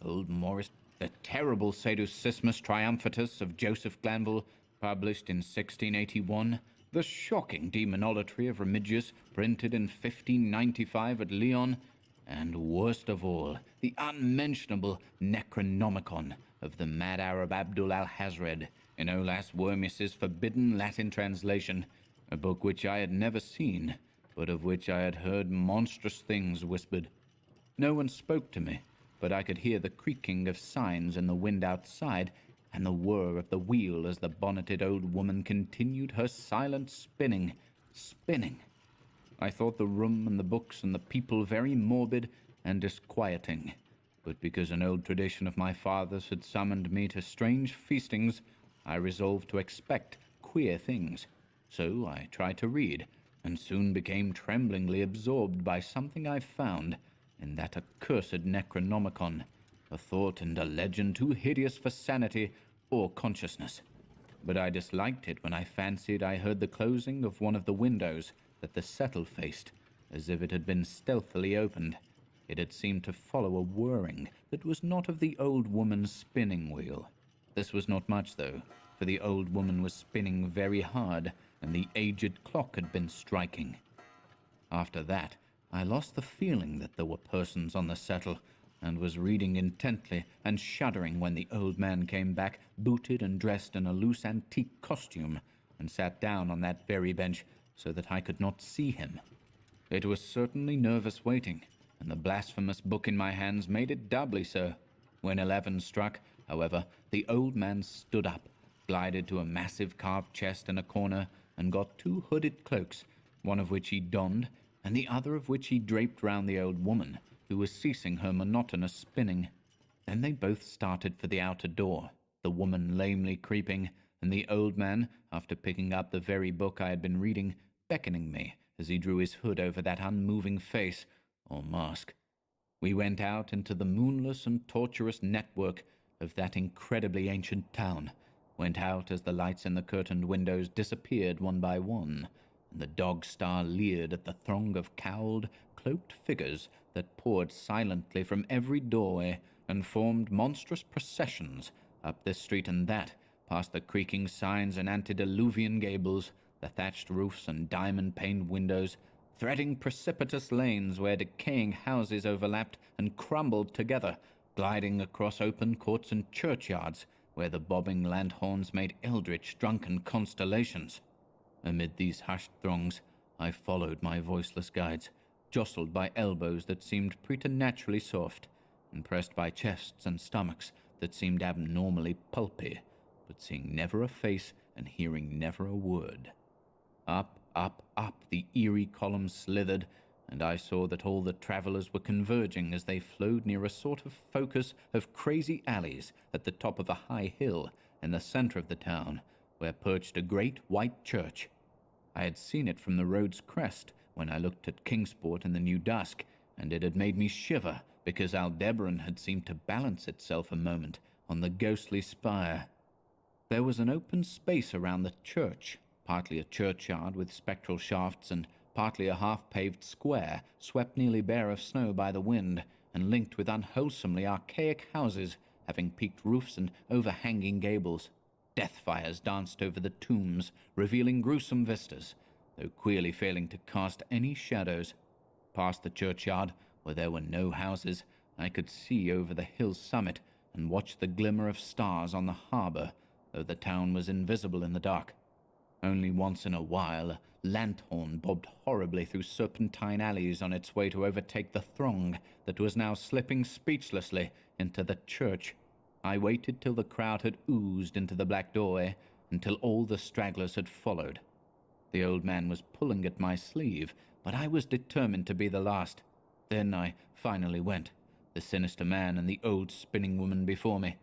old Morris, the terrible Sadducismus Triumphatus of Joseph Glanville, published in 1681, the shocking Demonolatry of Remigius, printed in 1595 at Lyon, and worst of all, the unmentionable Necronomicon of the mad Arab Abdul al-Hazred, in Olaus Wormius's forbidden Latin translation, a book which I had never seen, but of which I had heard monstrous things whispered. No one spoke to me, but I could hear the creaking of signs in the wind outside, and the whir of the wheel as the bonneted old woman continued her silent spinning. I thought the room and the books and the people very morbid and disquieting, but because an old tradition of my father's had summoned me to strange feastings, I resolved to expect queer things. So I tried to read, and soon became tremblingly absorbed by something I found in that accursed Necronomicon, a thought and a legend too hideous for sanity or consciousness. But I disliked it when I fancied I heard the closing of one of the windows that the settle faced, as if it had been stealthily opened. It had seemed to follow a whirring that was not of the old woman's spinning wheel. This was not much, though, for the old woman was spinning very hard, and the aged clock had been striking. After that, I lost the feeling that there were persons on the settle, and was reading intently and shuddering when the old man came back, booted and dressed in a loose antique costume, and sat down on that very bench so that I could not see him. It was certainly nervous waiting, and the blasphemous book in my hands made it doubly so. When 11 struck, however, the old man stood up, glided to a massive carved chest in a corner, and got 2 hooded cloaks, one of which he donned, and the other of which he draped round the old woman, who was ceasing her monotonous spinning. Then they both started for the outer door, the woman lamely creeping, and the old man, after picking up the very book I had been reading, beckoning me as he drew his hood over that unmoving face, or mask. We went out into the moonless and tortuous network of that incredibly ancient town, went out as the lights in the curtained windows disappeared one by one, and the dog-star leered at the throng of cowled, cloaked figures that poured silently from every doorway and formed monstrous processions up this street and that, past the creaking signs and antediluvian gables, the thatched roofs and diamond-paned windows, threading precipitous lanes where decaying houses overlapped and crumbled together, gliding across open courts and churchyards where the bobbing lanthorns made eldritch drunken constellations. Amid these hushed throngs, I followed my voiceless guides, jostled by elbows that seemed preternaturally soft, and pressed by chests and stomachs that seemed abnormally pulpy, but seeing never a face and hearing never a word. Up, up, up the eerie columns slithered, and I saw that all the travellers were converging as they flowed near a sort of focus of crazy alleys at the top of a high hill in the centre of the town, where perched a great white church. I had seen it from the road's crest when I looked at Kingsport in the new dusk, and it had made me shiver because Aldebaran had seemed to balance itself a moment on the ghostly spire. There was an open space around the church, partly a churchyard with spectral shafts and partly a half-paved square swept nearly bare of snow by the wind and linked with unwholesomely archaic houses having peaked roofs and overhanging gables. Death fires danced over the tombs, revealing gruesome vistas, though queerly failing to cast any shadows. Past the churchyard, where there were no houses, I could see over the hill's summit and watch the glimmer of stars on the harbour, though the town was invisible in the dark. Only once in a while a lanthorn bobbed horribly through serpentine alleys on its way to overtake the throng that was now slipping speechlessly into the church. I waited till the crowd had oozed into the black doorway, until all the stragglers had followed. The old man was pulling at my sleeve, but I was determined to be the last. Then I finally went, the sinister man and the old spinning woman before me.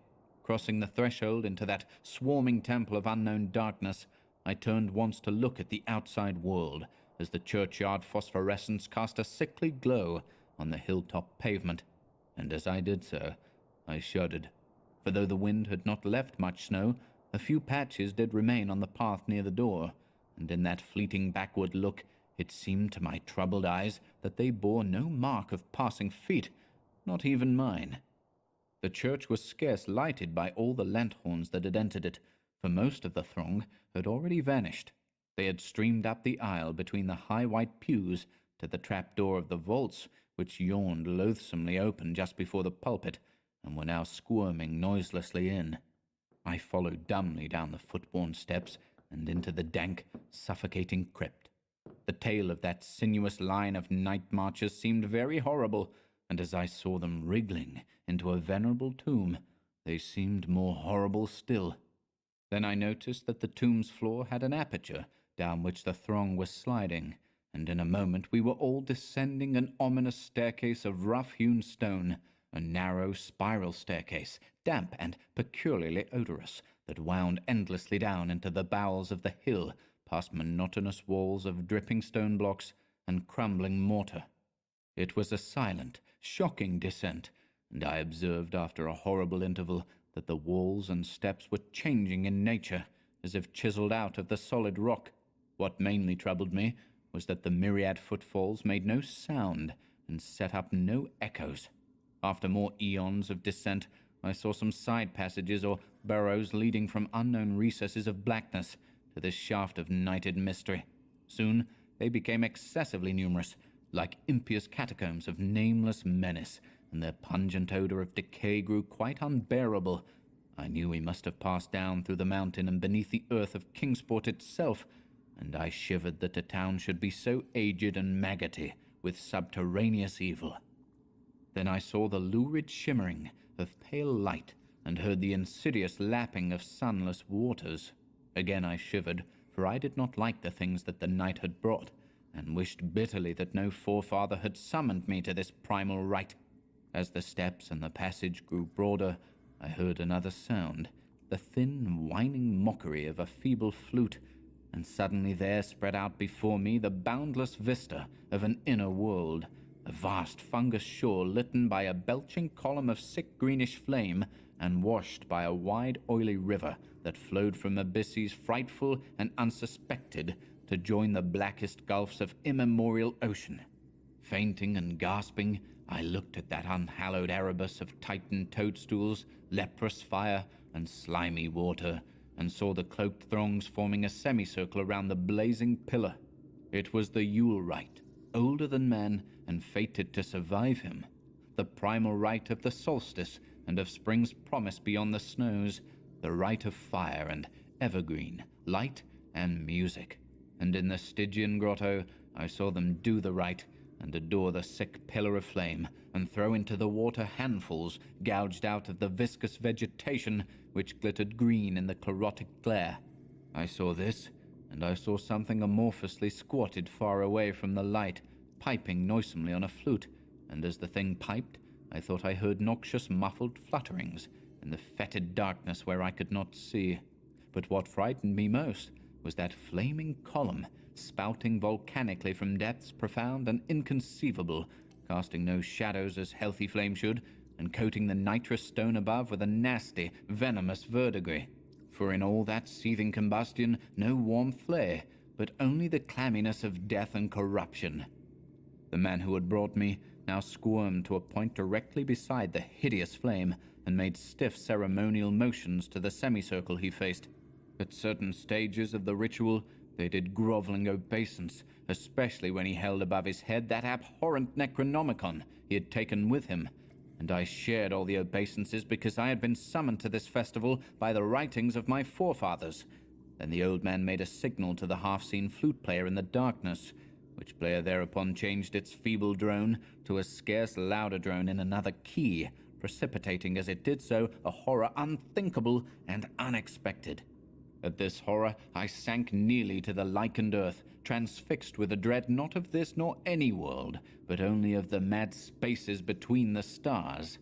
Crossing the threshold into that swarming temple of unknown darkness, I turned once to look at the outside world, as the churchyard phosphorescence cast a sickly glow on the hilltop pavement, and as I did so, I shuddered. For though the wind had not left much snow, a few patches did remain on the path near the door, and in that fleeting backward look it seemed to my troubled eyes that they bore no mark of passing feet, not even mine. The church was scarce lighted by all the lanthorns that had entered it, for most of the throng had already vanished. They had streamed up the aisle between the high white pews to the trap-door of the vaults, which yawned loathsomely open just before the pulpit, and were now squirming noiselessly in. I followed dumbly down the foot-worn steps and into the dank, suffocating crypt. The tale of that sinuous line of night marchers seemed very horrible, and as I saw them wriggling into a venerable tomb, they seemed more horrible still. Then I noticed that the tomb's floor had an aperture down which the throng was sliding, and in a moment we were all descending an ominous staircase of rough-hewn stone, a narrow spiral staircase, damp and peculiarly odorous, that wound endlessly down into the bowels of the hill, past monotonous walls of dripping stone blocks and crumbling mortar. It was a silent, shocking descent, and I observed after a horrible interval that the walls and steps were changing in nature, as if chiselled out of the solid rock. What mainly troubled me was that the myriad footfalls made no sound and set up no echoes. After more eons of descent, I saw some side passages or burrows leading from unknown recesses of blackness to this shaft of nighted mystery. Soon they became excessively numerous, like impious catacombs of nameless menace, and their pungent odor of decay grew quite unbearable. I knew we must have passed down through the mountain and beneath the earth of Kingsport itself, and I shivered that a town should be so aged and maggoty with subterraneous evil. Then I saw the lurid shimmering of pale light, and heard the insidious lapping of sunless waters. Again I shivered, for I did not like the things that the night had brought, and wished bitterly that no forefather had summoned me to this primal rite. As the steps and the passage grew broader, I heard another sound, the thin, whining mockery of a feeble flute, and suddenly there spread out before me the boundless vista of an inner world, a vast fungus shore litten by a belching column of sick greenish flame, and washed by a wide oily river that flowed from abysses frightful and unsuspected to join the blackest gulfs of immemorial ocean. Fainting and gasping, I looked at that unhallowed Erebus of Titan toadstools, leprous fire, and slimy water, and saw the cloaked throngs forming a semicircle around the blazing pillar. It was the Yule rite, older than man and fated to survive him, the primal rite of the solstice and of spring's promise beyond the snows, the rite of fire and evergreen, light and music. And in the Stygian grotto I saw them do the rite, and adore the sick pillar of flame, and throw into the water handfuls gouged out of the viscous vegetation which glittered green in the chlorotic glare. I saw this, and I saw something amorphously squatted far away from the light, piping noisomely on a flute, and as the thing piped, I thought I heard noxious muffled flutterings in the fetid darkness where I could not see. But what frightened me most was that flaming column, spouting volcanically from depths profound and inconceivable, casting no shadows as healthy flame should, and coating the nitrous stone above with a nasty, venomous verdigris. For in all that seething combustion no warmth lay, but only the clamminess of death and corruption. The man who had brought me now squirmed to a point directly beside the hideous flame, and made stiff ceremonial motions to the semicircle he faced. At certain stages of the ritual, they did grovelling obeisance, especially when he held above his head that abhorrent Necronomicon he had taken with him, and I shared all the obeisances because I had been summoned to this festival by the writings of my forefathers. Then the old man made a signal to the half-seen flute player in the darkness, which player thereupon changed its feeble drone to a scarce louder drone in another key, precipitating as it did so a horror unthinkable and unexpected. At this horror I sank nearly to the lichened earth, transfixed with a dread not of this nor any world, but only of the mad spaces between the stars.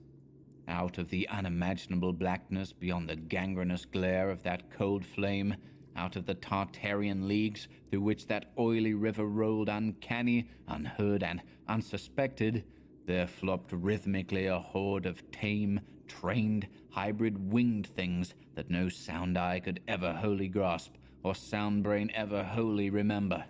Out of the unimaginable blackness beyond the gangrenous glare of that cold flame, out of the Tartarian leagues through which that oily river rolled uncanny, unheard, and unsuspected, there flopped rhythmically a horde of tame, trained, hybrid winged things that no sound eye could ever wholly grasp, or sound brain ever wholly remember.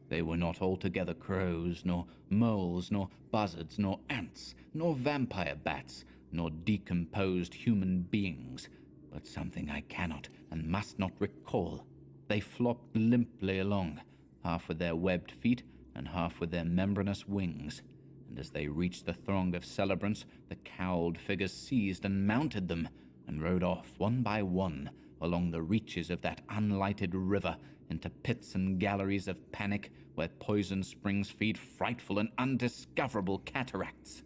They were not altogether crows, nor moles, nor buzzards, nor ants, nor vampire bats, nor decomposed human beings, but something I cannot and must not recall. They flopped limply along, half with their webbed feet and half with their membranous wings, and as they reached the throng of celebrants, the cowled figures seized and mounted them, and rode off one by one along the reaches of that unlighted river into pits and galleries of panic where poison springs feed frightful and undiscoverable cataracts.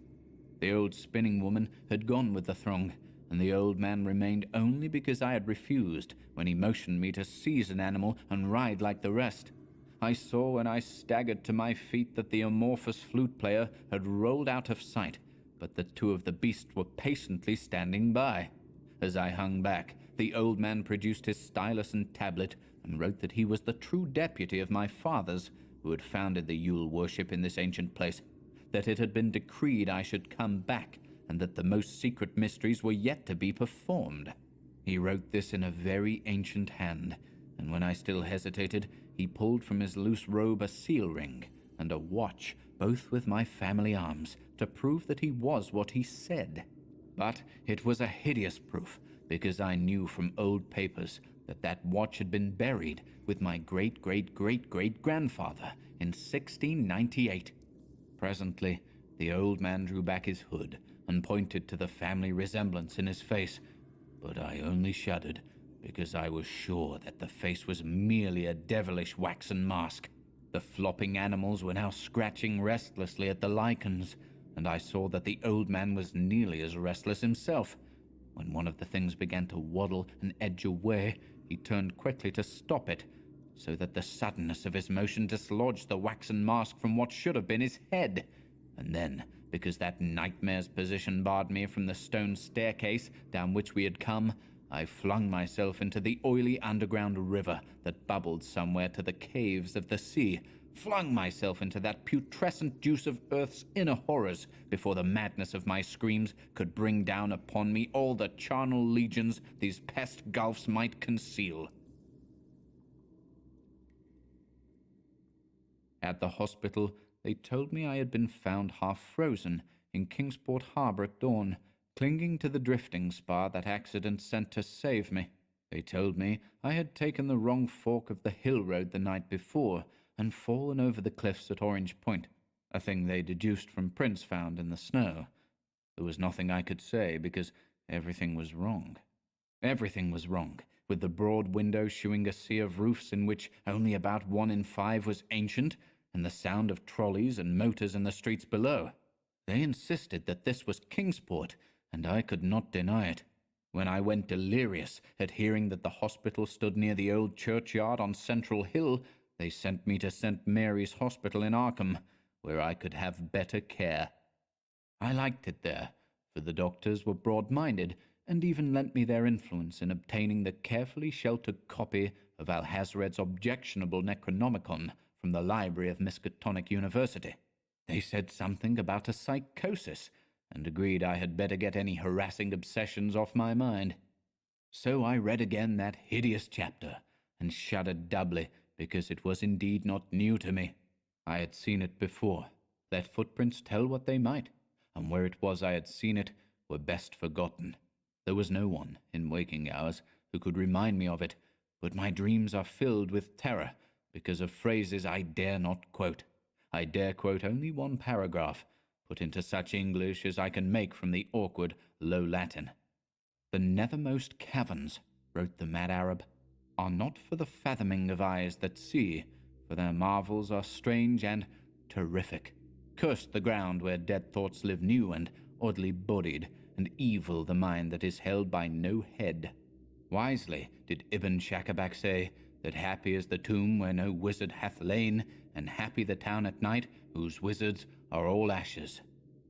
The old spinning woman had gone with the throng, and the old man remained only because I had refused when he motioned me to seize an animal and ride like the rest. I saw when I staggered to my feet that the amorphous flute player had rolled out of sight, but that two of the beasts were patiently standing by. As I hung back, the old man produced his stylus and tablet and wrote that he was the true deputy of my fathers, who had founded the Yule worship in this ancient place, that it had been decreed I should come back, and that the most secret mysteries were yet to be performed. He wrote this in a very ancient hand, and when I still hesitated, he pulled from his loose robe a seal ring and a watch, both with my family arms, to prove that he was what he said. But it was a hideous proof, because I knew from old papers that that watch had been buried with my great-great-great-great-grandfather in 1698. Presently, the old man drew back his hood and pointed to the family resemblance in his face, but I only shuddered, because I was sure that the face was merely a devilish waxen mask. The flopping animals were now scratching restlessly at the lichens, and I saw that the old man was nearly as restless himself. When one of the things began to waddle and edge away, he turned quickly to stop it, so that the suddenness of his motion dislodged the waxen mask from what should have been his head. And then, because that nightmare's position barred me from the stone staircase down which we had come, I flung myself into the oily underground river that bubbled somewhere to the caves of the sea, flung myself into that putrescent juice of earth's inner horrors before the madness of my screams could bring down upon me all the charnel legions these pest gulfs might conceal. At the hospital, they told me I had been found half frozen in Kingsport Harbour at dawn, clinging to the drifting spar that accident sent to save me. They told me I had taken the wrong fork of the hill road the night before and fallen over the cliffs at Orange Point, a thing they deduced from prints found in the snow. There was nothing I could say, because everything was wrong. Everything was wrong, with the broad window shewing a sea of roofs in which only about 1 in 5 was ancient, and the sound of trolleys and motors in the streets below. They insisted that this was Kingsport, and I could not deny it. When I went delirious at hearing that the hospital stood near the old churchyard on Central Hill, they sent me to St. Mary's Hospital in Arkham, where I could have better care. I liked it there, for the doctors were broad-minded, and even lent me their influence in obtaining the carefully sheltered copy of Alhazred's objectionable Necronomicon from the library of Miskatonic University. They said something about a psychosis, and agreed I had better get any harassing obsessions off my mind. So I read again that hideous chapter, and shuddered doubly, because it was indeed not new to me. I had seen it before, let footprints tell what they might, and where it was I had seen it were best forgotten. There was no one, in waking hours, who could remind me of it, but my dreams are filled with terror, because of phrases I dare not quote. I dare quote only one paragraph, put into such English as I can make from the awkward Low Latin. "The nethermost caverns," wrote the mad Arab, "are not for the fathoming of eyes that see, for their marvels are strange and terrific. Cursed the ground where dead thoughts live new and oddly bodied, and evil the mind that is held by no head." Wisely did Ibn Shakabak say that happy is the tomb where no wizard hath lain, and happy the town at night whose wizards are all ashes.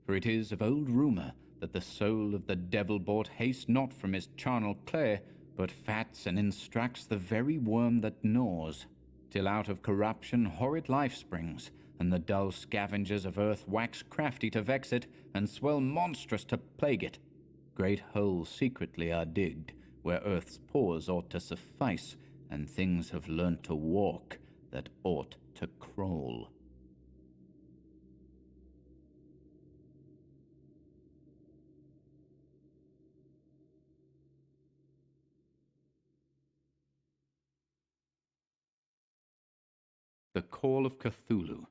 For it is of old rumour that the soul of the devil-bought hastes not from his charnel clay, but fats and instructs the very worm that gnaws, till out of corruption horrid life springs, and the dull scavengers of earth wax crafty to vex it, and swell monstrous to plague it. Great holes secretly are digged, where earth's pores ought to suffice, and things have learnt to walk that ought to crawl. The Call of Cthulhu.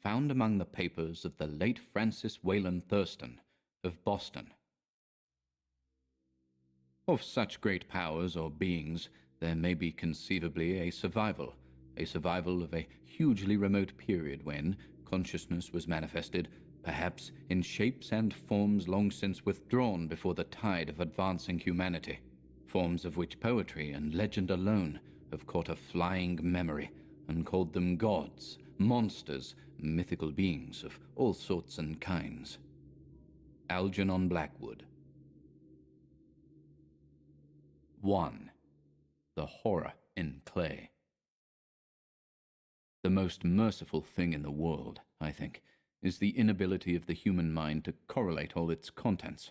Found among the papers of the late Francis Wayland Thurston, of Boston. Of such great powers or beings, there may be conceivably a survival of a hugely remote period when consciousness was manifested, perhaps in shapes and forms long since withdrawn before the tide of advancing humanity, forms of which poetry and legend alone have caught a flying memory and called them gods, monsters, mythical beings of all sorts and kinds. Algernon Blackwood. 1. The Horror in Clay. The most merciful thing in the world, I think, is the inability of the human mind to correlate all its contents.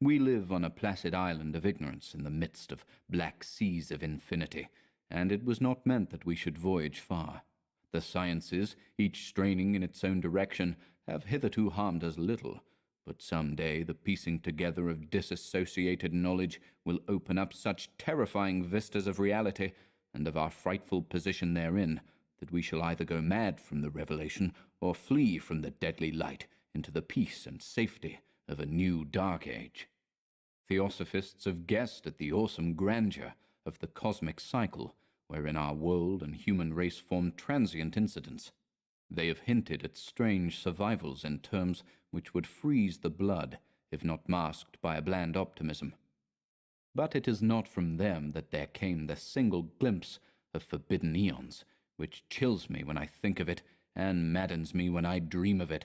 We live on a placid island of ignorance in the midst of black seas of infinity, and it was not meant that we should voyage far. The sciences, each straining in its own direction, have hitherto harmed us little, but some day the piecing together of disassociated knowledge will open up such terrifying vistas of reality and of our frightful position therein, that we shall either go mad from the revelation or flee from the deadly light into the peace and safety of a new dark age. Theosophists have guessed at the awesome grandeur of the cosmic cycle wherein our world and human race form transient incidents. They have hinted at strange survivals in terms which would freeze the blood, if not masked by a bland optimism. But it is not from them that there came the single glimpse of forbidden eons, which chills me when I think of it and maddens me when I dream of it.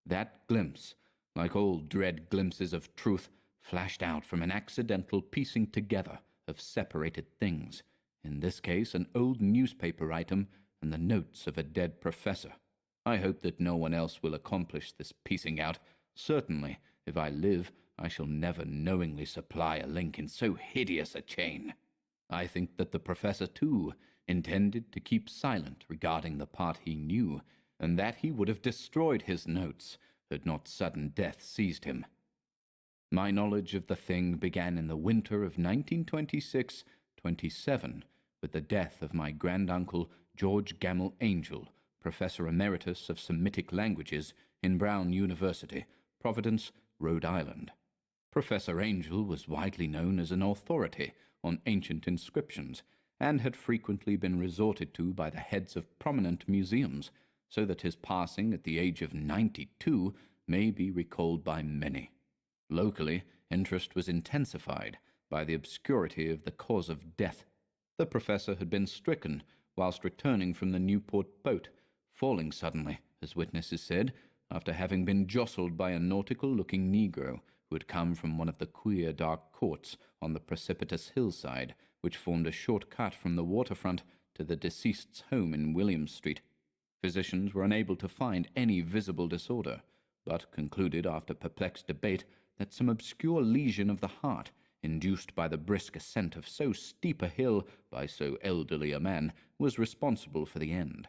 That glimpse, like all dread glimpses of truth, flashed out from an accidental piecing together of separated things, in this case an old newspaper item and the notes of a dead professor. I hope that no one else will accomplish this piecing out. Certainly, if I live, I shall never knowingly supply a link in so hideous a chain. I think that the professor, too, intended to keep silent regarding the part he knew, and that he would have destroyed his notes had not sudden death seized him. My knowledge of the thing began in the winter of 1926-27, with the death of my granduncle George Gamble Angel, Professor Emeritus of Semitic Languages in Brown University, Providence, Rhode Island. Professor Angel was widely known as an authority on ancient inscriptions, and had frequently been resorted to by the heads of prominent museums, so that his passing at the age of 92 may be recalled by many. Locally, interest was intensified by the obscurity of the cause of death. The professor had been stricken whilst returning from the Newport boat, falling suddenly, as witnesses said, after having been jostled by a nautical-looking negro who had come from one of the queer dark courts on the precipitous hillside which formed a short cut from the waterfront to the deceased's home in William Street. Physicians were unable to find any visible disorder, but concluded after perplexed debate that some obscure lesion of the heart, induced by the brisk ascent of so steep a hill by so elderly a man, was responsible for the end.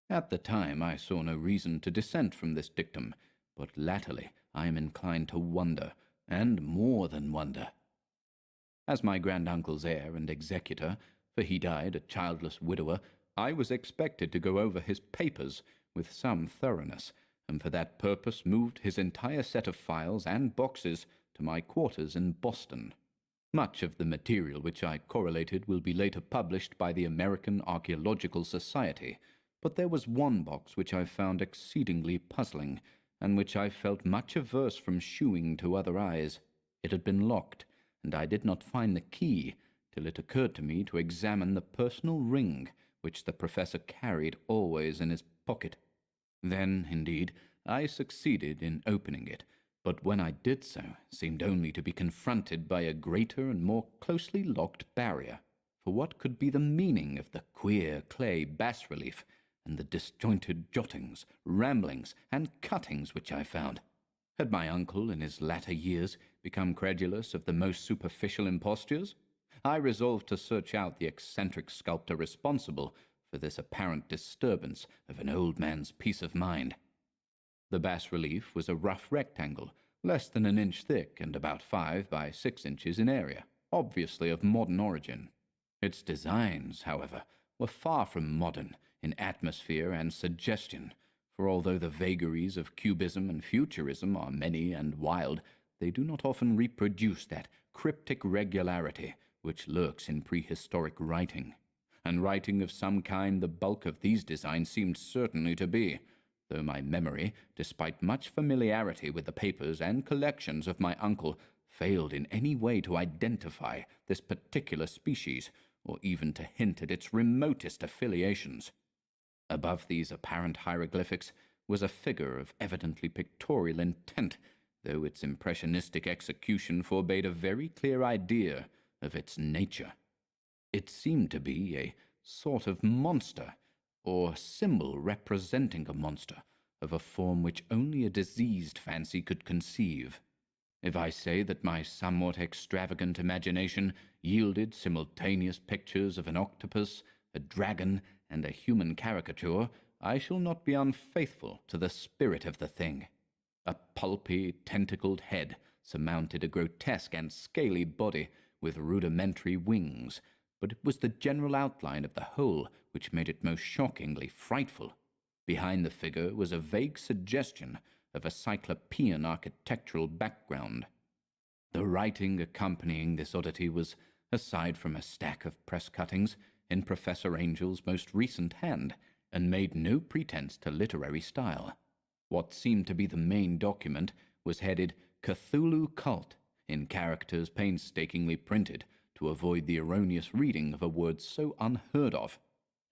At the time I saw no reason to dissent from this dictum, but latterly I am inclined to wonder, and more than wonder. As my granduncle's heir and executor, for he died a childless widower, I was expected to go over his papers with some thoroughness, and for that purpose moved his entire set of files and boxes to my quarters in Boston. Much of the material which I correlated will be later published by the American Archaeological Society, but there was one box which I found exceedingly puzzling, and which I felt much averse from shewing to other eyes. It had been locked, and I did not find the key till it occurred to me to examine the personal ring which the professor carried always in his pocket. Then, indeed, I succeeded in opening it, but when I did so, seemed only to be confronted by a greater and more closely locked barrier. For what could be the meaning of the queer clay bas-relief and the disjointed jottings, ramblings, and cuttings which I found? Had my uncle, in his latter years, become credulous of the most superficial impostures? I resolved to search out the eccentric sculptor responsible for this apparent disturbance of an old man's peace of mind. The bas-relief was a rough rectangle, less than an inch thick and about 5 by 6 inches in area, obviously of modern origin. Its designs, however, were far from modern in atmosphere and suggestion, for although the vagaries of Cubism and Futurism are many and wild, they do not often reproduce that cryptic regularity which lurks in prehistoric writing. And writing of some kind the bulk of these designs seemed certainly to be, though my memory, despite much familiarity with the papers and collections of my uncle, failed in any way to identify this particular species, or even to hint at its remotest affiliations. Above these apparent hieroglyphics was a figure of evidently pictorial intent, though its impressionistic execution forbade a very clear idea of its nature. It seemed to be a sort of monster, or symbol representing a monster, of a form which only a diseased fancy could conceive. If I say that my somewhat extravagant imagination yielded simultaneous pictures of an octopus, a dragon, and a human caricature, I shall not be unfaithful to the spirit of the thing. A pulpy, tentacled head surmounted a grotesque and scaly body with rudimentary wings, but it was the general outline of the whole which made it most shockingly frightful. Behind the figure was a vague suggestion of a cyclopean architectural background. The writing accompanying this oddity was, aside from a stack of press cuttings, in Professor Angel's most recent hand, and made no pretense to literary style. What seemed to be the main document was headed Cthulhu Cult, in characters painstakingly printed to avoid the erroneous reading of a word so unheard of.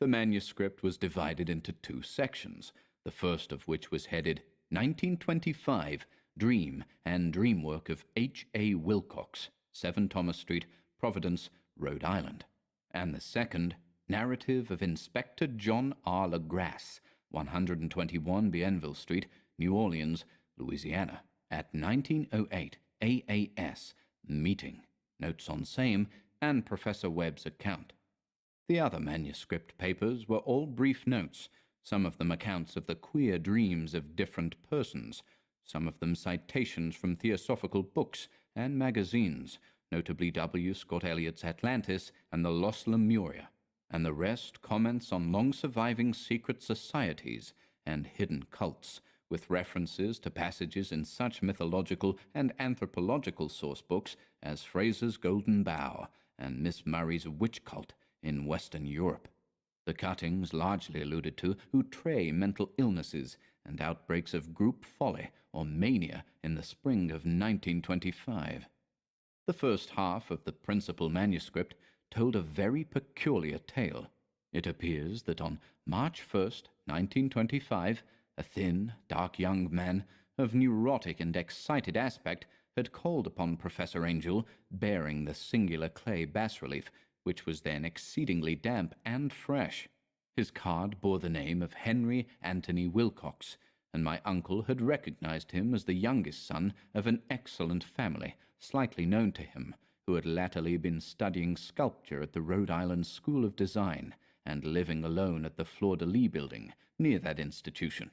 The manuscript was divided into two sections, the first of which was headed 1925, Dream and Dreamwork of H.A. Wilcox, 7 Thomas Street, Providence, Rhode Island, and the second, Narrative of Inspector John R. LaGrasse, 121 Bienville Street, New Orleans, Louisiana, at 1908 AAS meeting, notes on same, and Professor Webb's account. The other manuscript papers were all brief notes, some of them accounts of the queer dreams of different persons, some of them citations from theosophical books and magazines, notably W. Scott Eliot's Atlantis and the Los Lemuria, and the rest comments on long-surviving secret societies and hidden cults, with references to passages in such mythological and anthropological source-books as Fraser's Golden Bough and Miss Murray's Witch Cult in Western Europe. The cuttings largely alluded to outre mental illnesses and outbreaks of group folly or mania in the spring of 1925. The first half of the principal manuscript told a very peculiar tale. It appears that on March 1st, 1925, a thin, dark young man of neurotic and excited aspect had called upon Professor Angel, bearing the singular clay bas-relief, which was then exceedingly damp and fresh. His card bore the name of Henry Anthony Wilcox, and my uncle had recognized him as the youngest son of an excellent family, slightly known to him, who had latterly been studying sculpture at the Rhode Island School of Design and living alone at the Fleur-de-Lis building near that institution.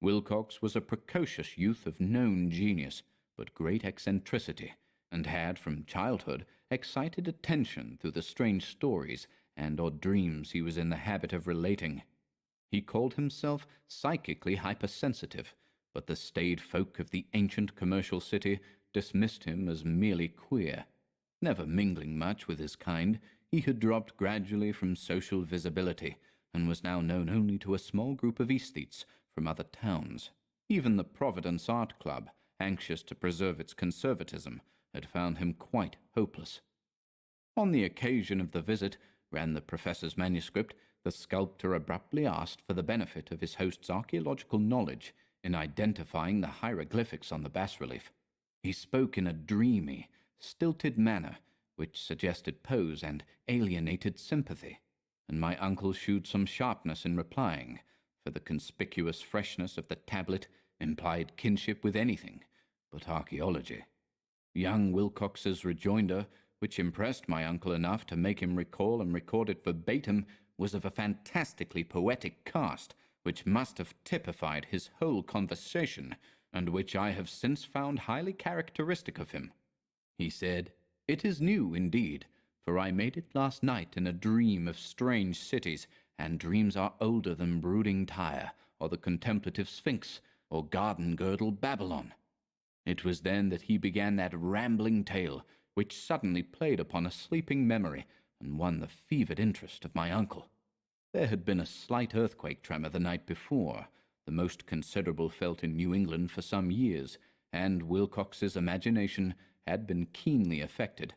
Wilcox was a precocious youth of known genius, but great eccentricity, and had from childhood excited attention through the strange stories and odd dreams he was in the habit of relating. He called himself psychically hypersensitive, but the staid folk of the ancient commercial city dismissed him as merely queer. Never mingling much with his kind, he had dropped gradually from social visibility, and was now known only to a small group of aesthetes from other towns. Even the Providence Art Club, anxious to preserve its conservatism, had found him quite hopeless. On the occasion of the visit, ran the professor's manuscript, the sculptor abruptly asked for the benefit of his host's archaeological knowledge in identifying the hieroglyphics on the bas-relief. He spoke in a dreamy, stilted manner, which suggested pose and alienated sympathy, and my uncle shewed some sharpness in replying, for the conspicuous freshness of the tablet implied kinship with anything but archaeology. Young Wilcox's rejoinder, which impressed my uncle enough to make him recall and record it verbatim, was of a fantastically poetic cast, which must have typified his whole conversation, and which I have since found highly characteristic of him. He said, "It is new, indeed, for I made it last night in a dream of strange cities, and dreams are older than brooding Tyre, or the contemplative Sphinx, or garden-girdled Babylon. It was then that he began that rambling tale, which suddenly played upon a sleeping memory, and won the fevered interest of my uncle. There had been a slight earthquake tremor the night before, the most considerable felt in New England for some years, and Wilcox's imagination had been keenly affected.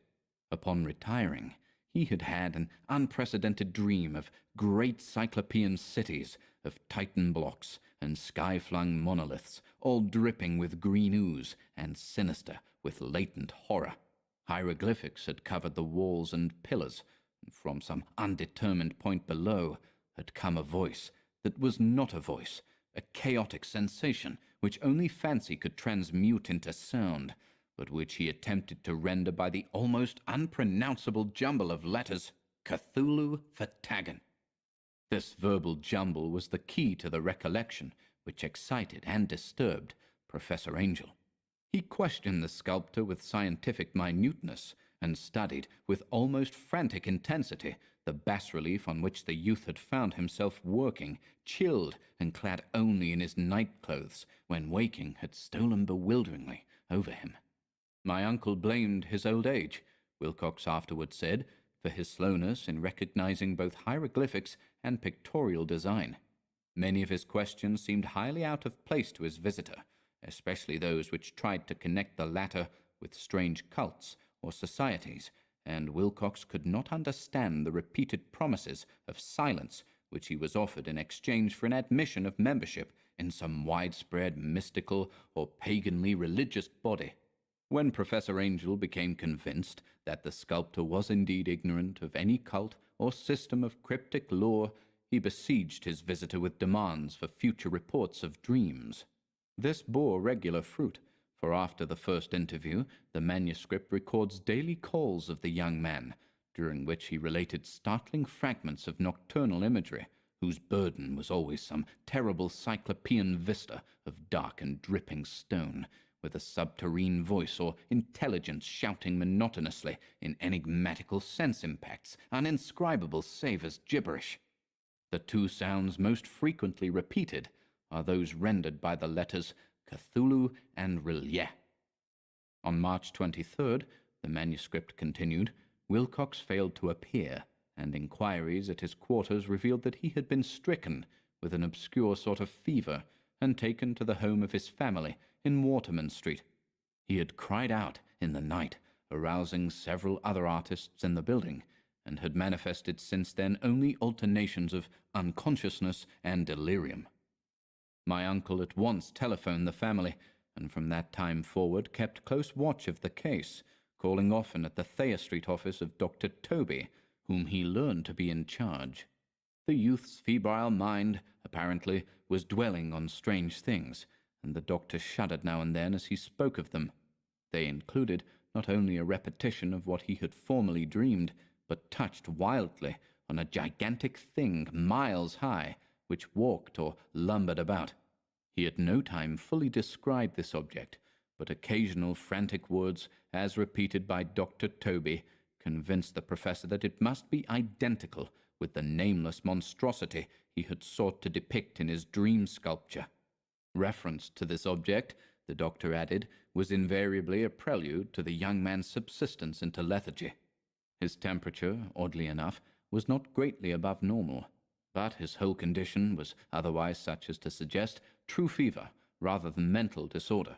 Upon retiring, he had had an unprecedented dream of great cyclopean cities, of Titan blocks and sky-flung monoliths, all dripping with green ooze and sinister with latent horror. Hieroglyphics had covered the walls and pillars, and from some undetermined point below had come a voice that was not a voice, a chaotic sensation which only fancy could transmute into sound, but which he attempted to render by the almost unpronounceable jumble of letters Cthulhu Fatagan. This verbal jumble was the key to the recollection which excited and disturbed Professor Angel. He questioned the sculptor with scientific minuteness, and studied with almost frantic intensity the bas-relief on which the youth had found himself working, chilled and clad only in his night-clothes, when waking had stolen bewilderingly over him. My uncle blamed his old age, Wilcox afterward said, for his slowness in recognizing both hieroglyphics and pictorial design. Many of his questions seemed highly out of place to his visitor, especially those which tried to connect the latter with strange cults or societies, and Wilcox could not understand the repeated promises of silence which he was offered in exchange for an admission of membership in some widespread mystical or paganly religious body. When Professor Angel became convinced that the sculptor was indeed ignorant of any cult or system of cryptic lore, he besieged his visitor with demands for future reports of dreams. This bore regular fruit, for after the first interview, the manuscript records daily calls of the young man, during which he related startling fragments of nocturnal imagery, whose burden was always some terrible cyclopean vista of dark and dripping stone, with a subterrene voice or intelligence shouting monotonously in enigmatical sense impacts, uninscribable save as gibberish. The two sounds most frequently repeated are those rendered by the letters Cthulhu and Rilye. On March 23rd, the manuscript continued, Wilcox failed to appear, and inquiries at his quarters revealed that he had been stricken with an obscure sort of fever and taken to the home of his family in Waterman Street. He had cried out in the night, arousing several other artists in the building, and had manifested since then only alternations of unconsciousness and delirium. My uncle at once telephoned the family, and from that time forward kept close watch of the case, calling often at the Thayer Street office of Dr. Toby, whom he learned to be in charge. The youth's febrile mind, apparently, was dwelling on strange things, and the doctor shuddered now and then as he spoke of them. They included not only a repetition of what he had formerly dreamed, but touched wildly on a gigantic thing miles high, which walked or lumbered about. He at no time fully described this object, but occasional frantic words, as repeated by Dr. Toby, convinced the professor that it must be identical with the nameless monstrosity he had sought to depict in his dream sculpture. Reference to this object, the doctor added, was invariably a prelude to the young man's subsidence into lethargy. His temperature, oddly enough, was not greatly above normal, but his whole condition was otherwise such as to suggest true fever rather than mental disorder.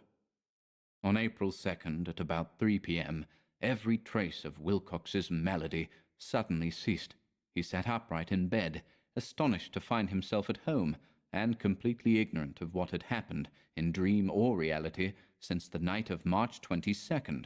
On April 2nd, at about 3 p.m., every trace of Wilcox's malady suddenly ceased. He sat upright in bed, astonished to find himself at home, and completely ignorant of what had happened, in dream or reality, since the night of March 22nd.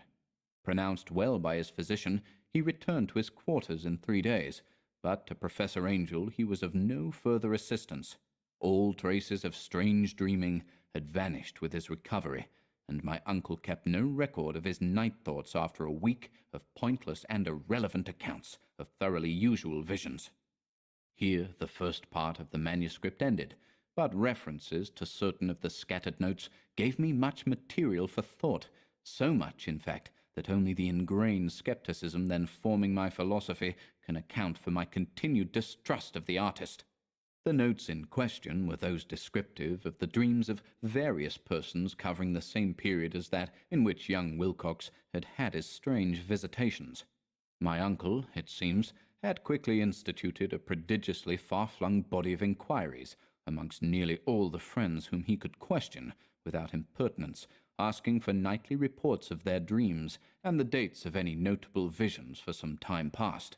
Pronounced well by his physician, he returned to his quarters in 3 days, but to Professor Angel he was of no further assistance. All traces of strange dreaming had vanished with his recovery, and my uncle kept no record of his night thoughts after a week of pointless and irrelevant accounts of thoroughly usual visions. Here the first part of the manuscript ended, but references to certain of the scattered notes gave me much material for thought, so much, in fact, that only the ingrained skepticism then forming my philosophy can account for my continued distrust of the artist. The notes in question were those descriptive of the dreams of various persons covering the same period as that in which young Wilcox had had his strange visitations. My uncle, it seems, had quickly instituted a prodigiously far-flung body of inquiries amongst nearly all the friends whom he could question without impertinence, asking for nightly reports of their dreams and the dates of any notable visions for some time past.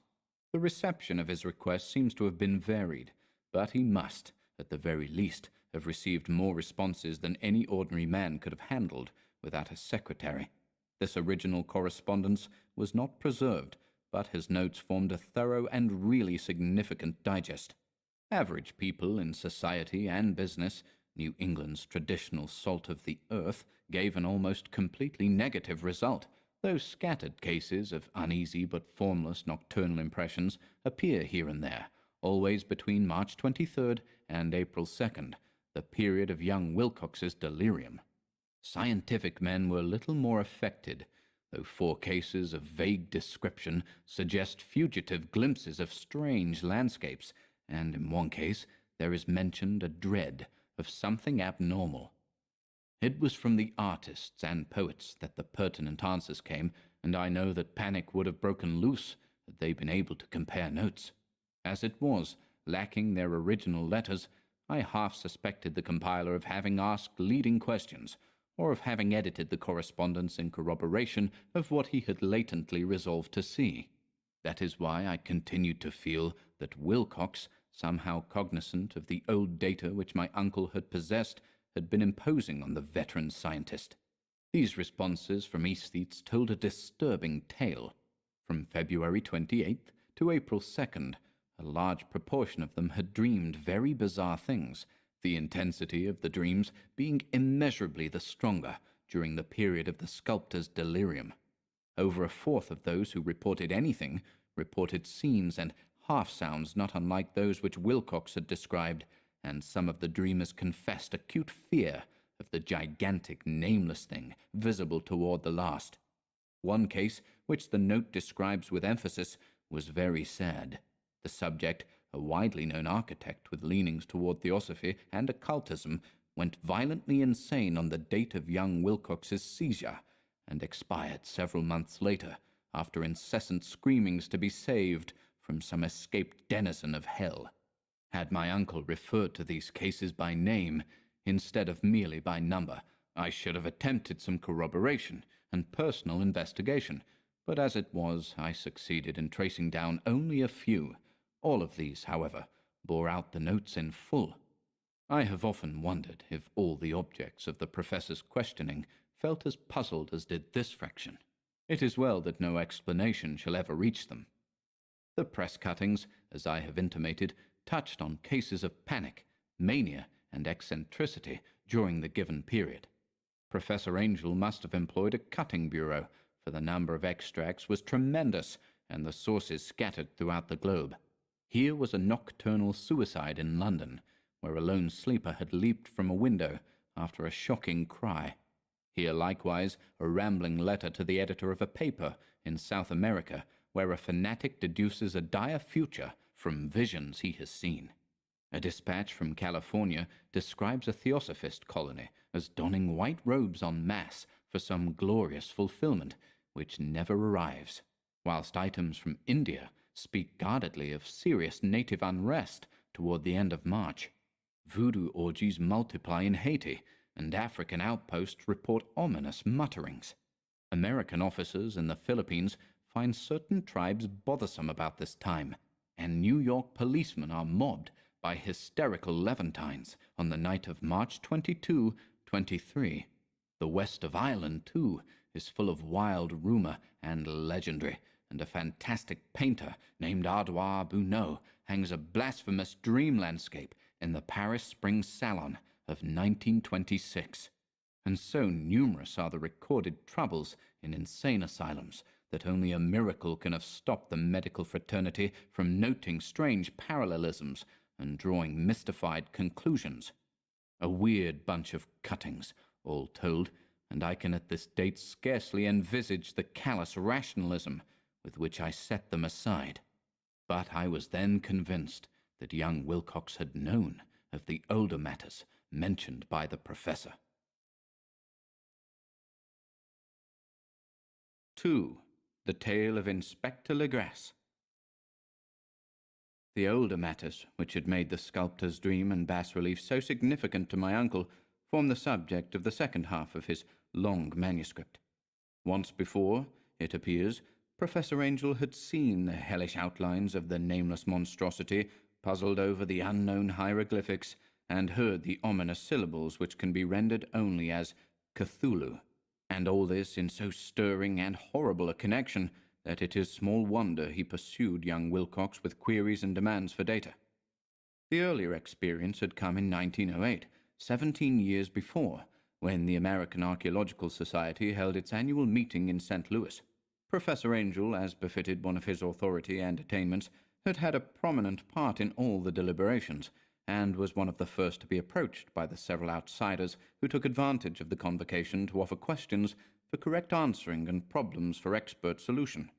The reception of his request seems to have been varied, but he must, at the very least, have received more responses than any ordinary man could have handled without a secretary. This original correspondence was not preserved, but his notes formed a thorough and really significant digest. Average people in society and business, New England's traditional salt of the earth, gave an almost completely negative result, though scattered cases of uneasy but formless nocturnal impressions appear here and there, always between March 23rd and April 2nd, the period of young Wilcox's delirium. Scientific men were little more affected, though 4 cases of vague description suggest fugitive glimpses of strange landscapes, and in one case there is mentioned a dread of something abnormal. It was from the artists and poets that the pertinent answers came, and I know that panic would have broken loose had they been able to compare notes. As it was, lacking their original letters, I half suspected the compiler of having asked leading questions, or of having edited the correspondence in corroboration of what he had latently resolved to see. That is why I continued to feel that Wilcox, somehow cognizant of the old data which my uncle had possessed, had been imposing on the veteran scientist. These responses from aesthetes told a disturbing tale. From February 28th to April 2nd, a large proportion of them had dreamed very bizarre things, the intensity of the dreams being immeasurably the stronger during the period of the sculptor's delirium. Over a fourth of those who reported anything reported scenes and half-sounds not unlike those which Wilcox had described, and some of the dreamers confessed acute fear of the gigantic, nameless thing visible toward the last. One case, which the note describes with emphasis, was very sad. The subject, a widely known architect with leanings toward theosophy and occultism, went violently insane on the date of young Wilcox's seizure, and expired several months later, after incessant screamings to be saved from some escaped denizen of hell. Had my uncle referred to these cases by name, instead of merely by number, I should have attempted some corroboration and personal investigation, but as it was, I succeeded in tracing down only a few. All of these, however, bore out the notes in full. I have often wondered if all the objects of the professor's questioning felt as puzzled as did this fraction. It is well that no explanation shall ever reach them. The press cuttings, as I have intimated, touched on cases of panic, mania, and eccentricity during the given period. Professor Angell must have employed a cutting bureau, for the number of extracts was tremendous, and the sources scattered throughout the globe. Here was a nocturnal suicide in London, where a lone sleeper had leaped from a window after a shocking cry. Here likewise a rambling letter to the editor of a paper in South America, where a fanatic deduces a dire future from visions he has seen. A dispatch from California describes a theosophist colony as donning white robes en masse for some glorious fulfillment, which never arrives, whilst items from India speak guardedly of serious native unrest toward the end of March. Voodoo orgies multiply in Haiti, and African outposts report ominous mutterings. American officers in the Philippines find certain tribes bothersome about this time, and New York policemen are mobbed by hysterical Levantines on the night of March 22, 23. The west of Ireland, too, is full of wild rumor and legendary, and a fantastic painter named Ardois Bunot hangs a blasphemous dream landscape in the Paris Spring Salon of 1926. And so numerous are the recorded troubles in insane asylums that only a miracle can have stopped the medical fraternity from noting strange parallelisms and drawing mystified conclusions. A weird bunch of cuttings, all told, and I can at this date scarcely envisage the callous rationalism with which I set them aside. But I was then convinced that young Wilcox had known of the older matters mentioned by the professor. 2. The Tale of Inspector Legrasse. The older matters, which had made the sculptor's dream and bas-relief so significant to my uncle, formed the subject of the second half of his long manuscript. Once before, it appears, Professor Angel had seen the hellish outlines of the nameless monstrosity, puzzled over the unknown hieroglyphics, and heard the ominous syllables which can be rendered only as Cthulhu, and all this in so stirring and horrible a connection that it is small wonder he pursued young Wilcox with queries and demands for data. The earlier experience had come in 1908, 17 years before, when the American Archaeological Society held its annual meeting in St. Louis. Professor Angel, as befitted one of his authority and attainments, had had a prominent part in all the deliberations, and was one of the first to be approached by the several outsiders who took advantage of the convocation to offer questions for correct answering and problems for expert solution.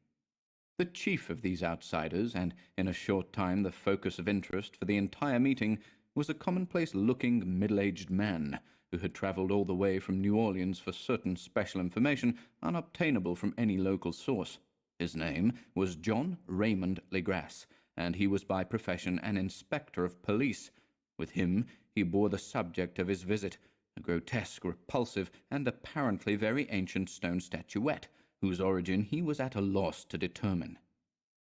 The chief of these outsiders, and in a short time the focus of interest for the entire meeting, was a commonplace-looking, middle-aged man who had travelled all the way from New Orleans for certain special information unobtainable from any local source. His name was John Raymond Legrasse, and he was by profession an inspector of police. With him he bore the subject of his visit, a grotesque, repulsive, and apparently very ancient stone statuette, whose origin he was at a loss to determine.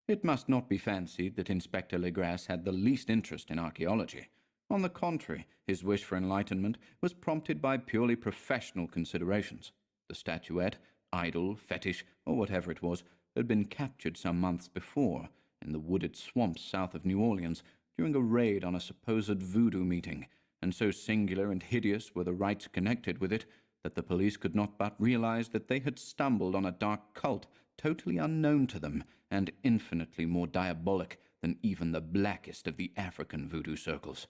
It must not be fancied that Inspector Legrasse had the least interest in archaeology. On the contrary, his wish for enlightenment was prompted by purely professional considerations. The statuette, idol, fetish, or whatever it was, had been captured some months before in the wooded swamps south of New Orleans during a raid on a supposed voodoo meeting, and so singular and hideous were the rites connected with it that the police could not but realize that they had stumbled on a dark cult totally unknown to them and infinitely more diabolic than even the blackest of the African voodoo circles.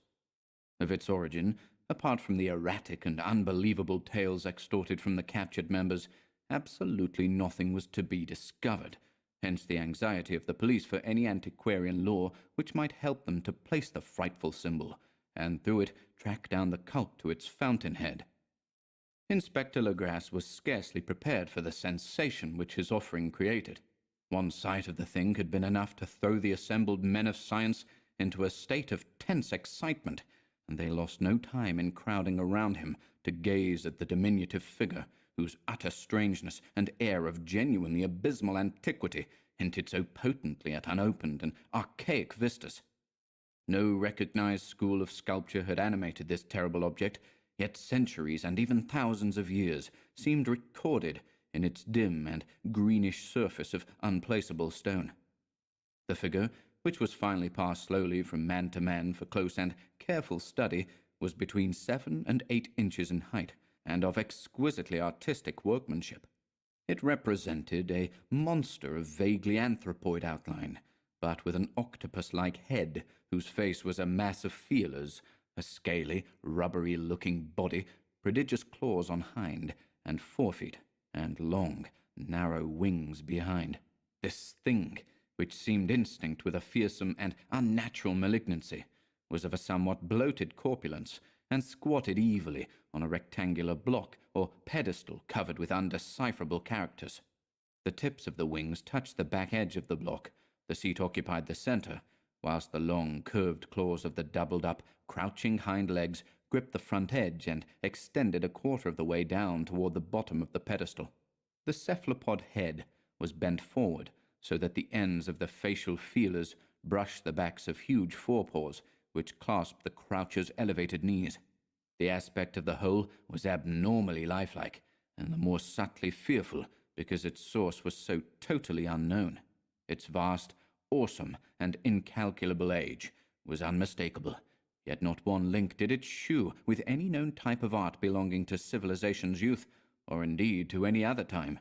Of its origin, apart from the erratic and unbelievable tales extorted from the captured members, absolutely nothing was to be discovered, hence the anxiety of the police for any antiquarian lore which might help them to place the frightful symbol, and through it track down the cult to its fountainhead. Inspector Legrasse was scarcely prepared for the sensation which his offering created. One sight of the thing had been enough to throw the assembled men of science into a state of tense excitement, and they lost no time in crowding around him to gaze at the diminutive figure, whose utter strangeness and air of genuinely abysmal antiquity hinted so potently at unopened and archaic vistas. No recognized school of sculpture had animated this terrible object, yet centuries and even thousands of years seemed recorded in its dim and greenish surface of unplaceable stone. The figure, which was finally passed slowly from man to man for close and careful study, was between 7 and 8 inches in height, and of exquisitely artistic workmanship. It represented a monster of vaguely anthropoid outline, but with an octopus-like head whose face was a mass of feelers, a scaly, rubbery-looking body, prodigious claws on hind and forefeet, and long, narrow wings behind. This thing, which seemed instinct with a fearsome and unnatural malignancy, was of a somewhat bloated corpulence, and squatted evilly on a rectangular block or pedestal covered with undecipherable characters. The tips of the wings touched the back edge of the block, the seat occupied the center, whilst the long, curved claws of the doubled-up, crouching hind legs gripped the front edge and extended a quarter of the way down toward the bottom of the pedestal. The cephalopod head was bent forward, so that the ends of the facial feelers brushed the backs of huge forepaws, which clasped the croucher's elevated knees. The aspect of the whole was abnormally lifelike, and the more subtly fearful because its source was so totally unknown. Its vast, awesome, and incalculable age was unmistakable, yet not one link did it shew with any known type of art belonging to civilization's youth, or indeed to any other time.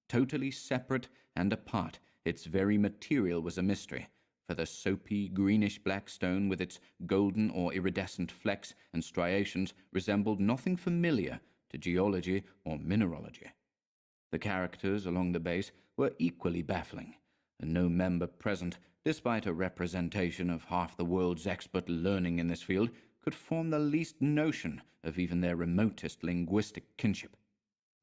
Totally separate and apart, its very material was a mystery, for the soapy, greenish-black stone with its golden or iridescent flecks and striations resembled nothing familiar to geology or mineralogy. The characters along the base were equally baffling, and no member present, despite a representation of half the world's expert learning in this field, could form the least notion of even their remotest linguistic kinship.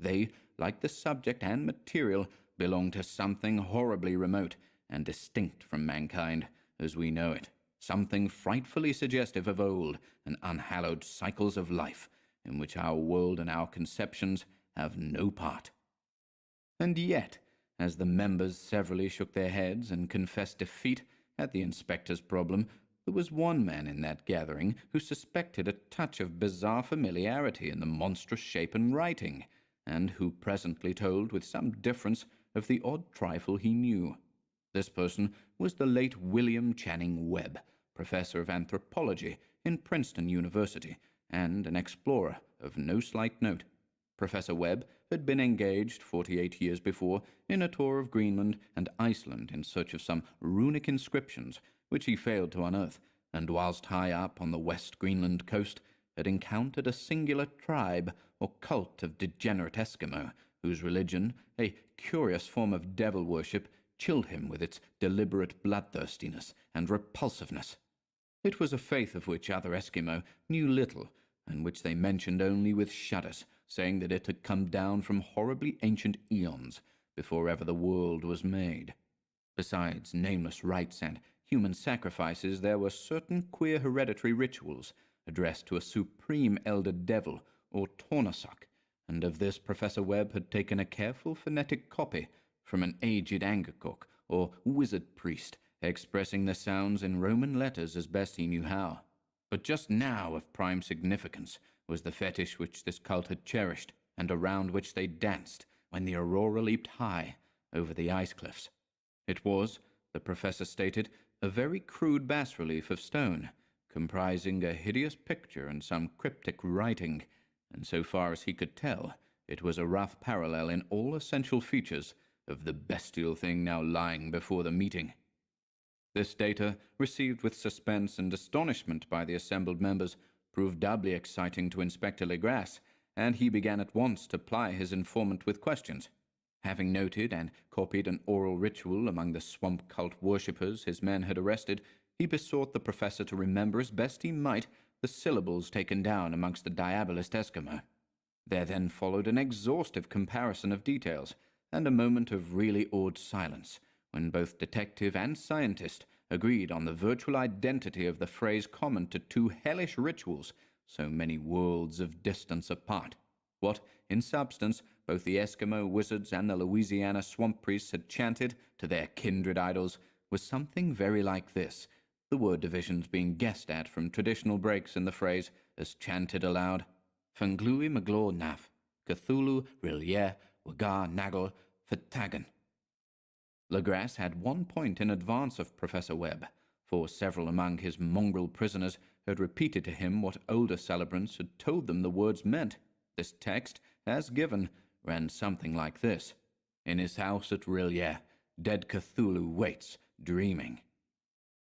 They, like the subject and material, belong to something horribly remote and distinct from mankind as we know it, something frightfully suggestive of old and unhallowed cycles of life, in which our world and our conceptions have no part. And yet, as the members severally shook their heads and confessed defeat at the inspector's problem, there was one man in that gathering who suspected a touch of bizarre familiarity in the monstrous shape and writing, and who presently told with some difference of the odd trifle he knew. This person was the late William Channing Webb, professor of anthropology in Princeton University, and an explorer of no slight note. Professor Webb had been engaged 48 years before in a tour of Greenland and Iceland in search of some runic inscriptions which he failed to unearth, and whilst high up on the West Greenland coast had encountered a singular tribe or cult of degenerate Eskimo, whose religion, a curious form of devil worship, chilled him with its deliberate bloodthirstiness and repulsiveness. It was a faith of which other Eskimo knew little, and which they mentioned only with shudders, saying that it had come down from horribly ancient eons, before ever the world was made. Besides nameless rites and human sacrifices, there were certain queer hereditary rituals addressed to a supreme elder devil, or Tornasock, and of this Professor Webb had taken a careful phonetic copy from an aged Angakok, or wizard priest, expressing the sounds in Roman letters as best he knew how. But just now of prime significance was the fetish which this cult had cherished, and around which they danced when the aurora leaped high over the ice cliffs. It was, the professor stated, a very crude bas-relief of stone, comprising a hideous picture and some cryptic writing, and so far as he could tell, it was a rough parallel in all essential features of the bestial thing now lying before the meeting. This data, received with suspense and astonishment by the assembled members, proved doubly exciting to Inspector Legrasse, and he began at once to ply his informant with questions. Having noted and copied an oral ritual among the swamp cult worshippers his men had arrested, he besought the professor to remember as best he might the syllables taken down amongst the diabolist Eskimo. There then followed an exhaustive comparison of details, and a moment of really awed silence, when both detective and scientist agreed on the virtual identity of the phrase common to two hellish rituals so many worlds of distance apart. What, in substance, both the Eskimo wizards and the Louisiana swamp priests had chanted to their kindred idols was something very like this, the word divisions being guessed at from traditional breaks in the phrase as chanted aloud: Fanglui Maglo Naf, Cthulhu Rilye Wagar Nagel Fatagan. Legrasse had 1 point in advance of Professor Webb, for several among his mongrel prisoners had repeated to him what older celebrants had told them the words meant. This text, as given, ran something like this: In his house at Rilye, dead Cthulhu waits, dreaming.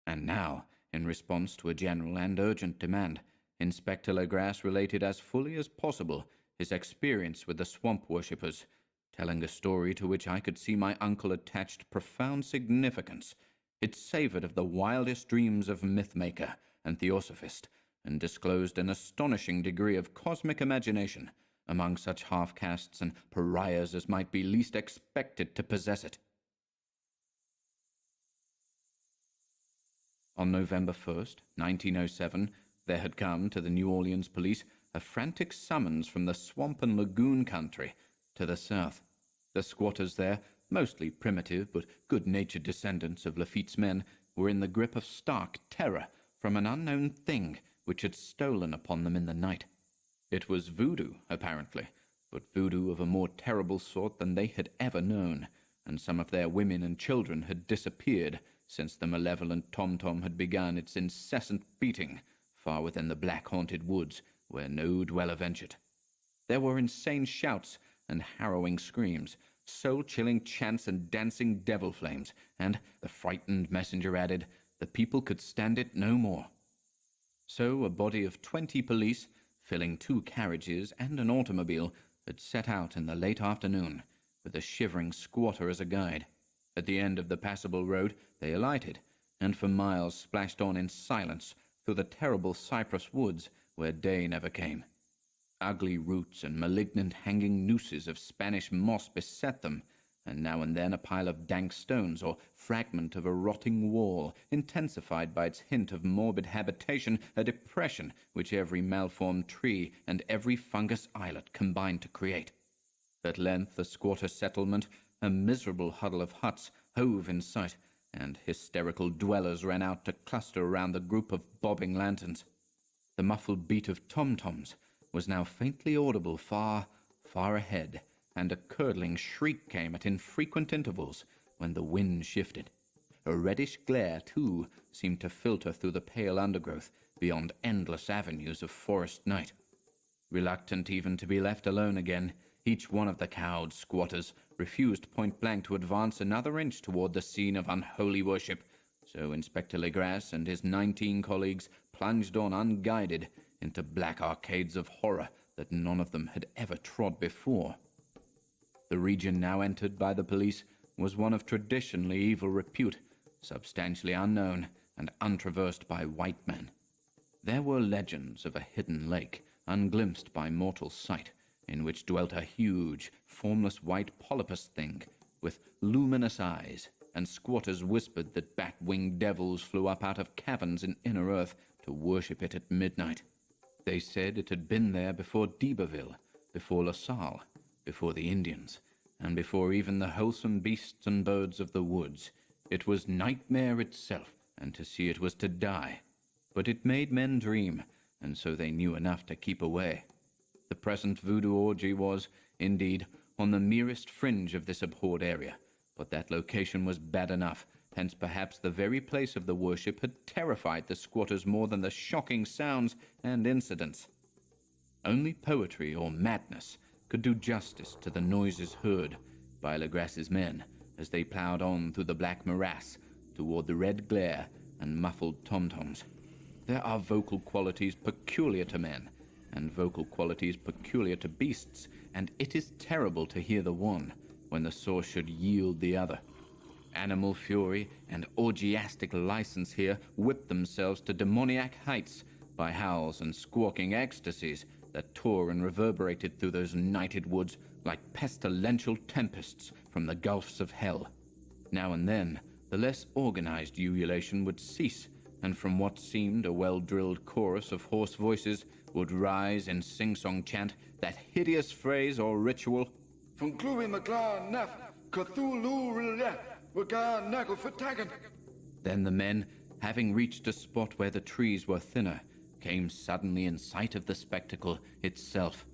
And now, in response to a general and urgent demand, Inspector Legrasse related as fully as possible his experience with the swamp worshippers, telling a story to which I could see my uncle attached profound significance. It savoured of the wildest dreams of myth-maker and theosophist, and disclosed an astonishing degree of cosmic imagination among such half-castes and pariahs as might be least expected to possess it. On November 1st, 1907, there had come to the New Orleans police a frantic summons from the swamp and lagoon country to the south. The squatters there, mostly primitive but good-natured descendants of Lafitte's men, were in the grip of stark terror from an unknown thing which had stolen upon them in the night. It was voodoo, apparently, but voodoo of a more terrible sort than they had ever known, and some of their women and children had disappeared since the malevolent tom-tom had begun its incessant beating far within the black-haunted woods where no dweller ventured. There were insane shouts and harrowing screams, soul-chilling chants and dancing devil flames, and, the frightened messenger added, the people could stand it no more. So a body of 20 police, filling 2 carriages and an automobile, had set out in the late afternoon, with a shivering squatter as a guide. At the end of the passable road they alighted, and for miles splashed on in silence through the terrible cypress woods where day never came. Ugly roots and malignant hanging nooses of Spanish moss beset them, and now and then a pile of dank stones or fragment of a rotting wall, intensified by its hint of morbid habitation, a depression which every malformed tree and every fungus islet combined to create. At length the squatter settlement, a miserable huddle of huts, hove in sight, and hysterical dwellers ran out to cluster around the group of bobbing lanterns. The muffled beat of tom-toms was now faintly audible far, far ahead, and a curdling shriek came at infrequent intervals when the wind shifted. A reddish glare, too, seemed to filter through the pale undergrowth beyond endless avenues of forest night. Reluctant even to be left alone again, each one of the cowed squatters refused point-blank to advance another inch toward the scene of unholy worship, so Inspector Legras and his 19 colleagues plunged on unguided into black arcades of horror that none of them had ever trod before. The region now entered by the police was one of traditionally evil repute, substantially unknown and untraversed by white men. There were legends of a hidden lake, unglimpsed by mortal sight, in which dwelt a huge, formless white polypus thing with luminous eyes, and squatters whispered that bat-winged devils flew up out of caverns in inner earth to worship it at midnight. They said it had been there before d'Iberville, before La Salle, before the Indians, and before even the wholesome beasts and birds of the woods. It was nightmare itself, and to see it was to die. But it made men dream, and so they knew enough to keep away. The present voodoo orgy was, indeed, on the merest fringe of this abhorred area, but that location was bad enough, hence perhaps the very place of the worship had terrified the squatters more than the shocking sounds and incidents. Only poetry or madness could do justice to the noises heard by Legras's men as they ploughed on through the black morass toward the red glare and muffled tom-toms. There are vocal qualities peculiar to men, and vocal qualities peculiar to beasts, and it is terrible to hear the one when the source should yield the other. Animal fury and orgiastic license here whipped themselves to demoniac heights by howls and squawking ecstasies that tore and reverberated through those nighted woods like pestilential tempests from the gulfs of hell. Now and then, the less organized ululation would cease, and from what seemed a well-drilled chorus of hoarse voices would rise in sing-song chant that hideous phrase or ritual, Van Kluwe Magla Nef, Cthulhu Rileh, Waga Nagel Vertagen. Then the men, having reached a spot where the trees were thinner, came suddenly in sight of the spectacle itself.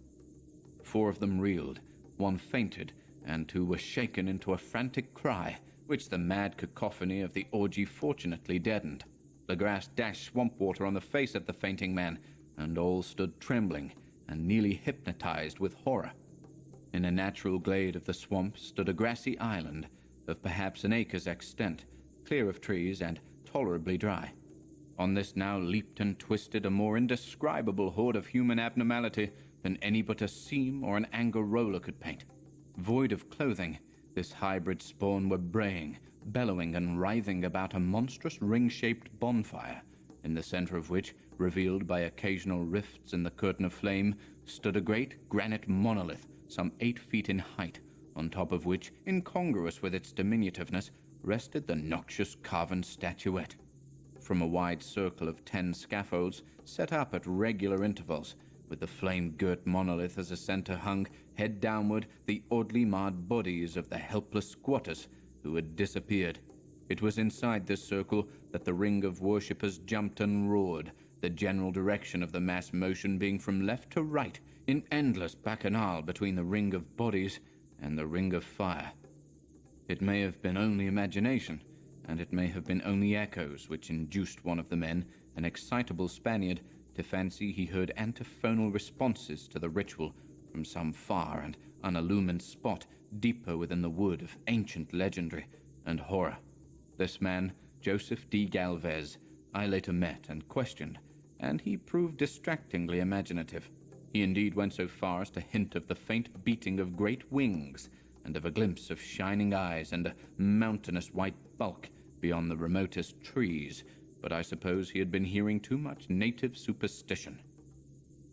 4 of them reeled, 1 fainted, and 2 were shaken into a frantic cry, which the mad cacophony of the orgy fortunately deadened. Legras dashed swamp water on the face of the fainting man, and all stood trembling and nearly hypnotized with horror. In a natural glade of the swamp stood a grassy island of perhaps an acre's extent, clear of trees and tolerably dry. On this now leaped and twisted a more indescribable horde of human abnormality than any but a seam or an anger roller could paint. Void of clothing, this hybrid spawn were braying, bellowing and writhing about a monstrous ring-shaped bonfire, in the center of which, revealed by occasional rifts in the curtain of flame, stood a great granite monolith some 8 feet in height, on top of which, incongruous with its diminutiveness, rested the noxious carven statuette. From a wide circle of 10 scaffolds, set up at regular intervals, with the flame-girt monolith as a center hung, head downward, the oddly marred bodies of the helpless squatters who had disappeared. It was inside this circle that the ring of worshippers jumped and roared, the general direction of the mass motion being from left to right, in endless bacchanal between the ring of bodies and the ring of fire. It may have been only imagination, and it may have been only echoes which induced one of the men, an excitable Spaniard, to fancy he heard antiphonal responses to the ritual from some far and unillumined spot deeper within the wood of ancient legendary and horror. This man, Joseph D. Galvez, I later met and questioned, and he proved distractingly imaginative. He indeed went so far as to hint of the faint beating of great wings, and of a glimpse of shining eyes and a mountainous white bulk beyond the remotest trees, but I suppose he had been hearing too much native superstition.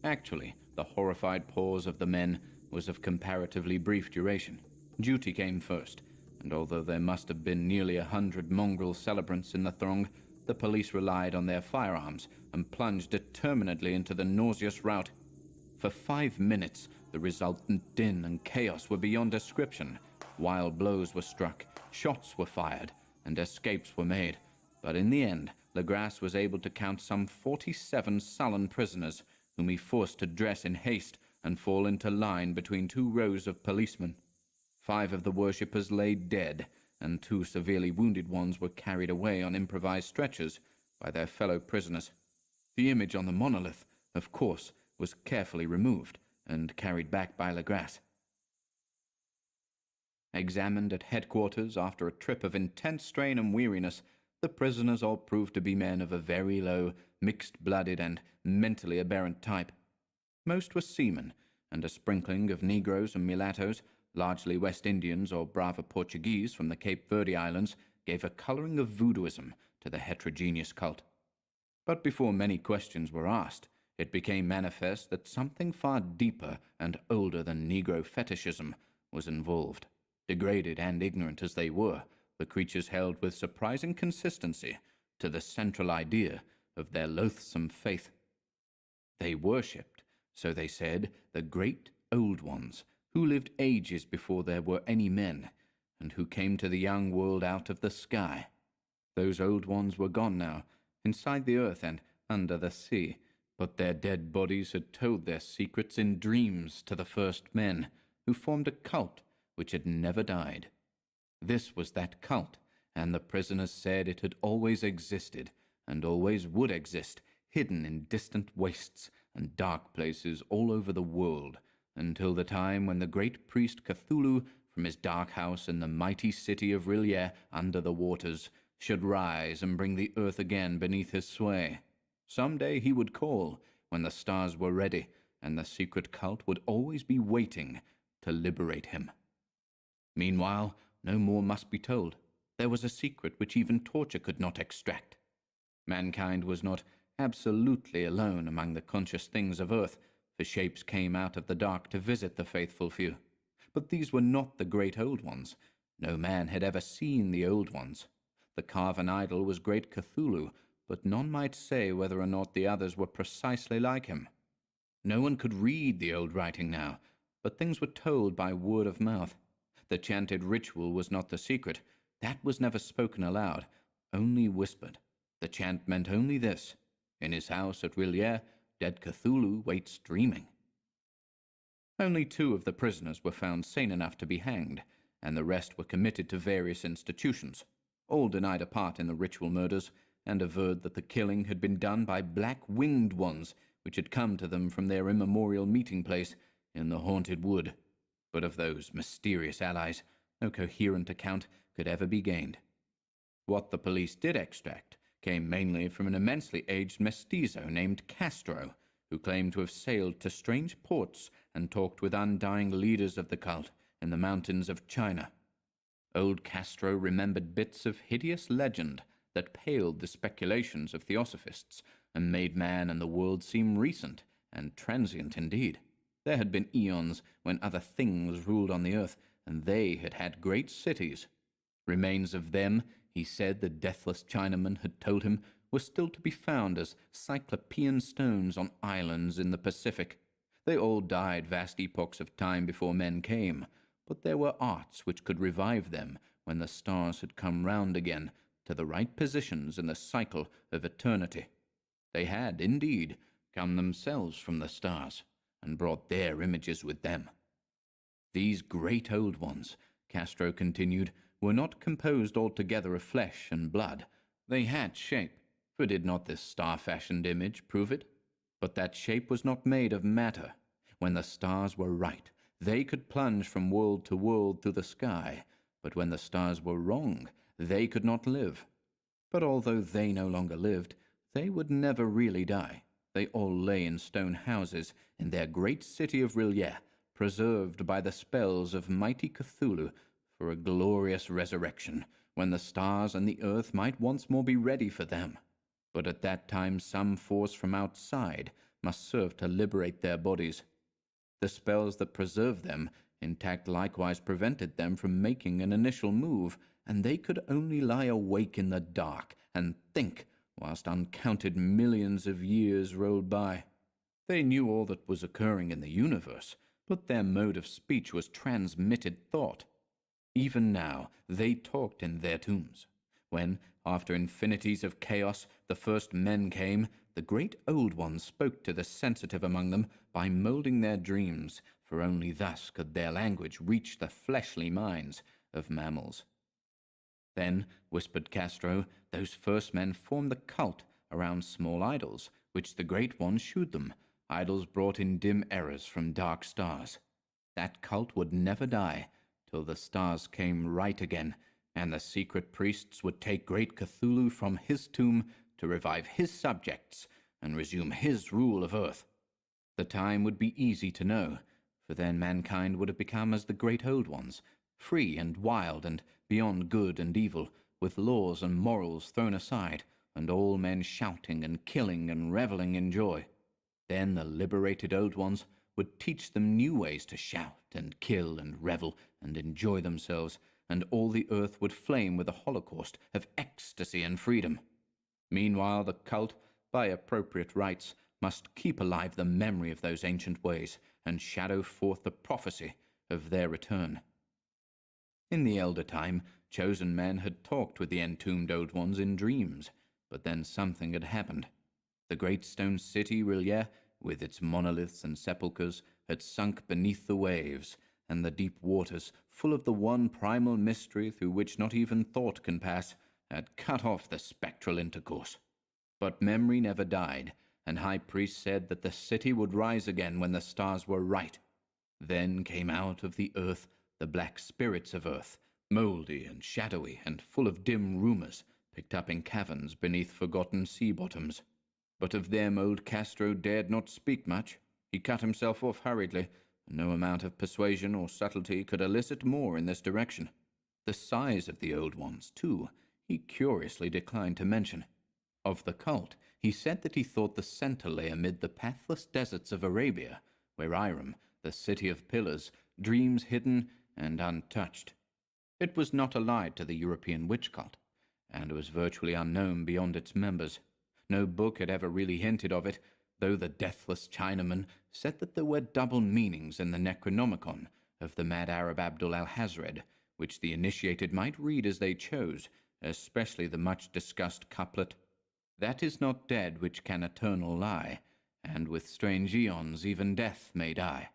Actually, the horrified pause of the men was of comparatively brief duration. Duty came first, and although there must have been nearly 100 mongrel celebrants in the throng, the police relied on their firearms and plunged determinedly into the nauseous rout. For 5 minutes, the resultant din and chaos were beyond description. Wild blows were struck, shots were fired, and escapes were made. But in the end, Legrasse was able to count some 47 sullen prisoners, whom he forced to dress in haste and fall into line between 2 rows of policemen. 5 of the worshippers lay dead, and 2 severely wounded ones were carried away on improvised stretchers by their fellow prisoners. The image on the monolith, of course, was carefully removed and carried back by Legrasse. Examined at headquarters after a trip of intense strain and weariness, the prisoners all proved to be men of a very low, mixed-blooded and mentally aberrant type. Most were seamen, and a sprinkling of Negroes and mulattoes, largely West Indians or Brava Portuguese from the Cape Verde Islands, gave a coloring of voodooism to the heterogeneous cult. But before many questions were asked, it became manifest that something far deeper and older than Negro fetishism was involved. Degraded and ignorant as they were, the creatures held with surprising consistency to the central idea of their loathsome faith. They worshipped, so they said, the great old ones, who lived ages before there were any men, and who came to the young world out of the sky. Those old ones were gone now, inside the earth and under the sea, but their dead bodies had told their secrets in dreams to the first men, who formed a cult which had never died. This was that cult, and the prisoners said it had always existed, and always would exist, hidden in distant wastes and dark places all over the world, until the time when the great priest Cthulhu, from his dark house in the mighty city of R'lyeh under the waters, should rise and bring the earth again beneath his sway. Some day he would call, when the stars were ready, and the secret cult would always be waiting to liberate him. Meanwhile, no more must be told. There was a secret which even torture could not extract. Mankind was not absolutely alone among the conscious things of earth, for shapes came out of the dark to visit the faithful few. But these were not the great old ones. No man had ever seen the old ones. The carven idol was great Cthulhu, but none might say whether or not the others were precisely like him. No one could read the old writing now, but things were told by word of mouth. The chanted ritual was not the secret. That was never spoken aloud, only whispered. The chant meant only this: in his house at R'lyeh, dead Cthulhu waits dreaming. Only 2 of the prisoners were found sane enough to be hanged, and the rest were committed to various institutions. All denied a part in the ritual murders, and averred that the killing had been done by black-winged ones which had come to them from their immemorial meeting place in the haunted wood. But of those mysterious allies, no coherent account could ever be gained. What the police did extract came mainly from an immensely aged mestizo named Castro, who claimed to have sailed to strange ports and talked with undying leaders of the cult in the mountains of China. Old Castro remembered bits of hideous legend that paled the speculations of theosophists and made man and the world seem recent and transient indeed. There had been eons when other things ruled on the earth, and they had had great cities. Remains of them, he said the deathless Chinaman had told him, were still to be found as cyclopean stones on islands in the Pacific. They all died vast epochs of time before men came, but there were arts which could revive them when the stars had come round again to the right positions in the cycle of eternity. They had, indeed, come themselves from the stars, and brought their images with them. These great old ones, Castro continued, were not composed altogether of flesh and blood. They had shape, for did not this star-fashioned image prove it? But that shape was not made of matter. When the stars were right, they could plunge from world to world through the sky, but when the stars were wrong, they could not live. But although they no longer lived, they would never really die. They all lay in stone houses in their great city of Rillier, preserved by the spells of mighty Cthulhu for a glorious resurrection, when the stars and the earth might once more be ready for them. But at that time some force from outside must serve to liberate their bodies. The spells that preserved them intact likewise prevented them from making an initial move, and they could only lie awake in the dark and think whilst uncounted millions of years rolled by. They knew all that was occurring in the universe, but their mode of speech was transmitted thought. Even now they talked in their tombs. When, after infinities of chaos, the first men came, the great old ones spoke to the sensitive among them by moulding their dreams, for only thus could their language reach the fleshly minds of mammals. Then, whispered Castro, those first men formed the cult around small idols, which the great ones shewed them, idols brought in dim errors from dark stars. That cult would never die till the stars came right again, and the secret priests would take great Cthulhu from his tomb to revive his subjects and resume his rule of earth. The time would be easy to know, for then mankind would have become as the great old ones, free and wild and beyond good and evil, with laws and morals thrown aside, and all men shouting and killing and revelling in joy. Then the liberated old ones would teach them new ways to shout and kill and revel and enjoy themselves, and all the earth would flame with a holocaust of ecstasy and freedom. Meanwhile the cult, by appropriate rites, must keep alive the memory of those ancient ways, and shadow forth the prophecy of their return. In the elder time, chosen men had talked with the entombed old ones in dreams, but then something had happened. The great stone city Rillier, with its monoliths and sepulchres, had sunk beneath the waves, and the deep waters, full of the one primal mystery through which not even thought can pass, had cut off the spectral intercourse. But memory never died, and high priests said that the city would rise again when the stars were right. Then came out of the earth the black spirits of earth, mouldy and shadowy and full of dim rumours, picked up in caverns beneath forgotten sea bottoms. But of them old Castro dared not speak much. He cut himself off hurriedly, and no amount of persuasion or subtlety could elicit more in this direction. The size of the old ones, too, he curiously declined to mention. Of the cult, he said that he thought the centre lay amid the pathless deserts of Arabia, where Iram, the city of pillars, dreams hidden and untouched. It was not allied to the European witch cult, and was virtually unknown beyond its members. No book had ever really hinted of it, though the deathless Chinaman said that there were double meanings in the Necronomicon of the mad Arab Abdul al-Hazred, which the initiated might read as they chose, especially the much-discussed couplet, "That is not dead which can eternal lie, and with strange aeons even death may die."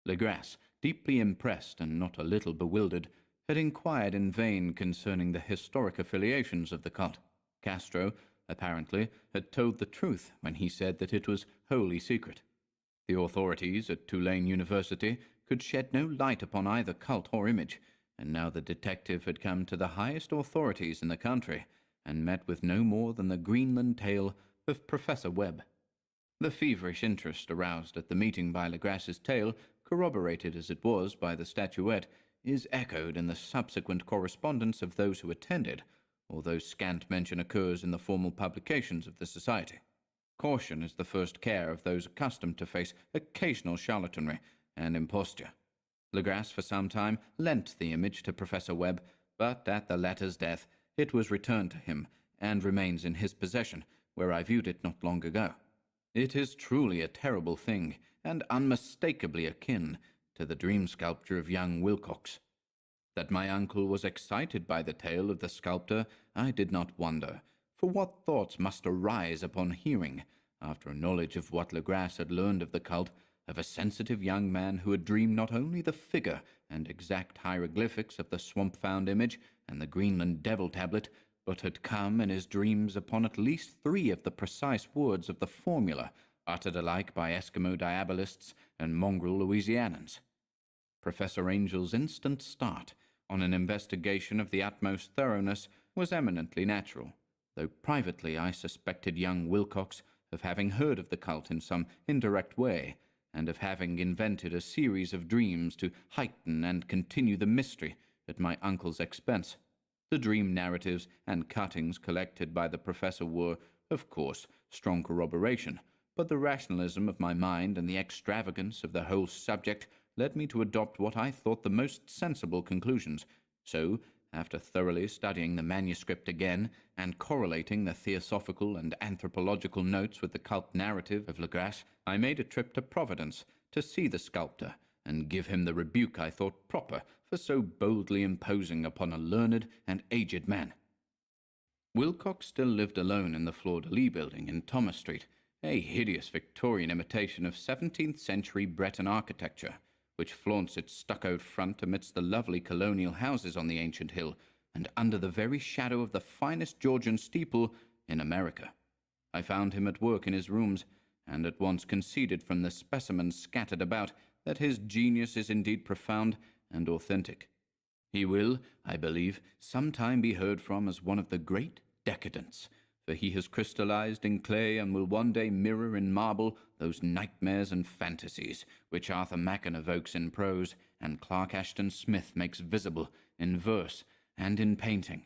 Legras, deeply impressed and not a little bewildered, had inquired in vain concerning the historic affiliations of the cult. Castro, apparently, had told the truth when he said that it was wholly secret. The authorities at Tulane University could shed no light upon either cult or image, and now the detective had come to the highest authorities in the country, and met with no more than the Greenland tale of Professor Webb. The feverish interest aroused at the meeting by Legras's tale, corroborated as it was by the statuette, is echoed in the subsequent correspondence of those who attended, although scant mention occurs in the formal publications of the Society. Caution is the first care of those accustomed to face occasional charlatanry and imposture. Legras for some time lent the image to Professor Webb, but at the latter's death it was returned to him, and remains in his possession, where I viewed it not long ago. It is truly a terrible thing, and unmistakably akin to the dream sculpture of young Wilcox. That my uncle was excited by the tale of the sculptor, I did not wonder, for what thoughts must arise upon hearing, after a knowledge of what Legras had learned of the cult, of a sensitive young man who had dreamed not only the figure and exact hieroglyphics of the swamp-found image and the Greenland devil tablet, but had come in his dreams upon at least 3 of the precise words of the formula, uttered alike by Eskimo diabolists and mongrel Louisianans. Professor Angel's instant start on an investigation of the utmost thoroughness was eminently natural, though privately I suspected young Wilcox of having heard of the cult in some indirect way, and of having invented a series of dreams to heighten and continue the mystery at my uncle's expense. The dream narratives and cuttings collected by the professor were, of course, strong corroboration, but the rationalism of my mind and the extravagance of the whole subject led me to adopt what I thought the most sensible conclusions. So, after thoroughly studying the manuscript again, and correlating the theosophical and anthropological notes with the cult narrative of Legrasse, I made a trip to Providence to see the sculptor, and give him the rebuke I thought proper for so boldly imposing upon a learned and aged man. Wilcox still lived alone in the Fleur-de-Lis building in Thomas Street, a hideous Victorian imitation of 17th-century Breton architecture, which flaunts its stuccoed front amidst the lovely colonial houses on the ancient hill, and under the very shadow of the finest Georgian steeple in America. I found him at work in his rooms, and at once conceded from the specimens scattered about that his genius is indeed profound and authentic. He will, I believe, sometime be heard from as one of the great decadents, for he has crystallized in clay and will one day mirror in marble those nightmares and fantasies which Arthur Machen evokes in prose and Clark Ashton Smith makes visible in verse and in painting.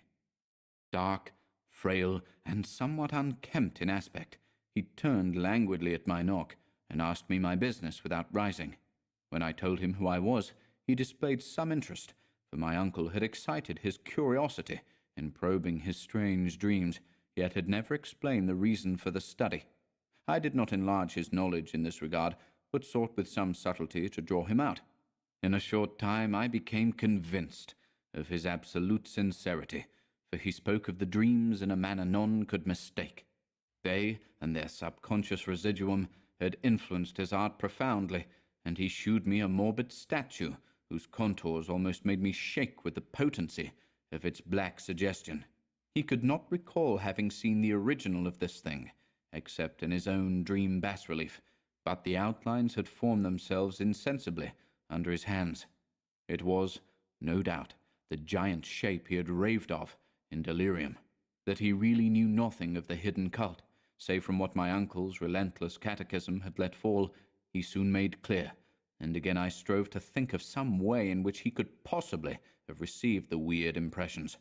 Dark, frail, and somewhat unkempt in aspect, he turned languidly at my knock and asked me my business without rising. When I told him who I was, he displayed some interest, for my uncle had excited his curiosity in probing his strange dreams, yet had never explained the reason for the study. I did not enlarge his knowledge in this regard, but sought with some subtlety to draw him out. In a short time I became convinced of his absolute sincerity, for he spoke of the dreams in a manner none could mistake. They, and their subconscious residuum, had influenced his art profoundly, and he shewed me a morbid statue whose contours almost made me shake with the potency of its black suggestion. He could not recall having seen the original of this thing, except in his own dream bas-relief, but the outlines had formed themselves insensibly under his hands. It was, no doubt, the giant shape he had raved of in delirium. That he really knew nothing of the hidden cult, save from what my uncle's relentless catechism had let fall, he soon made clear, and again I strove to think of some way in which he could possibly have received the weird impressions.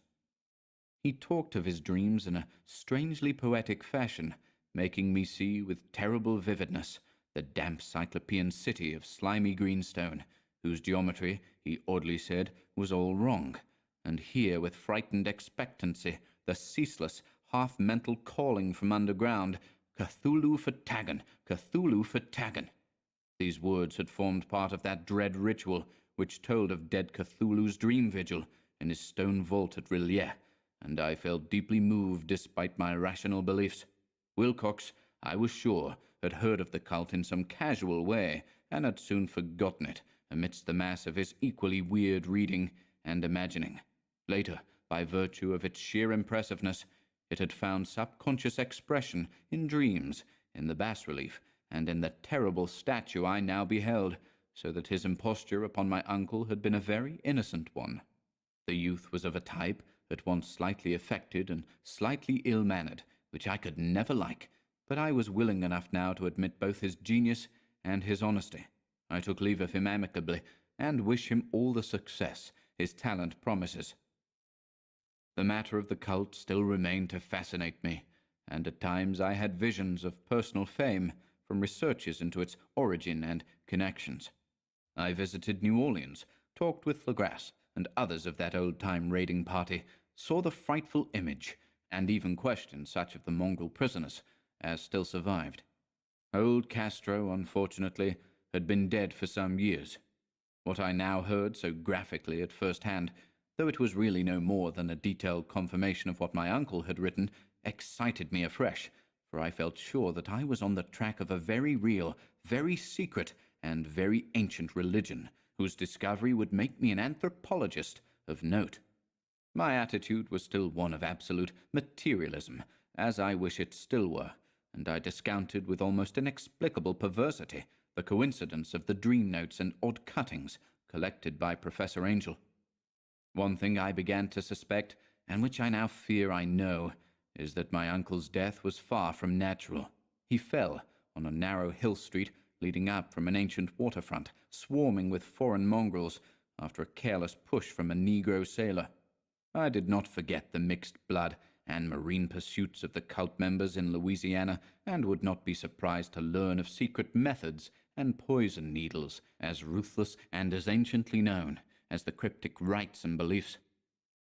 He talked of his dreams in a strangely poetic fashion, making me see with terrible vividness the damp Cyclopean city of slimy greenstone, whose geometry, he oddly said, was all wrong, and hear with frightened expectancy the ceaseless, half-mental calling from underground, "Cthulhu Fhtagn, Cthulhu Fhtagn." These words had formed part of that dread ritual which told of dead Cthulhu's dream vigil in his stone vault at R'lyeh, and I felt deeply moved despite my rational beliefs. Wilcox, I was sure, had heard of the cult in some casual way, and had soon forgotten it amidst the mass of his equally weird reading and imagining. Later, by virtue of its sheer impressiveness, it had found subconscious expression in dreams, in the bas-relief, and in the terrible statue I now beheld, so that his imposture upon my uncle had been a very innocent one. The youth was of a type at once slightly affected and slightly ill-mannered, which I could never like, but I was willing enough now to admit both his genius and his honesty. I took leave of him amicably, and wish him all the success his talent promises. The matter of the cult still remained to fascinate me, and at times I had visions of personal fame from researches into its origin and connections. I visited New Orleans, talked with Legrasse and others of that old-time raiding party, saw the frightful image, and even questioned such of the mongrel prisoners as still survived. Old Castro, unfortunately, had been dead for some years. What I now heard so graphically at first hand, though it was really no more than a detailed confirmation of what my uncle had written, excited me afresh, for I felt sure that I was on the track of a very real, very secret, and very ancient religion, whose discovery would make me an anthropologist of note. My attitude was still one of absolute materialism, as I wish it still were, and I discounted with almost inexplicable perversity the coincidence of the dream notes and odd cuttings collected by Professor Angel. One thing I began to suspect, and which I now fear I know, is that my uncle's death was far from natural. He fell on a narrow hill street leading up from an ancient waterfront, swarming with foreign mongrels, after a careless push from a Negro sailor. I did not forget the mixed blood and marine pursuits of the cult members in Louisiana, and would not be surprised to learn of secret methods and poison needles as ruthless and as anciently known as the cryptic rites and beliefs.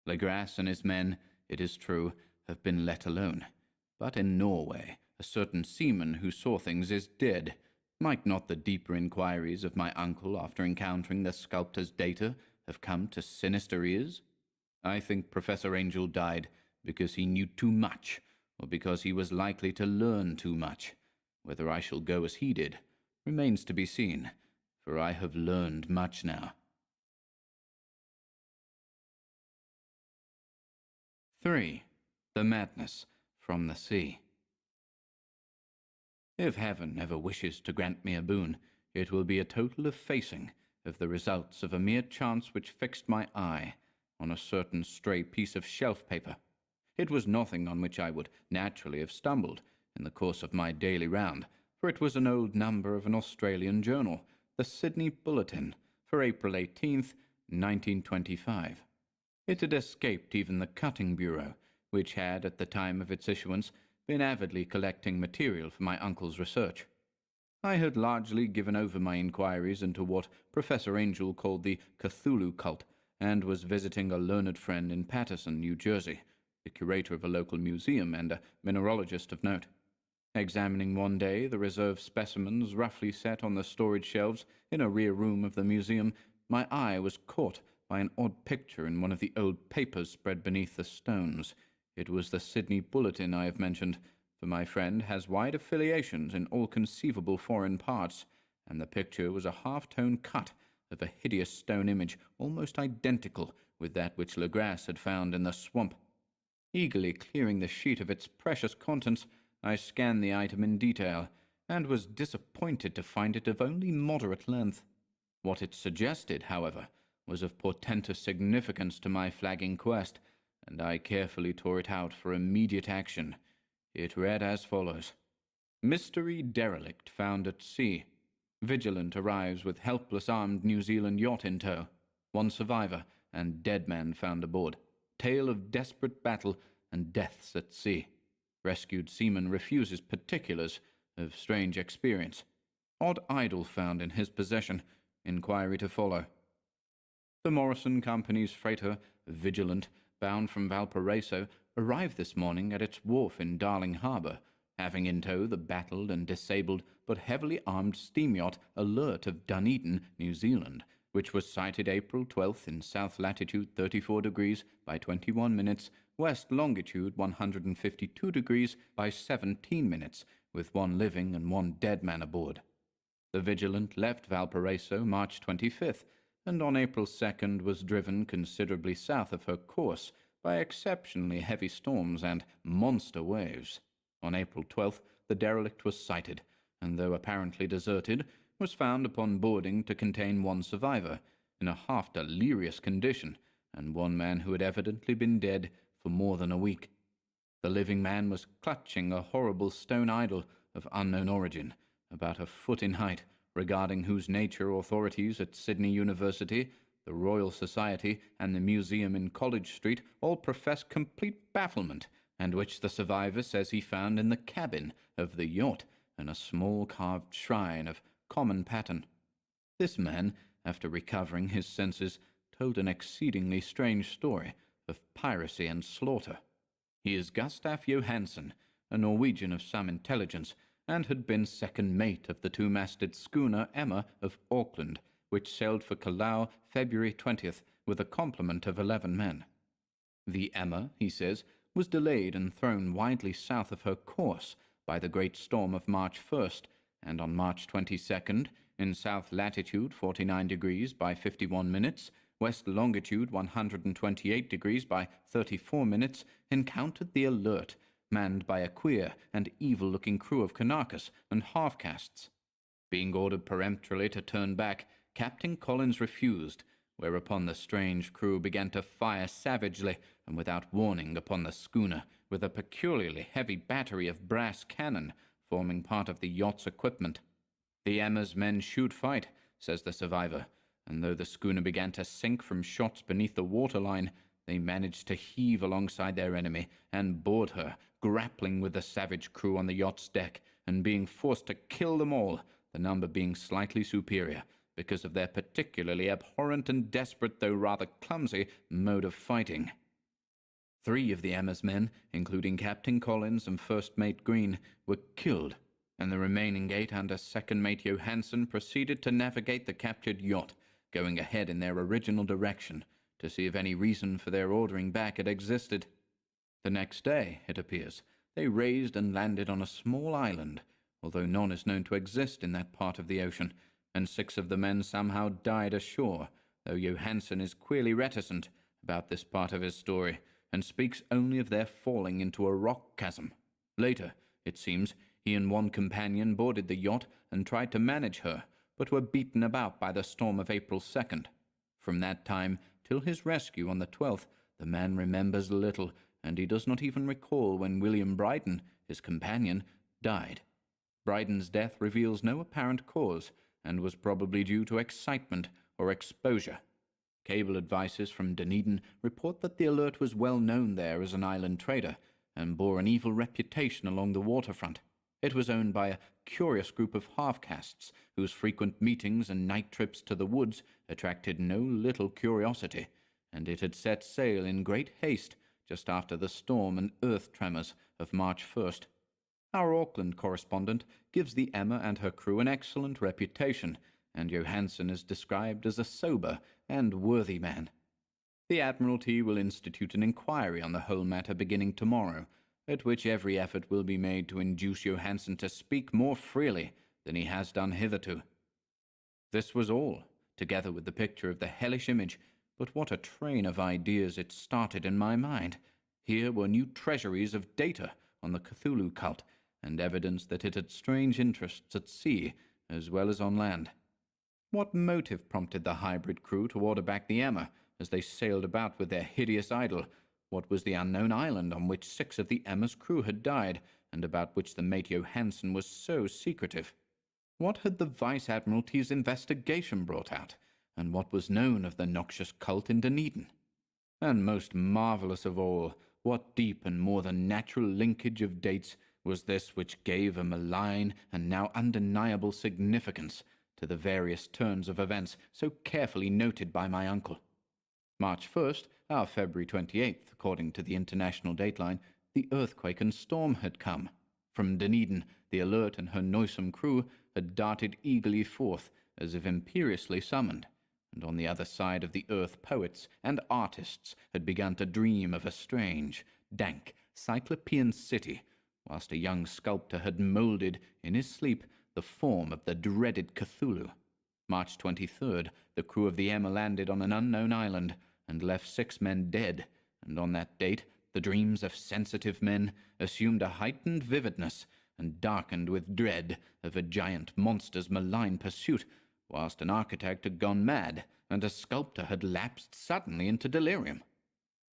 Legrasse and his men, it is true, have been let alone. But in Norway, a certain seaman who saw things is dead. Might not the deeper inquiries of my uncle after encountering the sculptor's data have come to sinister ears? I think Professor Angel died because he knew too much, or because he was likely to learn too much. Whether I shall go as he did remains to be seen, for I have learned much now. 3. The Madness from the Sea. If heaven ever wishes to grant me a boon, it will be a total effacing of the results of a mere chance which fixed my eye on a certain stray piece of shelf paper. It was nothing on which I would naturally have stumbled in the course of my daily round, for it was an old number of an Australian journal, the Sydney Bulletin, for April 18th, 1925. It had escaped even the Cutting Bureau, which had, at the time of its issuance, been avidly collecting material for my uncle's research. I had largely given over my inquiries into what Professor Angel called the Cthulhu cult, and was visiting a learned friend in Paterson, New Jersey, the curator of a local museum and a mineralogist of note. Examining one day the reserve specimens roughly set on the storage shelves in a rear room of the museum, my eye was caught by an odd picture in one of the old papers spread beneath the stones. It was the Sydney Bulletin I have mentioned, for my friend has wide affiliations in all conceivable foreign parts, and the picture was a half-tone cut of a hideous stone image almost identical with that which Legrasse had found in the swamp. Eagerly clearing the sheet of its precious contents, I scanned the item in detail, and was disappointed to find it of only moderate length. What it suggested, however, was of portentous significance to my flagging quest, and I carefully tore it out for immediate action. It read as follows: Mystery derelict found at sea. Vigilant arrives with helpless armed New Zealand yacht in tow. One survivor and dead man found aboard. Tale of desperate battle and deaths at sea. Rescued seaman refuses particulars of strange experience. Odd idol found in his possession. Inquiry to follow. The Morrison Company's freighter, Vigilant, bound from Valparaiso, arrived this morning at its wharf in Darling Harbour, having in tow the battered and disabled but heavily armed steam yacht Alert of Dunedin, New Zealand, which was sighted April 12th in south latitude 34 degrees by 21 minutes, west longitude 152 degrees by 17 minutes, with one living and one dead man aboard. The Vigilant left Valparaiso March 25th, and on April 2nd was driven considerably south of her course by exceptionally heavy storms and monster waves. On April 12th, the derelict was sighted, and though apparently deserted, was found upon boarding to contain one survivor, in a half-delirious condition, and one man who had evidently been dead for more than a week. The living man was clutching a horrible stone idol of unknown origin, about a foot in height, regarding whose nature authorities at Sydney University, the Royal Society, and the museum in College Street all profess complete bafflement, and which the survivor says he found in the cabin of the yacht in a small carved shrine of common pattern. This man, after recovering his senses, told an exceedingly strange story of piracy and slaughter. He is Gustaf Johansen, a Norwegian of some intelligence, and had been second mate of the two-masted schooner Emma of Auckland, which sailed for Callao February 20th with a complement of 11 men. The Emma, he says, was delayed and thrown widely south of her course by the great storm of March 1st, and on March 22nd, in south latitude 49 degrees by 51 minutes, west longitude 128 degrees by 34 minutes, encountered the Alert, manned by a queer and evil-looking crew of Kanakas and half-castes. Being ordered peremptorily to turn back, Captain Collins refused, whereupon the strange crew began to fire savagely and without warning upon the schooner with a peculiarly heavy battery of brass cannon, forming part of the yacht's equipment. "The Emma's men shoot fight," says the survivor, and though the schooner began to sink from shots beneath the waterline, they managed to heave alongside their enemy and board her, grappling with the savage crew on the yacht's deck and being forced to kill them all, the number being slightly superior because of their particularly abhorrent and desperate, though rather clumsy, mode of fighting. 3 of the Emma's men, including Captain Collins and First Mate Green, were killed, and the remaining 8 under Second Mate Johansen proceeded to navigate the captured yacht, going ahead in their original direction, to see if any reason for their ordering back had existed. The next day, it appears, they raised and landed on a small island, although none is known to exist in that part of the ocean, and 6 of the men somehow died ashore, though Johansen is queerly reticent about this part of his story, and speaks only of their falling into a rock chasm. Later, it seems, he and one companion boarded the yacht and tried to manage her, but were beaten about by the storm of April 2nd. From that time till his rescue on the 12th, the man remembers little, and he does not even recall when William Bryden, his companion, died. Bryden's death reveals no apparent cause, and was probably due to excitement or exposure. Cable advices from Dunedin report that the Alert was well known there as an island trader, and bore an evil reputation along the waterfront. It was owned by a curious group of half-castes, whose frequent meetings and night trips to the woods attracted no little curiosity, and it had set sail in great haste just after the storm and earth tremors of March 1st. Our Auckland correspondent gives the Emma and her crew an excellent reputation, and Johansen is described as a sober and worthy man. The Admiralty will institute an inquiry on the whole matter beginning tomorrow, at which every effort will be made to induce Johansen to speak more freely than he has done hitherto. This was all, together with the picture of the hellish image, but what a train of ideas it started in my mind. Here were new treasuries of data on the Cthulhu cult, and evidence that it had strange interests at sea as well as on land. What motive prompted the hybrid crew to order back the Emma as they sailed about with their hideous idol? What was the unknown island on which 6 of the Emma's crew had died, and about which the mate Johansen was so secretive? What had the Vice-Admiralty's investigation brought out, and what was known of the noxious cult in Dunedin? And most marvellous of all, what deep and more than natural linkage of dates was this which gave a malign and now undeniable significance to the various turns of events so carefully noted by my uncle. March 1st, our February 28th, according to the international dateline, the earthquake and storm had come. From Dunedin, the Alert and her noisome crew had darted eagerly forth, as if imperiously summoned, and on the other side of the earth poets and artists had begun to dream of a strange, dank, cyclopean city, whilst a young sculptor had moulded, in his sleep, the form of the dreaded Cthulhu. March 23rd, the crew of the Emma landed on an unknown island, and left 6 men dead, and on that date the dreams of sensitive men assumed a heightened vividness, and darkened with dread of a giant monster's malign pursuit, whilst an architect had gone mad, and a sculptor had lapsed suddenly into delirium.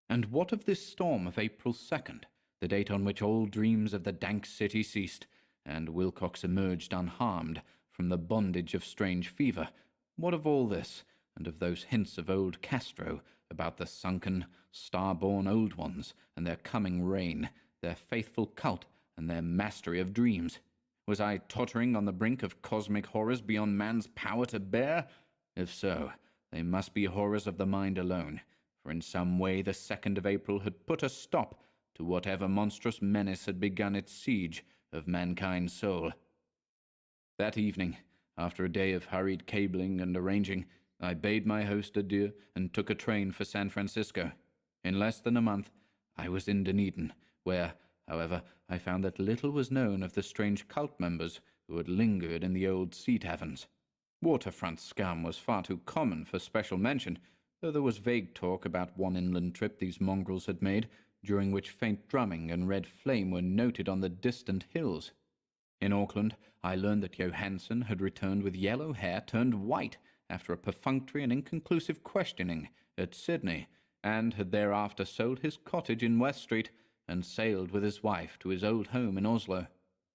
And what of this storm of April 2nd, the date on which all dreams of the dank city ceased, and Wilcox emerged unharmed from the bondage of strange fever? What of all this, and of those hints of old Castro about the sunken, star-born old ones and their coming reign, their faithful cult and their mastery of dreams? Was I tottering on the brink of cosmic horrors beyond man's power to bear? If so, they must be horrors of the mind alone, for in some way the 2nd of April had put a stop to whatever monstrous menace had begun its siege of mankind's soul. That evening, after a day of hurried cabling and arranging, I bade my host adieu and took a train for San Francisco. In less than a month, I was in Dunedin, where, however, I found that little was known of the strange cult members who had lingered in the old sea taverns. Waterfront scum was far too common for special mention, though there was vague talk about one inland trip these mongrels had made, during which faint drumming and red flame were noted on the distant hills. In Auckland, I learned that Johansen had returned with yellow hair turned white after a perfunctory and inconclusive questioning at Sydney, and had thereafter sold his cottage in West Street and sailed with his wife to his old home in Oslo.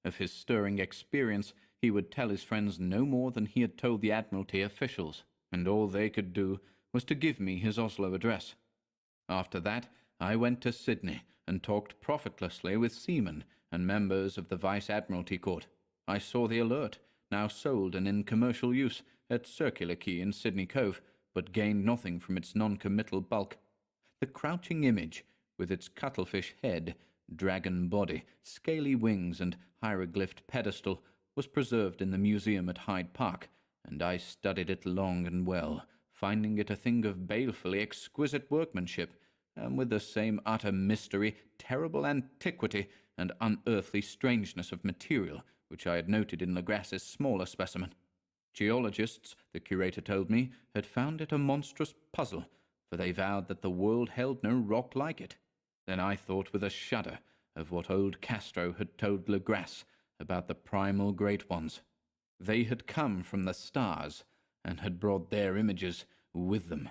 Of his stirring experience, he would tell his friends no more than he had told the Admiralty officials, and all they could do was to give me his Oslo address. After that, I went to Sydney and talked profitlessly with seamen and members of the Vice Admiralty Court. I saw the Alert, now sold and in commercial use, at Circular Quay in Sydney Cove, but gained nothing from its non-committal bulk. The crouching image, with its cuttlefish head, dragon body, scaly wings, and hieroglyphed pedestal, was preserved in the museum at Hyde Park, and I studied it long and well, finding it a thing of balefully exquisite workmanship, and with the same utter mystery, terrible antiquity, and unearthly strangeness of material which I had noted in Legras's smaller specimen. Geologists, the curator told me, had found it a monstrous puzzle, for they vowed that the world held no rock like it. Then I thought with a shudder of what old Castro had told Legras about the primal great ones. They had come from the stars, and had brought their images with them.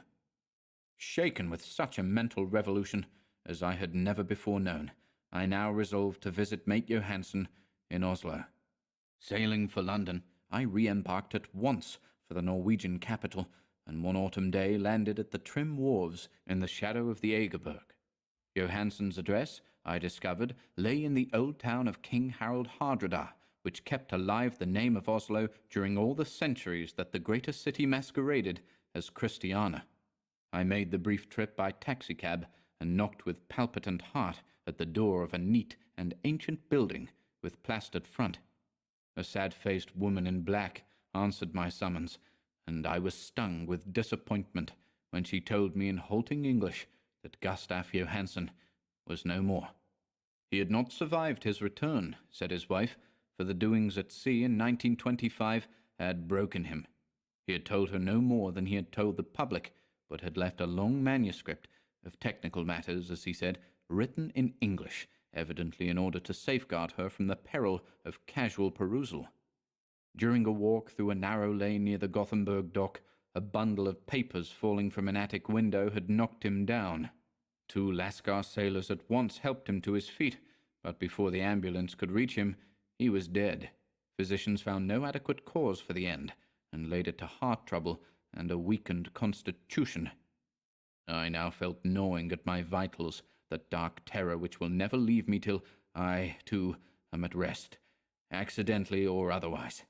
Shaken with such a mental revolution as I had never before known, I now resolved to visit Mate Johansen in Oslo. Sailing for London, I re-embarked at once for the Norwegian capital, and one autumn day landed at the trim wharves in the shadow of the Egerberg. Johansen's address, I discovered, lay in the old town of King Harald Hardrada, which kept alive the name of Oslo during all the centuries that the greater city masqueraded as Christiania. I made the brief trip by taxicab and knocked with palpitant heart at the door of a neat and ancient building with plastered front. A sad-faced woman in black answered my summons, and I was stung with disappointment when she told me in halting English that Gustaf Johansen was no more. He had not survived his return, said his wife, for the doings at sea in 1925 had broken him. He had told her no more than he had told the public, but had left a long manuscript of technical matters, as he said, written in English, evidently in order to safeguard her from the peril of casual perusal. During a walk through a narrow lane near the Gothenburg dock, a bundle of papers falling from an attic window had knocked him down. 2 Lascar sailors at once helped him to his feet, but before the ambulance could reach him, he was dead. Physicians found no adequate cause for the end, and laid it to heart trouble and a weakened constitution. I now felt gnawing at my vitals, that dark terror which will never leave me till I, too, am at rest, accidentally or otherwise.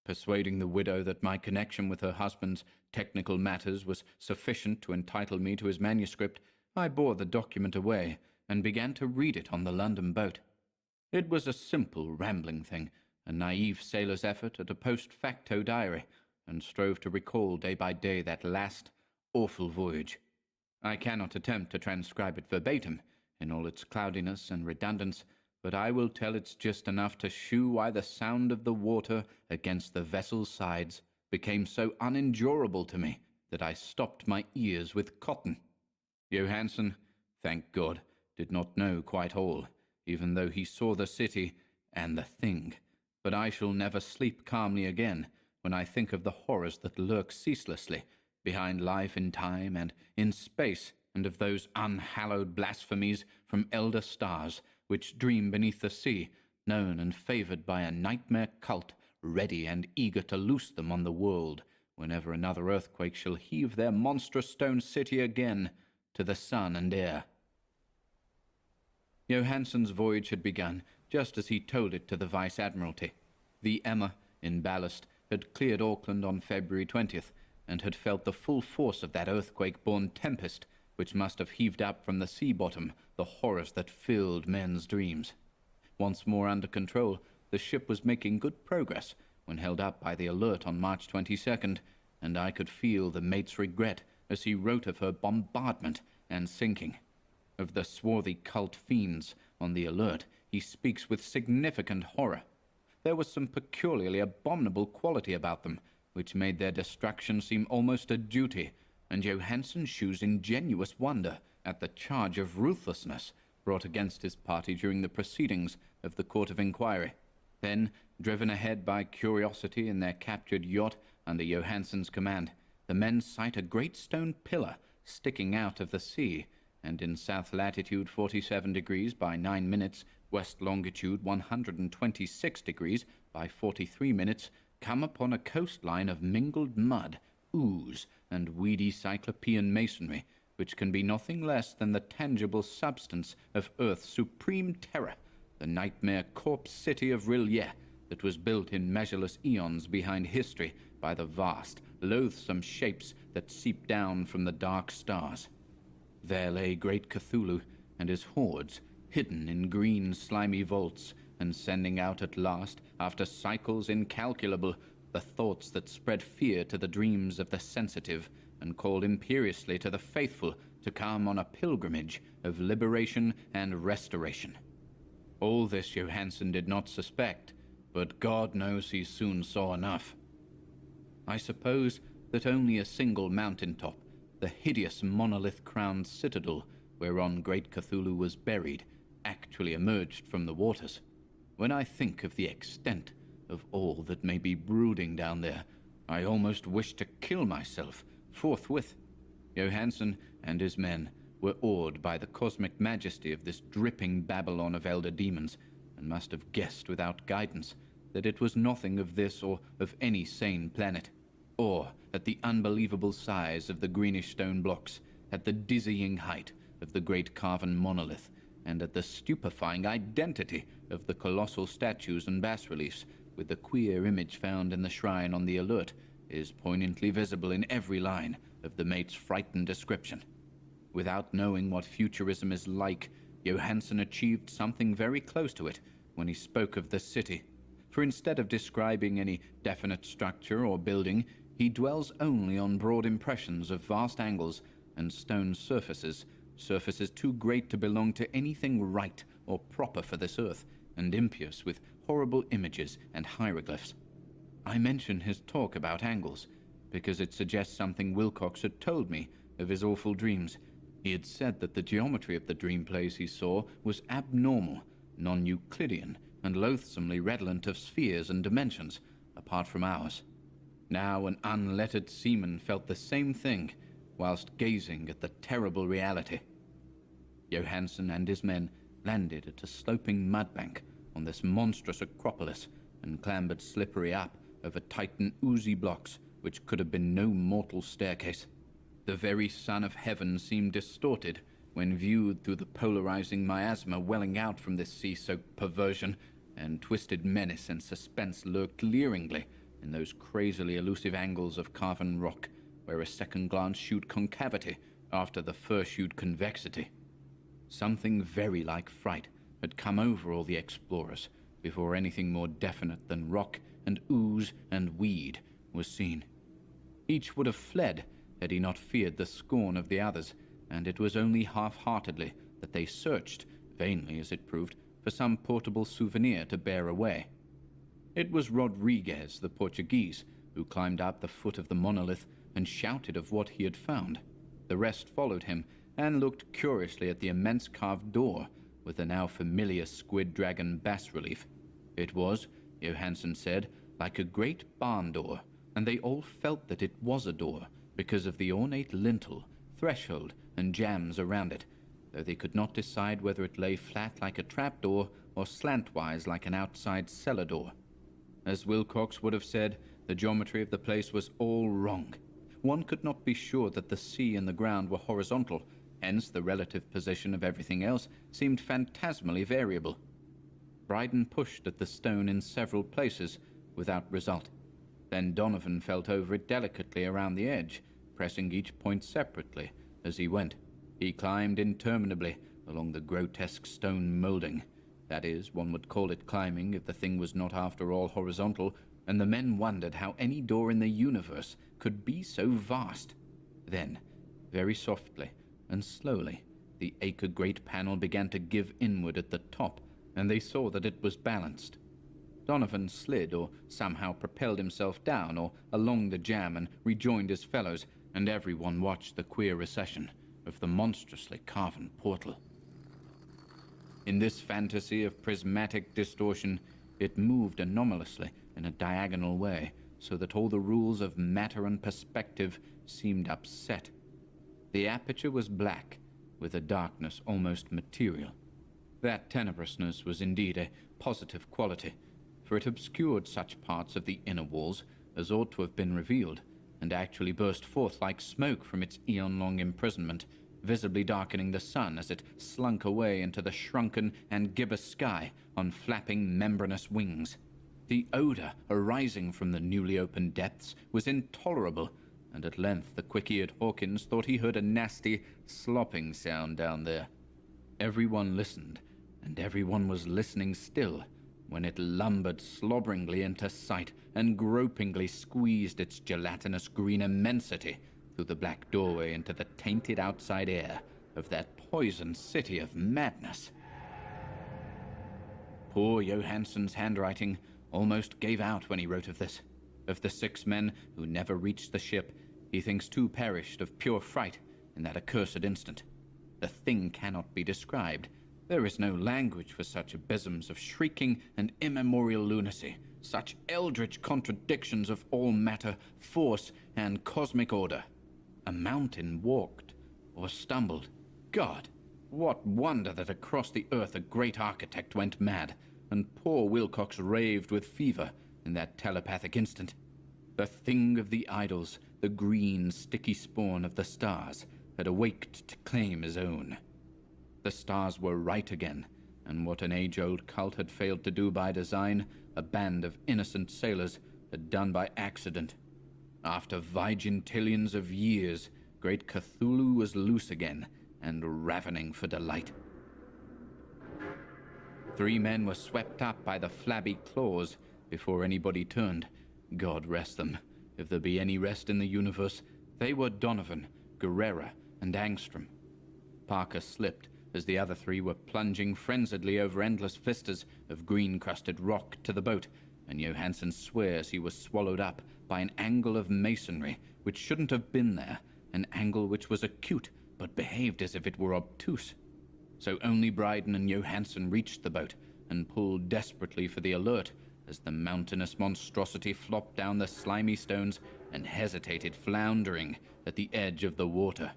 Persuading the widow that my connection with her husband's technical matters was sufficient to entitle me to his manuscript, I bore the document away and began to read it on the London boat. It was a simple, rambling thing, a naive sailor's effort at a post facto diary, and strove to recall day by day that last, awful voyage. I cannot attempt to transcribe it verbatim, in all its cloudiness and redundance, but I will tell its gist enough to shew why the sound of the water against the vessel's sides became so unendurable to me that I stopped my ears with cotton. Johansen, thank God, did not know quite all, even though he saw the city and the thing. But I shall never sleep calmly again when I think of the horrors that lurk ceaselessly behind life in time and in space, and of those unhallowed blasphemies from elder stars which dream beneath the sea, known and favoured by a nightmare cult, ready and eager to loose them on the world whenever another earthquake shall heave their monstrous stone city again to the sun and air. Johansen's voyage had begun just as he told it to the Vice Admiralty. The Emma, in ballast, had cleared Auckland on February 20th, and had felt the full force of that earthquake-born tempest which must have heaved up from the sea bottom the horrors that filled men's dreams. Once more under control, the ship was making good progress when held up by the Alert on March 22nd, and I could feel the mate's regret as he wrote of her bombardment and sinking. Of the swarthy cult fiends on the Alert he speaks with significant horror. There was some peculiarly abominable quality about them, which made their destruction seem almost a duty, and Johansen shews ingenuous wonder at the charge of ruthlessness brought against his party during the proceedings of the Court of Inquiry. Then, driven ahead by curiosity in their captured yacht under Johansen's command, the men sight a great stone pillar sticking out of the sea, and in south latitude 47 degrees by 9 minutes west longitude 126 degrees by 43 minutes, come upon a coastline of mingled mud, ooze, and weedy cyclopean masonry, which can be nothing less than the tangible substance of Earth's supreme terror, the nightmare corpse city of Rillier, that was built in measureless eons behind history by the vast, loathsome shapes that seep down from the dark stars. There lay great Cthulhu and his hordes, hidden in green slimy vaults, and sending out at last, after cycles incalculable, the thoughts that spread fear to the dreams of the sensitive, and called imperiously to the faithful to come on a pilgrimage of liberation and restoration. All this Johansen did not suspect, but God knows he soon saw enough. I suppose that only a single mountaintop, the hideous monolith-crowned citadel whereon great Cthulhu was buried, actually emerged from the waters. When I think of the extent of all that may be brooding down there, I almost wish to kill myself forthwith. Johansen and his men were awed by the cosmic majesty of this dripping Babylon of elder demons, and must have guessed without guidance that it was nothing of this or of any sane planet, or at the unbelievable size of the greenish stone blocks, at the dizzying height of the great carven monolith, and at the stupefying identity of the colossal statues and bas-reliefs, with the queer image found in the shrine on the alert, is poignantly visible in every line of the mate's frightened description. Without knowing what futurism is like, Johansen achieved something very close to it when he spoke of the city. For instead of describing any definite structure or building, he dwells only on broad impressions of vast angles and stone surfaces, surfaces too great to belong to anything right or proper for this earth, and impious with horrible images and hieroglyphs. I mention his talk about angles because it suggests something Wilcox had told me of his awful dreams. He had said that the geometry of the dream plays he saw was abnormal, non-Euclidean, and loathsomely redolent of spheres and dimensions, apart from ours. Now an unlettered seaman felt the same thing, whilst gazing at the terrible reality. Johansen and his men landed at a sloping mudbank on this monstrous acropolis, and clambered slippery up over Titan oozy blocks, which could have been no mortal staircase. The very sun of heaven seemed distorted when viewed through the polarizing miasma welling out from this sea-soaked perversion, and twisted menace and suspense lurked leeringly in those crazily elusive angles of carven rock, where a second glance shewed concavity after the first shewed convexity. Something very like fright had come over all the explorers before anything more definite than rock and ooze and weed was seen. Each would have fled had he not feared the scorn of the others, and it was only half-heartedly that they searched, vainly as it proved, for some portable souvenir to bear away. It was Rodriguez, the Portuguese, who climbed up the foot of the monolith and shouted of what he had found. The rest followed him and looked curiously at the immense carved door with the now familiar squid dragon bas-relief. It was, Johansen said, like a great barn door, and they all felt that it was a door because of the ornate lintel, threshold, and jambs around it, though they could not decide whether it lay flat like a trapdoor or slantwise like an outside cellar door. As Wilcox would have said, the geometry of the place was all wrong. One could not be sure that the sea and the ground were horizontal, hence the relative position of everything else seemed phantasmally variable. Bryden pushed at the stone in several places, without result. Then Donovan felt over it delicately around the edge, pressing each point separately as he went. He climbed interminably along the grotesque stone moulding. That is, one would call it climbing if the thing was not after all horizontal, and the men wondered how any door in the universe could be so vast. Then, very softly and slowly, the acre-great panel began to give inward at the top, and they saw that it was balanced. Donovan slid or somehow propelled himself down or along the jamb and rejoined his fellows, and everyone watched the queer recession of the monstrously carven portal. In this fantasy of prismatic distortion, it moved anomalously in a diagonal way, so that all the rules of matter and perspective seemed upset. The aperture was black, with a darkness almost material. That tenebrousness was indeed a positive quality, for it obscured such parts of the inner walls as ought to have been revealed, and actually burst forth like smoke from its eon-long imprisonment, visibly darkening the sun as it slunk away into the shrunken and gibbous sky on flapping membranous wings. The odor arising from the newly opened depths was intolerable, and at length the quick-eared Hawkins thought he heard a nasty, slopping sound down there. Everyone listened, and everyone was listening still, when it lumbered slobberingly into sight and gropingly squeezed its gelatinous green immensity through the black doorway into the tainted outside air of that poisoned city of madness. Poor Johansen's handwriting almost gave out when he wrote of this. Of the 6 men who never reached the ship, he thinks 2 perished of pure fright in that accursed instant. The thing cannot be described. There is no language for such abysms of shrieking and immemorial lunacy, such eldritch contradictions of all matter, force, and cosmic order. A mountain walked, or stumbled. God, what wonder that across the earth a great architect went mad, and poor Wilcox raved with fever in that telepathic instant. The thing of the idols, the green, sticky spawn of the stars, had awaked to claim his own. The stars were right again, and what an age-old cult had failed to do by design, a band of innocent sailors had done by accident. After vigintillions of years, great Cthulhu was loose again, and ravening for delight. 3 men were swept up by the flabby claws before anybody turned. God rest them. If there be any rest in the universe, they were Donovan, Guerrera, and Angstrom. Parker slipped as the other 3 were plunging frenziedly over endless vistas of green-crusted rock to the boat, and Johansen swears he was swallowed up by an angle of masonry which shouldn't have been there, an angle which was acute but behaved as if it were obtuse. So only Bryden and Johansen reached the boat and pulled desperately for the Alert as the mountainous monstrosity flopped down the slimy stones and hesitated, floundering at the edge of the water.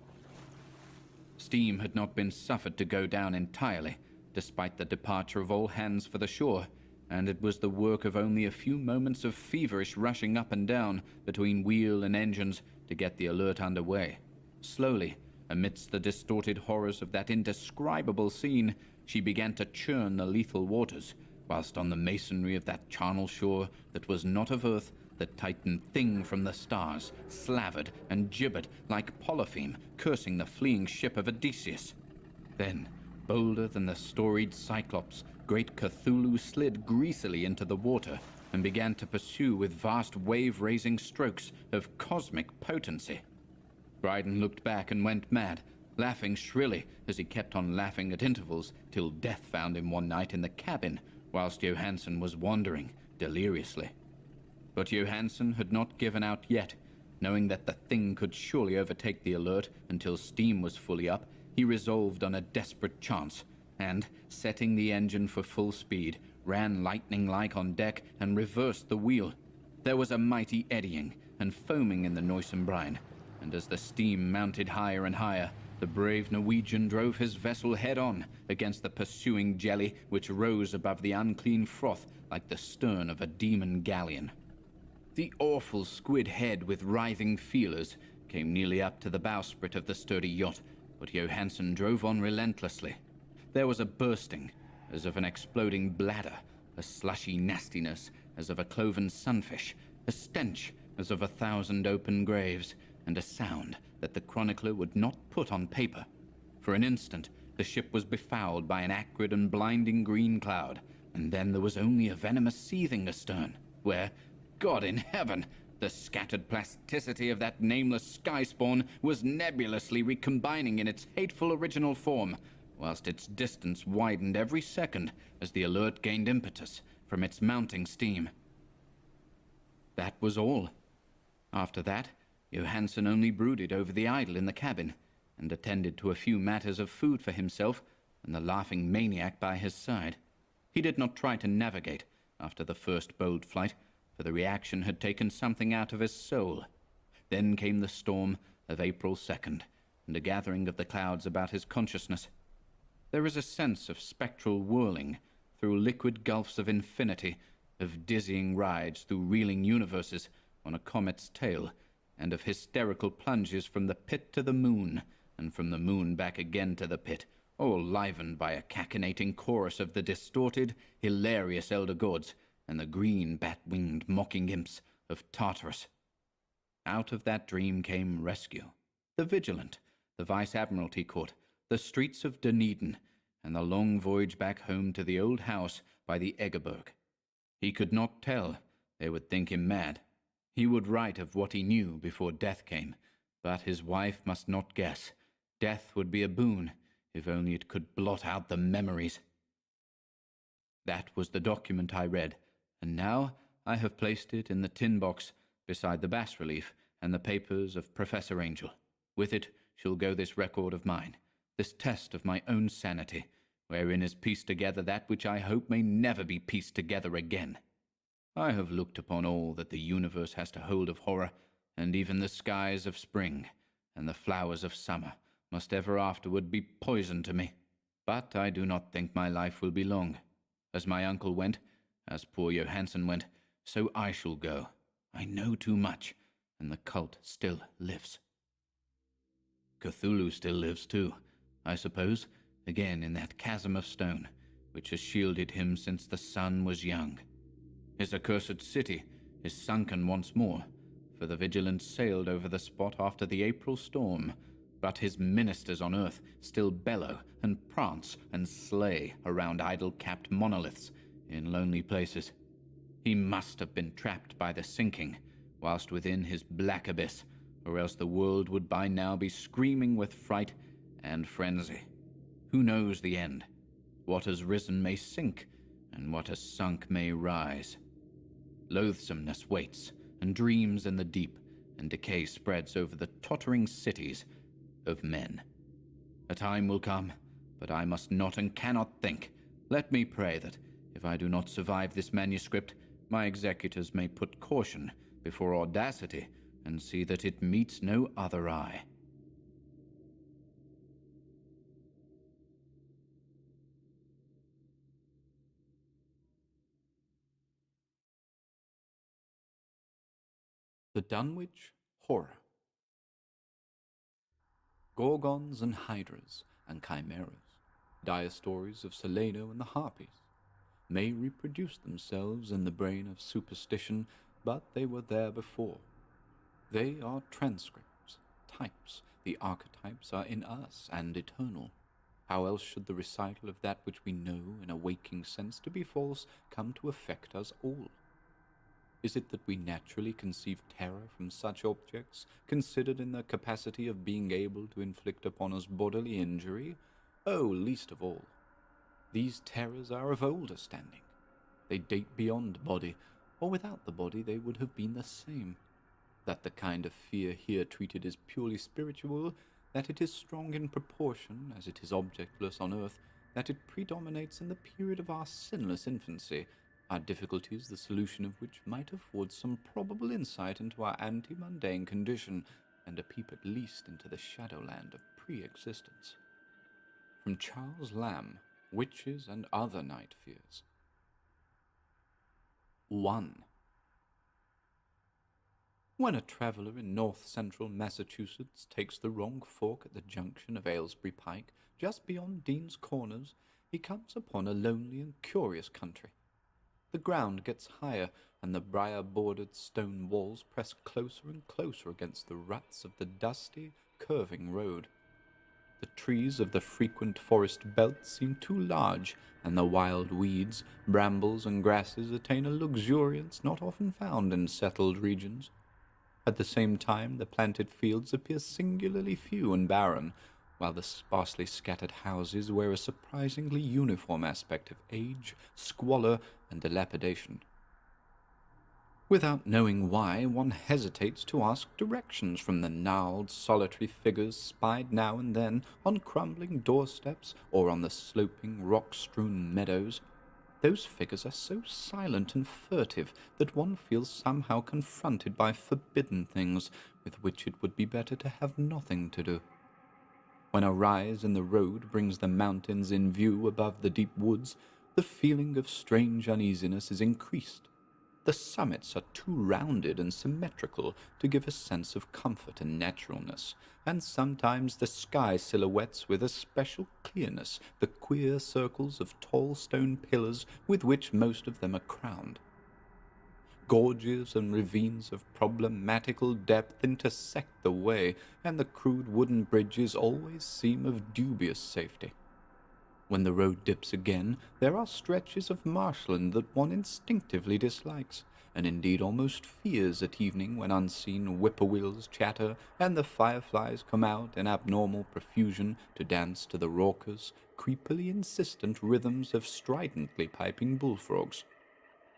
Steam had not been suffered to go down entirely, despite the departure of all hands for the shore, and it was the work of only a few moments of feverish rushing up and down between wheel and engines to get the Alert under way. Slowly, amidst the distorted horrors of that indescribable scene, she began to churn the lethal waters, whilst on the masonry of that charnel shore that was not of earth, the Titan thing from the stars slavered and gibbered like Polypheme cursing the fleeing ship of Odysseus. Then, bolder than the storied Cyclops, great Cthulhu slid greasily into the water and began to pursue with vast wave-raising strokes of cosmic potency. Bryden looked back and went mad, laughing shrilly as he kept on laughing at intervals till death found him one night in the cabin whilst Johansen was wandering deliriously. But Johansen had not given out yet. Knowing that the thing could surely overtake the Alert until steam was fully up, he resolved on a desperate chance, and, setting the engine for full speed, ran lightning-like on deck and reversed the wheel. There was a mighty eddying and foaming in the noisome brine, and as the steam mounted higher and higher, the brave Norwegian drove his vessel head-on against the pursuing jelly which rose above the unclean froth like the stern of a demon galleon. The awful squid head with writhing feelers came nearly up to the bowsprit of the sturdy yacht, but Johansen drove on relentlessly. There was a bursting, as of an exploding bladder, a slushy nastiness, as of a cloven sunfish, a stench, as of 1,000 open graves, and a sound that the chronicler would not put on paper. For an instant, the ship was befouled by an acrid and blinding green cloud, and then there was only a venomous seething astern, where, God in heaven, the scattered plasticity of that nameless sky-spawn was nebulously recombining in its hateful original form, whilst its distance widened every second as the Alert gained impetus from its mounting steam. That was all. After that, Johansen only brooded over the idol in the cabin, and attended to a few matters of food for himself and the laughing maniac by his side. He did not try to navigate after the first bold flight, for the reaction had taken something out of his soul. Then came the storm of April 2nd, and a gathering of the clouds about his consciousness. There is a sense of spectral whirling through liquid gulfs of infinity, of dizzying rides through reeling universes on a comet's tail, and of hysterical plunges from the pit to the moon, and from the moon back again to the pit, all livened by a cachinnating chorus of the distorted, hilarious elder gods and the green bat-winged mocking imps of Tartarus. Out of that dream came rescue. The Vigilant, the Vice-Admiralty Court, the streets of Dunedin, and the long voyage back home to the old house by the Egerberg. He could not tell. They would think him mad. He would write of what he knew before death came, but his wife must not guess. Death would be a boon, if only it could blot out the memories. That was the document I read, and now I have placed it in the tin box beside the bas-relief and the papers of Professor Angel. With it shall go this record of mine, this test of my own sanity, wherein is pieced together that which I hope may never be pieced together again. I have looked upon all that the universe has to hold of horror, and even the skies of spring and the flowers of summer must ever afterward be poison to me. But I do not think my life will be long. As my uncle went, as poor Johansen went, so I shall go. I know too much, and the cult still lives. Cthulhu still lives too, I suppose, again in that chasm of stone, which has shielded him since the sun was young. His accursed city is sunken once more, for the Vigilance sailed over the spot after the April storm, but his ministers on earth still bellow and prance and slay around idol-capped monoliths in lonely places. He must have been trapped by the sinking, whilst within his black abyss, or else the world would by now be screaming with fright and frenzy. Who knows the end? What has risen may sink, and what has sunk may rise. Loathsomeness waits, and dreams in the deep, and decay spreads over the tottering cities of men. A time will come, but I must not and cannot think. Let me pray that, if I do not survive this manuscript, my executors may put caution before audacity, and see that it meets no other eye. The Dunwich Horror. Gorgons and hydras and chimeras, dire stories of Saleno and the Harpies, may reproduce themselves in the brain of superstition, but they were there before. They are transcripts, types. The archetypes are in us and eternal. How else should the recital of that which we know in a waking sense to be false come to affect us all? Is it that we naturally conceive terror from such objects, considered in their capacity of being able to inflict upon us bodily injury? Oh, least of all. These terrors are of older standing. They date beyond body, or without the body they would have been the same. That the kind of fear here treated is purely spiritual, that it is strong in proportion as it is objectless on earth, that it predominates in the period of our sinless infancy, are difficulties the solution of which might afford some probable insight into our ante-mundane condition, and a peep at least into the shadowland of pre-existence. From Charles Lamb, Witches and Other Night Fears. 1. When a traveller in north-central Massachusetts takes the wrong fork at the junction of Aylesbury Pike, just beyond Dean's Corners, he comes upon a lonely and curious country. The ground gets higher, and the briar-bordered stone walls press closer and closer against the ruts of the dusty, curving road. The trees of the frequent forest belt seem too large, and the wild weeds, brambles, and grasses attain a luxuriance not often found in settled regions. At the same time, the planted fields appear singularly few and barren, while the sparsely scattered houses wear a surprisingly uniform aspect of age, squalor, and dilapidation. Without knowing why, one hesitates to ask directions from the gnarled, solitary figures spied now and then on crumbling doorsteps or on the sloping, rock-strewn meadows. Those figures are so silent and furtive that one feels somehow confronted by forbidden things with which it would be better to have nothing to do. When a rise in the road brings the mountains in view above the deep woods, the feeling of strange uneasiness is increased. The summits are too rounded and symmetrical to give a sense of comfort and naturalness, and sometimes the sky silhouettes with a special clearness the queer circles of tall stone pillars with which most of them are crowned. Gorges and ravines of problematical depth intersect the way, and the crude wooden bridges always seem of dubious safety. When the road dips again, there are stretches of marshland that one instinctively dislikes, and indeed almost fears at evening when unseen whippoorwills chatter and the fireflies come out in abnormal profusion to dance to the raucous, creepily insistent rhythms of stridently piping bullfrogs.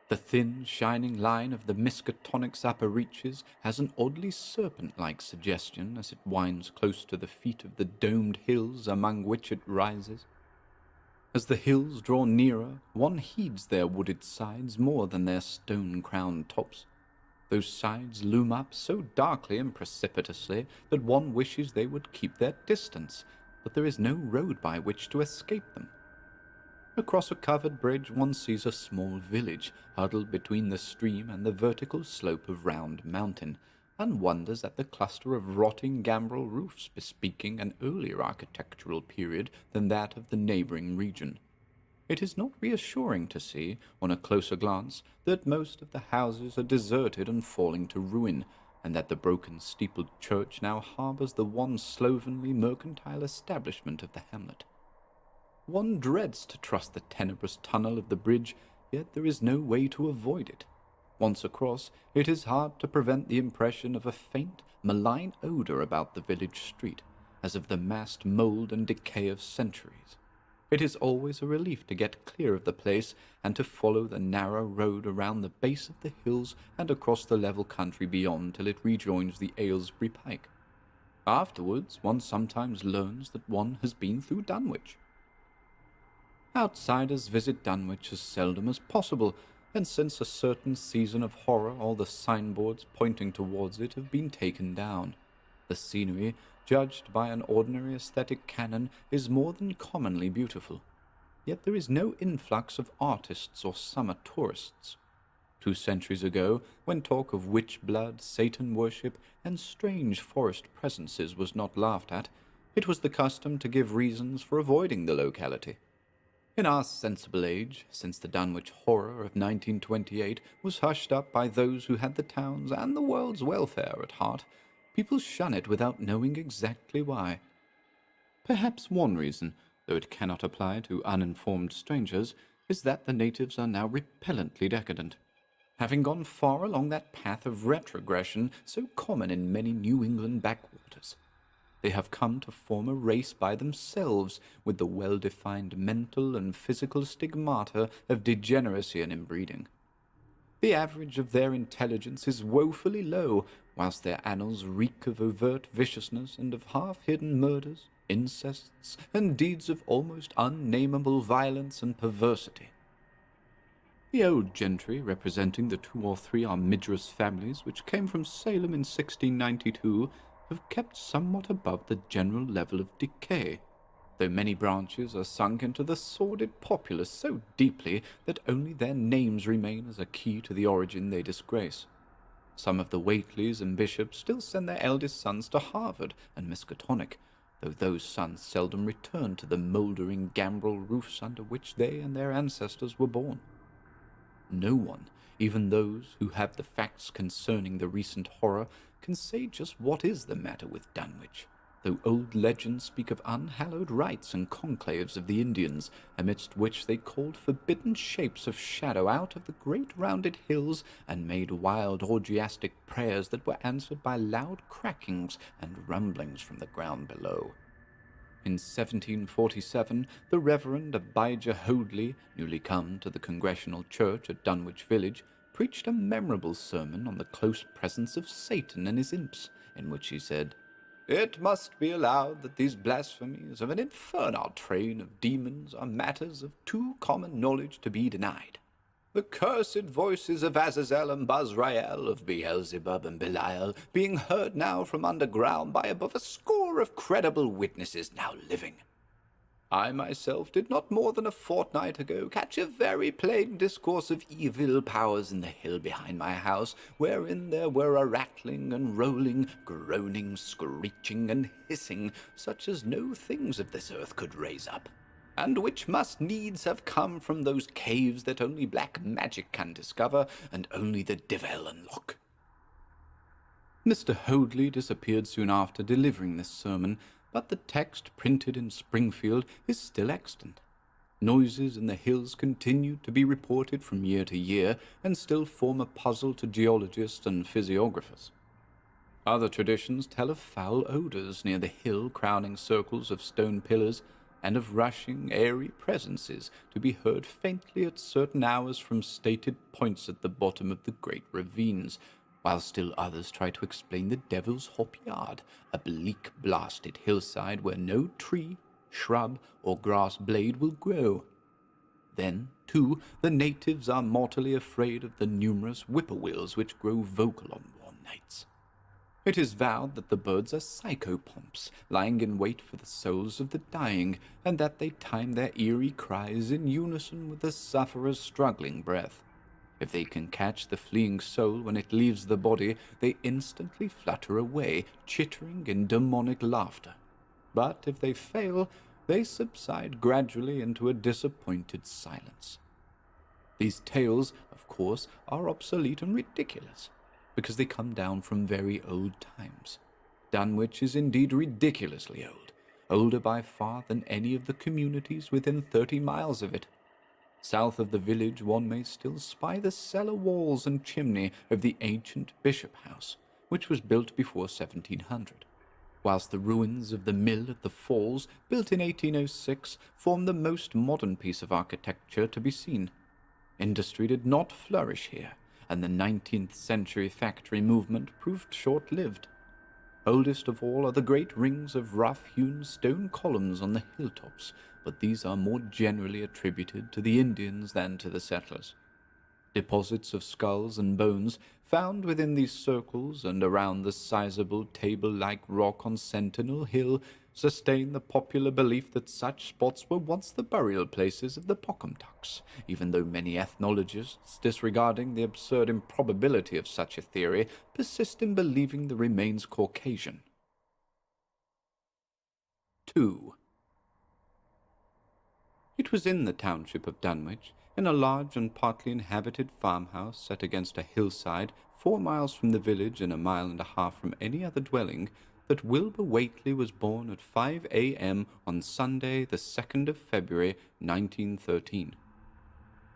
The thin, shining line of the Miskatonic's upper reaches has an oddly serpent-like suggestion as it winds close to the feet of the domed hills among which it rises. As the hills draw nearer, one heeds their wooded sides more than their stone-crowned tops. Those sides loom up so darkly and precipitously that one wishes they would keep their distance, but there is no road by which to escape them. Across a covered bridge one sees a small village huddled between the stream and the vertical slope of Round Mountain, and wonders at the cluster of rotting gambrel roofs bespeaking an earlier architectural period than that of the neighboring region. It is not reassuring to see, on a closer glance, that most of the houses are deserted and falling to ruin, and that the broken steepled church now harbors the one slovenly mercantile establishment of the hamlet. One dreads to trust the tenebrous tunnel of the bridge, yet there is no way to avoid it. Once across, it is hard to prevent the impression of a faint, malign odor about the village street, as of the massed mold and decay of centuries. It is always a relief to get clear of the place and to follow the narrow road around the base of the hills and across the level country beyond till it rejoins the Aylesbury Pike. Afterwards, one sometimes learns that one has been through Dunwich. Outsiders visit Dunwich as seldom as possible, and since a certain season of horror all the signboards pointing towards it have been taken down. The scenery, judged by an ordinary aesthetic canon, is more than commonly beautiful. Yet there is no influx of artists or summer tourists. 2 centuries ago, when talk of witch blood, Satan worship, and strange forest presences was not laughed at, it was the custom to give reasons for avoiding the locality. In our sensible age, since the Dunwich horror of 1928 was hushed up by those who had the town's and the world's welfare at heart, people shun it without knowing exactly why. Perhaps one reason, though it cannot apply to uninformed strangers, is that the natives are now repellently decadent, having gone far along that path of retrogression so common in many New England backwaters. They have come to form a race by themselves, with the well-defined mental and physical stigmata of degeneracy and inbreeding. The average of their intelligence is woefully low, whilst their annals reek of overt viciousness and of half-hidden murders, incests, and deeds of almost unnameable violence and perversity. The old gentry, representing the 2 or 3 armigerous families which came from Salem in 1692, have kept somewhat above the general level of decay, though many branches are sunk into the sordid populace so deeply that only their names remain as a key to the origin they disgrace. Some of the Whateleys and bishops still send their eldest sons to Harvard and Miskatonic, though those sons seldom return to the mouldering gambrel roofs under which they and their ancestors were born. No one, even those who have the facts concerning the recent horror, can say just what is the matter with Dunwich, though old legends speak of unhallowed rites and conclaves of the Indians, amidst which they called forbidden shapes of shadow out of the great rounded hills and made wild orgiastic prayers that were answered by loud crackings and rumblings from the ground below. In 1747, the Reverend Abijah Hoadley, newly come to the Congregational Church at Dunwich Village, preached a memorable sermon on the close presence of Satan and his imps, in which he said, "It must be allowed that these blasphemies of an infernal train of demons are matters of too common knowledge to be denied. the cursed voices of Azazel and Bazrael, of Beelzebub and Belial, being heard now from underground by above a score of credible witnesses now living. I myself did not more than a fortnight ago catch a very plain discourse of evil powers in the hill behind my house, wherein there were a rattling and rolling, groaning, screeching, and hissing, such as no things of this earth could raise up, and which must needs have come from those caves that only black magic can discover, and only the devil unlock. Mr. Hoadley disappeared soon after delivering this sermon, but the text printed in Springfield is still extant. Noises in the hills continue to be reported from year to year, and still form a puzzle to geologists and physiographers. Other traditions tell of foul odors near the hill crowning circles of stone pillars, and of rushing, airy presences to be heard faintly at certain hours from stated points at the bottom of the great ravines, while still others try to explain the Devil's Hop Yard, a bleak, blasted hillside where no tree, shrub, or grass blade will grow. Then, too, the natives are mortally afraid of the numerous whippoorwills which grow vocal on warm nights. It is vowed that the birds are psychopomps, lying in wait for the souls of the dying, and that they time their eerie cries in unison with the sufferer's struggling breath. If they can catch the fleeing soul when it leaves the body, they instantly flutter away, chittering in demonic laughter. But if they fail, they subside gradually into a disappointed silence. These tales, of course, are obsolete and ridiculous, because they come down from very old times. Dunwich is indeed ridiculously old, older by far than any of the communities within 30 miles of it. South of the village one may still spy the cellar walls and chimney of the ancient Bishop House, which was built before 1700, whilst the ruins of the mill at the Falls, built in 1806, form the most modern piece of architecture to be seen. Industry did not flourish here, and the 19th century factory movement proved short-lived. Oldest of all are the great rings of rough-hewn stone columns on the hilltops, but these are more generally attributed to the Indians than to the settlers. Deposits of skulls and bones found within these circles and around the sizable table-like rock on Sentinel Hill sustain the popular belief that such spots were once the burial places of the Pocumtucks, even though many ethnologists, disregarding the absurd improbability of such a theory, persist in believing the remains Caucasian. 2. It was in the township of Dunwich, in a large and partly inhabited farmhouse set against a hillside 4 miles from the village and 1.5 miles from any other dwelling, that Wilbur Whately was born at 5 a.m. on Sunday, the 2nd of February, 1913.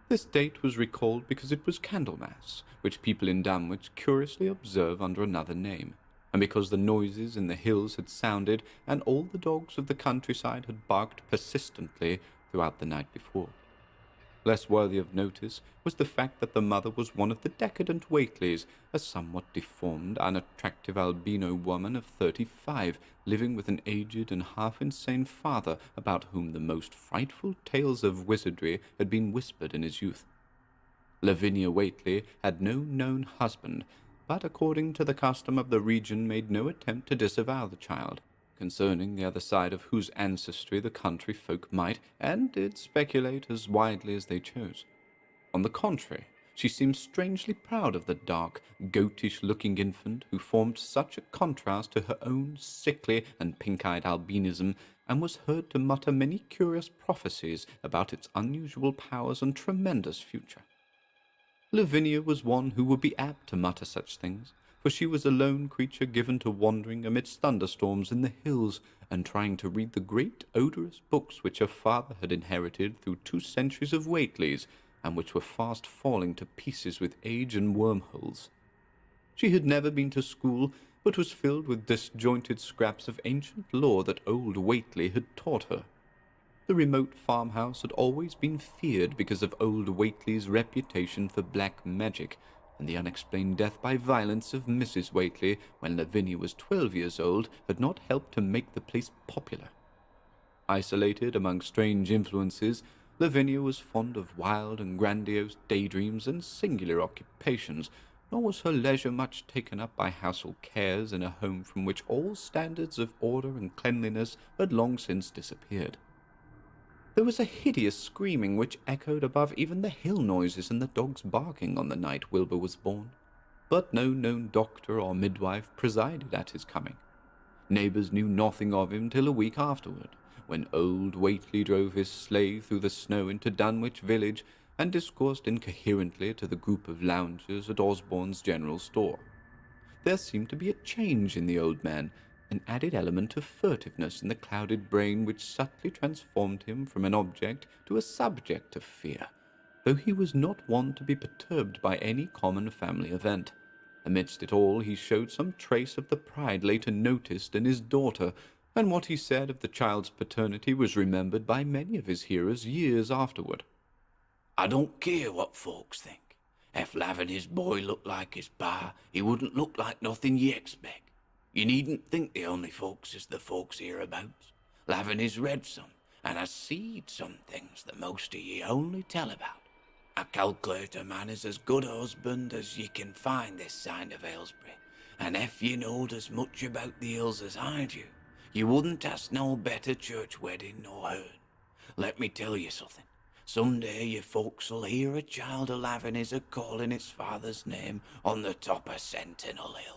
This date was recalled because it was Candlemas, which people in Dunwich curiously observe under another name, and because the noises in the hills had sounded, and all the dogs of the countryside had barked persistently throughout the night before. Less worthy of notice was the fact that the mother was one of the decadent Whateleys, a somewhat deformed, unattractive albino woman of 35, living with an aged and half-insane father about whom the most frightful tales of wizardry had been whispered in his youth. Lavinia Whately had no known husband, but according to the custom of the region made no attempt to disavow the child, concerning the other side of whose ancestry the country folk might and did speculate as widely as they chose. On the contrary, she seemed strangely proud of the dark, goatish-looking infant who formed such a contrast to her own sickly and pink-eyed albinism, and was heard to mutter many curious prophecies about its unusual powers and tremendous future. Lavinia was one who would be apt to mutter such things, for she was a lone creature given to wandering amidst thunderstorms in the hills, and trying to read the great odorous books which her father had inherited through 2 centuries of Whateleys, and which were fast falling to pieces with age and wormholes. She had never been to school, but was filled with disjointed scraps of ancient lore that old Whately had taught her. The remote farmhouse had always been feared because of old Whately's reputation for black magic, and the unexplained death by violence of Mrs. Whately when Lavinia was 12 years old had not helped to make the place popular. Isolated among strange influences, Lavinia was fond of wild and grandiose daydreams and singular occupations, nor was her leisure much taken up by household cares in a home from which all standards of order and cleanliness had long since disappeared. There was a hideous screaming which echoed above even the hill noises and the dogs barking on the night Wilbur was born, but no known doctor or midwife presided at his coming. Neighbours knew nothing of him till a week afterward, when old Whately drove his sleigh through the snow into Dunwich village and discoursed incoherently to the group of loungers at Osborne's general store. There seemed to be a change in the old man, an added element of furtiveness in the clouded brain which subtly transformed him from an object to a subject of fear, though he was not one to be perturbed by any common family event. Amidst it all, he showed some trace of the pride later noticed in his daughter, and what he said of the child's paternity was remembered by many of his hearers years afterward. "I don't care what folks think. If Lavinia's boy looked like his pa, he wouldn't look like nothing ye expect. You needn't think the only folks is the folks hereabouts. Lavinia's read some, and has seed some things that most of ye only tell about. I calculate a man is as good a husband as ye can find this side of Aylesbury, and if ye knowed as much about the hills as I do, ye wouldn't ask no better church wedding nor hern. Let me tell ye something. Some day your folks'll hear a child of Lavinia's a calling its father's name on the top of Sentinel Hill."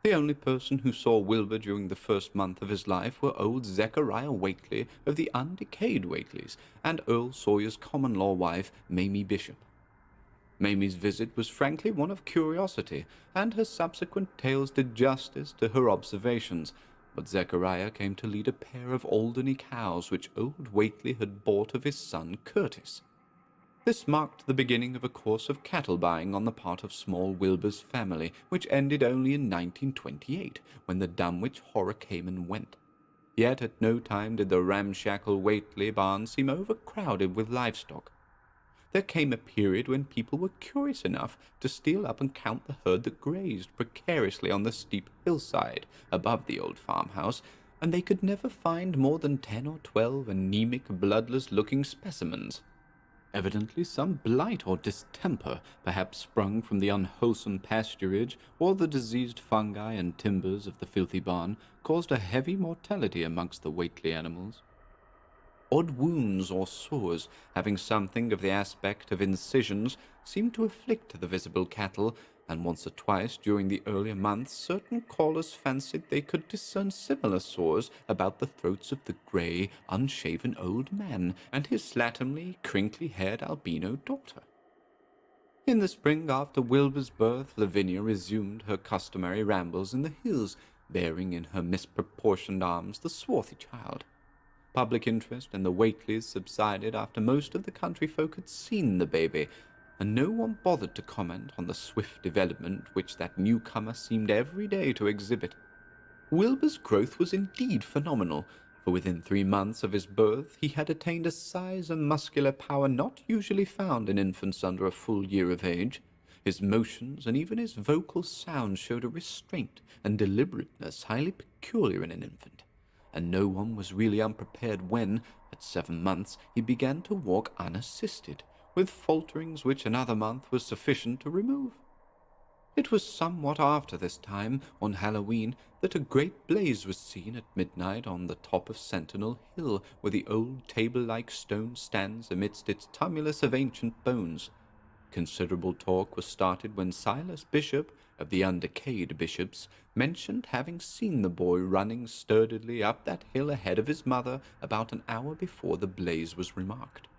The only person who saw Wilbur during the first month of his life were old Zechariah Whately of the undecayed Whateleys and Earl Sawyer's common-law wife, Mamie Bishop. Mamie's visit was frankly one of curiosity, and her subsequent tales did justice to her observations, but Zechariah came to lead a pair of Alderney cows which old Whately had bought of his son Curtis. This marked the beginning of a course of cattle buying on the part of small Wilbur's family, which ended only in 1928, when the Dunwich horror came and went. Yet at no time did the ramshackle Whately barn seem overcrowded with livestock. There came a period when people were curious enough to steal up and count the herd that grazed precariously on the steep hillside above the old farmhouse, and they could never find more than 10 or 12 anemic, bloodless-looking specimens. Evidently some blight or distemper, perhaps sprung from the unwholesome pasturage or the diseased fungi and timbers of the filthy barn, caused a heavy mortality amongst the Whately animals. Odd wounds or sores, having something of the aspect of incisions, seemed to afflict the visible cattle, and once or twice during the earlier months certain callers fancied they could discern similar sores about the throats of the grey, unshaven old man and his slatternly, crinkly-haired albino daughter. In the spring after Wilbur's birth, Lavinia resumed her customary rambles in the hills, bearing in her misproportioned arms the swarthy child. Public interest in the Whateleys subsided after most of the country folk had seen the baby, and no one bothered to comment on the swift development which that newcomer seemed every day to exhibit. Wilbur's growth was indeed phenomenal, for within 3 months of his birth he had attained a size and muscular power not usually found in infants under a full year of age. His motions and even his vocal sounds showed a restraint and deliberateness highly peculiar in an infant, and no one was really unprepared when, at 7 months, he began to walk unassisted, with falterings which another month was sufficient to remove. It was somewhat after this time, on Halloween, that a great blaze was seen at midnight on the top of Sentinel Hill, where the old table-like stone stands amidst its tumulus of ancient bones. Considerable talk was started when Silas Bishop, of the undecayed bishops, mentioned having seen the boy running sturdily up that hill ahead of his mother about an hour before the blaze was remarked.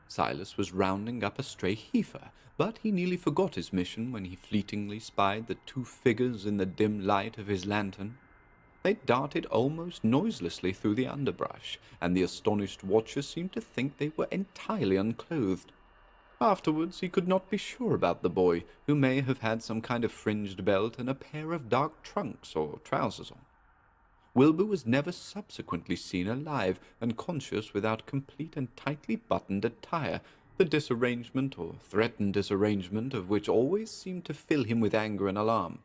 Silas was rounding up a stray heifer, but he nearly forgot his mission when he fleetingly spied the 2 figures in the dim light of his lantern. They darted almost noiselessly through the underbrush, and the astonished watcher seemed to think they were entirely unclothed. Afterwards he could not be sure about the boy, who may have had some kind of fringed belt and a pair of dark trunks or trousers on. Wilbur was never subsequently seen alive and conscious without complete and tightly buttoned attire, the disarrangement or threatened disarrangement of which always seemed to fill him with anger and alarm.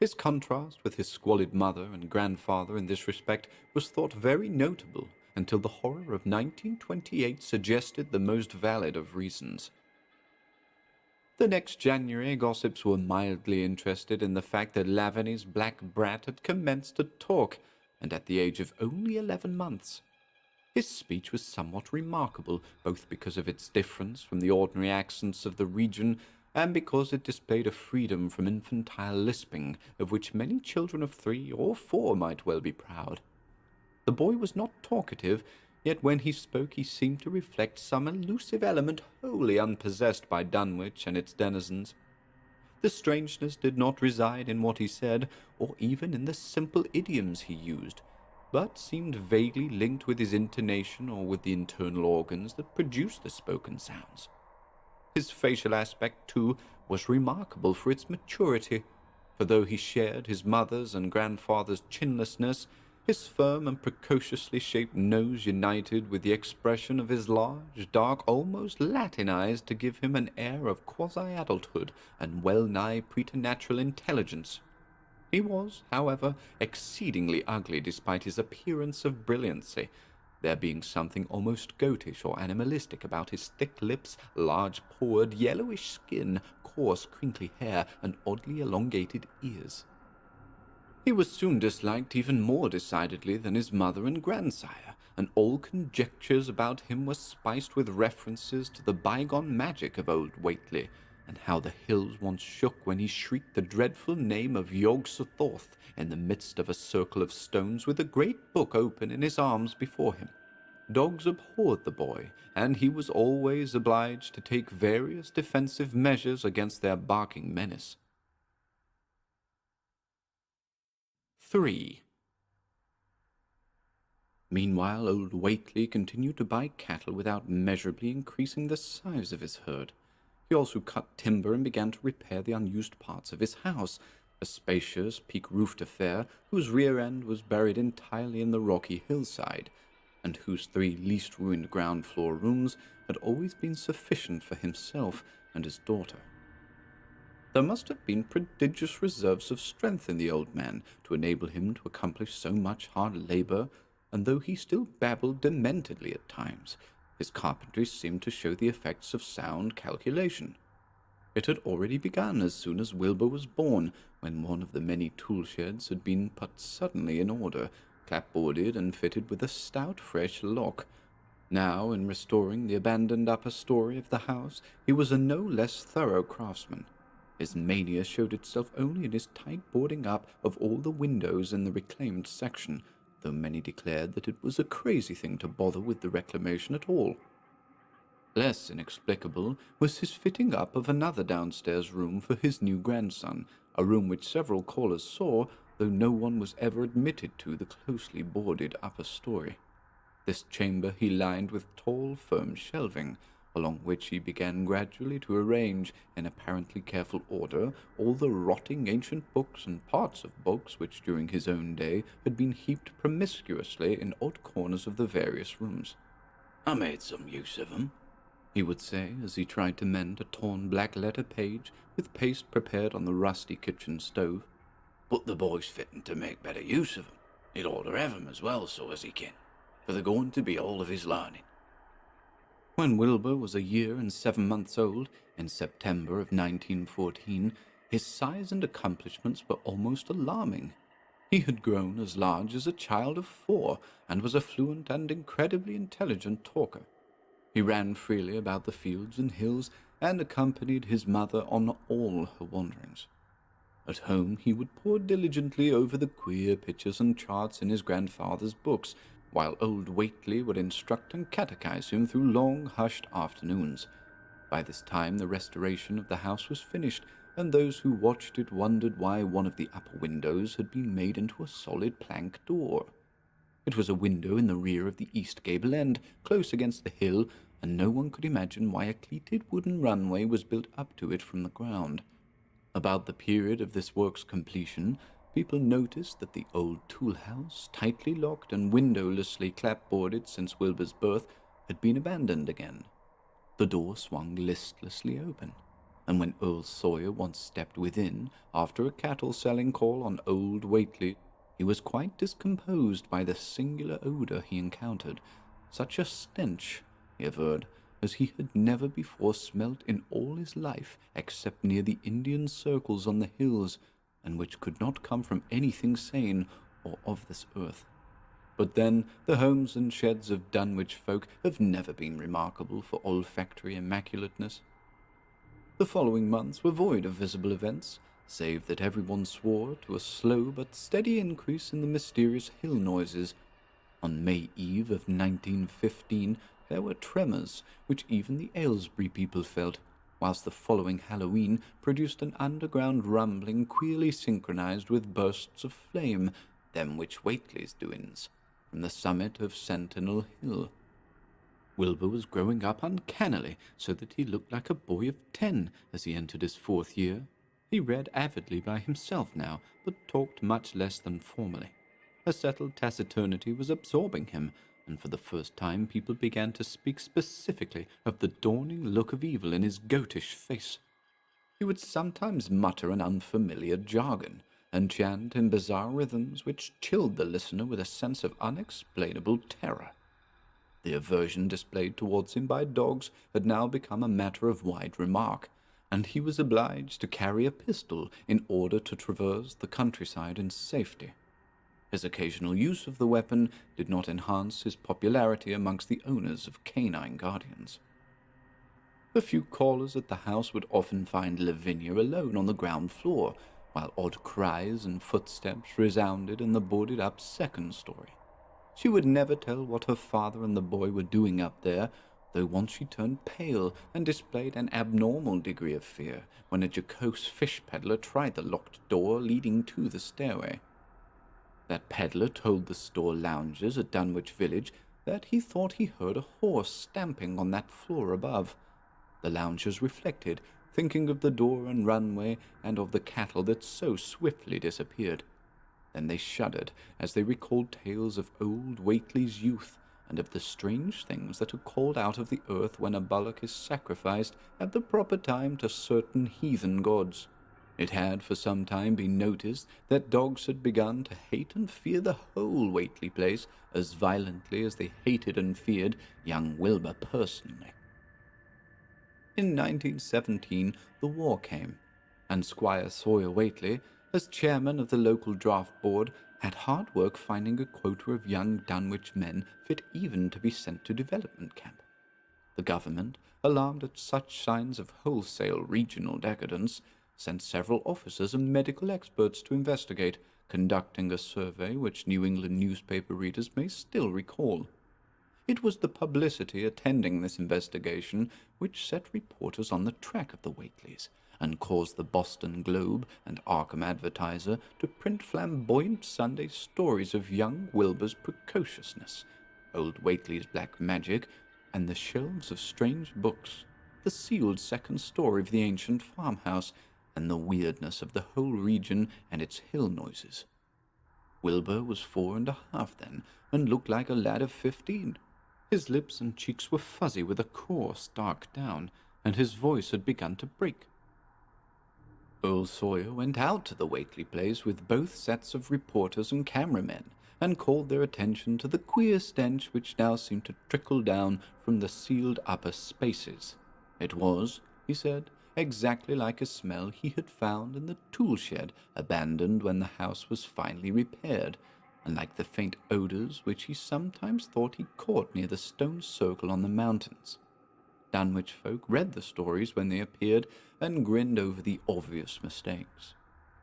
His contrast with his squalid mother and grandfather in this respect was thought very notable, until the horror of 1928 suggested the most valid of reasons. The next January, gossips were mildly interested in the fact that Lavaney's black brat had commenced to talk, and at the age of only 11 months. His speech was somewhat remarkable, both because of its difference from the ordinary accents of the region, and because it displayed a freedom from infantile lisping, of which many children of 3 or 4 might well be proud. The boy was not talkative, yet when he spoke he seemed to reflect some elusive element wholly unpossessed by Dunwich and its denizens. The strangeness did not reside in what he said, or even in the simple idioms he used, but seemed vaguely linked with his intonation or with the internal organs that produce the spoken sounds. His facial aspect, too, was remarkable for its maturity, for though he shared his mother's and grandfather's chinlessness, his firm and precociously shaped nose united with the expression of his large, dark, almost Latin eyes to give him an air of quasi-adulthood and well-nigh preternatural intelligence. He was, however, exceedingly ugly despite his appearance of brilliancy, there being something almost goatish or animalistic about his thick lips, large-pored, yellowish skin, coarse, crinkly hair, and oddly elongated ears. He was soon disliked even more decidedly than his mother and grandsire, and all conjectures about him were spiced with references to the bygone magic of old Whately, and how the hills once shook when he shrieked the dreadful name of Yog Sothoth in the midst of a circle of stones with a great book open in his arms before him. Dogs abhorred the boy, and he was always obliged to take various defensive measures against their barking menace. 3. Meanwhile, old Whately continued to buy cattle without measurably increasing the size of his herd. He also cut timber and began to repair the unused parts of his house, a spacious, peak-roofed affair whose rear end was buried entirely in the rocky hillside, and whose 3 least ruined ground-floor rooms had always been sufficient for himself and his daughter. There must have been prodigious reserves of strength in the old man to enable him to accomplish so much hard labor, and though he still babbled dementedly at times, his carpentry seemed to show the effects of sound calculation. It had already begun as soon as Wilbur was born, when one of the many tool-sheds had been put suddenly in order, clapboarded and fitted with a stout fresh lock. Now, in restoring the abandoned upper story of the house, he was a no less thorough craftsman. His mania showed itself only in his tight boarding up of all the windows in the reclaimed section, though many declared that it was a crazy thing to bother with the reclamation at all. Less inexplicable was his fitting up of another downstairs room for his new grandson, a room which several callers saw, though no one was ever admitted to the closely boarded upper story. This chamber he lined with tall, firm shelving, along which he began gradually to arrange, in apparently careful order, all the rotting ancient books and parts of books which during his own day had been heaped promiscuously in odd corners of the various rooms. I made some use of 'em, he would say, as he tried to mend a torn black-letter page with paste prepared on the rusty kitchen stove. but the boy's fitting to make better use of 'em. He'd oughter have 'em as well, so as he can, for they're going to be all of his learning. When Wilbur was a year and 7 months old, in September of 1914, his size and accomplishments were almost alarming. He had grown as large as a child of 4, and was a fluent and incredibly intelligent talker. He ran freely about the fields and hills, and accompanied his mother on all her wanderings. At home he would pore diligently over the queer pictures and charts in his grandfather's books, while old Whately would instruct and catechize him through long, hushed afternoons. By this time the restoration of the house was finished, and those who watched it wondered why one of the upper windows had been made into a solid plank door. It was a window in the rear of the east gable end, close against the hill, and no one could imagine why a cleated wooden runway was built up to it from the ground. About the period of this work's completion, people noticed that the old tool-house, tightly locked and windowlessly clapboarded since Wilbur's birth, had been abandoned again. The door swung listlessly open, and when Earl Sawyer once stepped within, after a cattle-selling call on old Whately, He was quite discomposed by the singular odour he encountered, such a stench, he averred, as he had never before smelt in all his life except near the Indian circles on the hills, and which could not come from anything sane or of this earth. But then the homes and sheds of Dunwich folk have never been remarkable for olfactory immaculateness. The following months were void of visible events, save that everyone swore to a slow but steady increase in the mysterious hill noises. On May Eve of 1915 there were tremors, which even the Aylesbury people felt, whilst the following Halloween produced an underground rumbling queerly synchronized with bursts of flame, them which Whately's doings, from the summit of Sentinel Hill. Wilbur was growing up uncannily, so that he looked like a boy of 10 as he entered his 4th year. He read avidly by himself now, but talked much less than formerly. A settled taciturnity was absorbing him, and for the first time people began to speak specifically of the dawning look of evil in his goatish face. He would sometimes mutter an unfamiliar jargon, and chant in bizarre rhythms which chilled the listener with a sense of unexplainable terror. The aversion displayed towards him by dogs had now become a matter of wide remark, and he was obliged to carry a pistol in order to traverse the countryside in safety. His occasional use of the weapon did not enhance his popularity amongst the owners of canine guardians. The few callers at the house would often find Lavinia alone on the ground floor, while odd cries and footsteps resounded in the boarded-up second story. She would never tell what her father and the boy were doing up there, though once she turned pale and displayed an abnormal degree of fear when a jocose fish peddler tried the locked door leading to the stairway. That peddler told the store loungers at Dunwich Village that he thought he heard a horse stamping on that floor above. The loungers reflected, thinking of the door and runway and of the cattle that so swiftly disappeared. Then they shuddered as they recalled tales of old Whately's youth and of the strange things that are called out of the earth when a bullock is sacrificed at the proper time to certain heathen gods. It had for some time been noticed that dogs had begun to hate and fear the whole Whately place as violently as they hated and feared young Wilbur personally. In 1917 the war came, and Squire Sawyer Whately, as chairman of the local draft board, had hard work finding a quota of young Dunwich men fit even to be sent to development camp. The government, alarmed at such signs of wholesale regional decadence, sent several officers and medical experts to investigate, conducting a survey which New England newspaper readers may still recall. It was the publicity attending this investigation which set reporters on the track of the Whateleys, and caused the Boston Globe and Arkham Advertiser to print flamboyant Sunday stories of young Wilbur's precociousness, old Whately's black magic, and the shelves of strange books, the sealed second story of the ancient farmhouse, and the weirdness of the whole region and its hill noises. Wilbur was 4.5 then, and looked like a lad of 15. His lips and cheeks were fuzzy with a coarse dark down, and his voice had begun to break. Earl Sawyer went out to the Whately place with both sets of reporters and cameramen, and called their attention to the queer stench which now seemed to trickle down from the sealed upper spaces. It was, he said, exactly like a smell he had found in the tool shed abandoned when the house was finally repaired, and like the faint odors which he sometimes thought he caught near the stone circle on the mountains. Dunwich folk read the stories when they appeared and grinned over the obvious mistakes.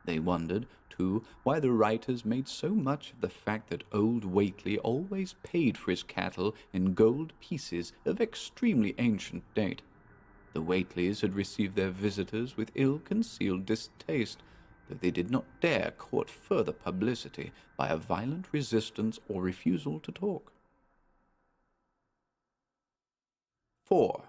They wondered, too, why the writers made so much of the fact that old Whately always paid for his cattle in gold pieces of extremely ancient date. The Whateleys had received their visitors with ill-concealed distaste, though they did not dare court further publicity by a violent resistance or refusal to talk. 4.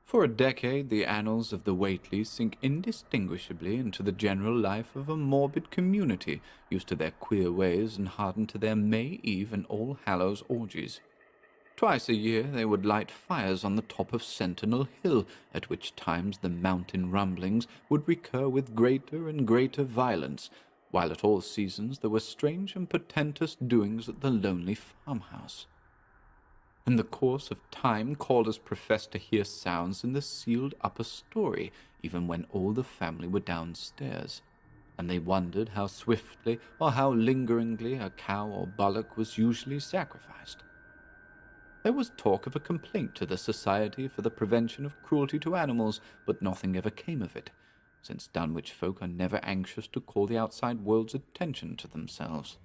For a decade the annals of the Whateleys sink indistinguishably into the general life of a morbid community used to their queer ways and hardened to their May Eve and All Hallows orgies. Twice a year they would light fires on the top of Sentinel Hill, at which times the mountain rumblings would recur with greater and greater violence, while at all seasons there were strange and portentous doings at the lonely farmhouse. In the course of time, callers professed to hear sounds in the sealed upper story, even when all the family were downstairs, and they wondered how swiftly or how lingeringly a cow or bullock was usually sacrificed. There was talk of a complaint to the Society for the Prevention of Cruelty to Animals, but nothing ever came of it, since Dunwich folk are never anxious to call the outside world's attention to themselves.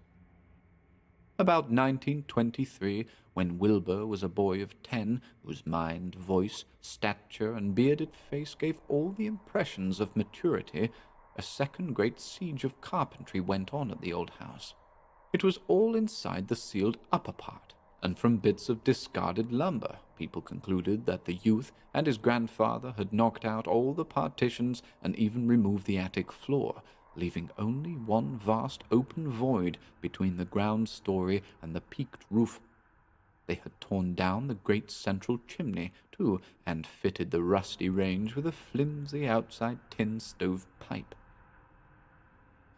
About 1923, when Wilbur was a boy of 10, whose mind, voice, stature, and bearded face gave all the impressions of maturity, a second great siege of carpentry went on at the old house. It was all inside the sealed upper part, and from bits of discarded lumber, people concluded that the youth and his grandfather had knocked out all the partitions and even removed the attic floor, leaving only one vast open void between the ground story and the peaked roof. They had torn down the great central chimney, too, and fitted the rusty range with a flimsy outside tin stove pipe.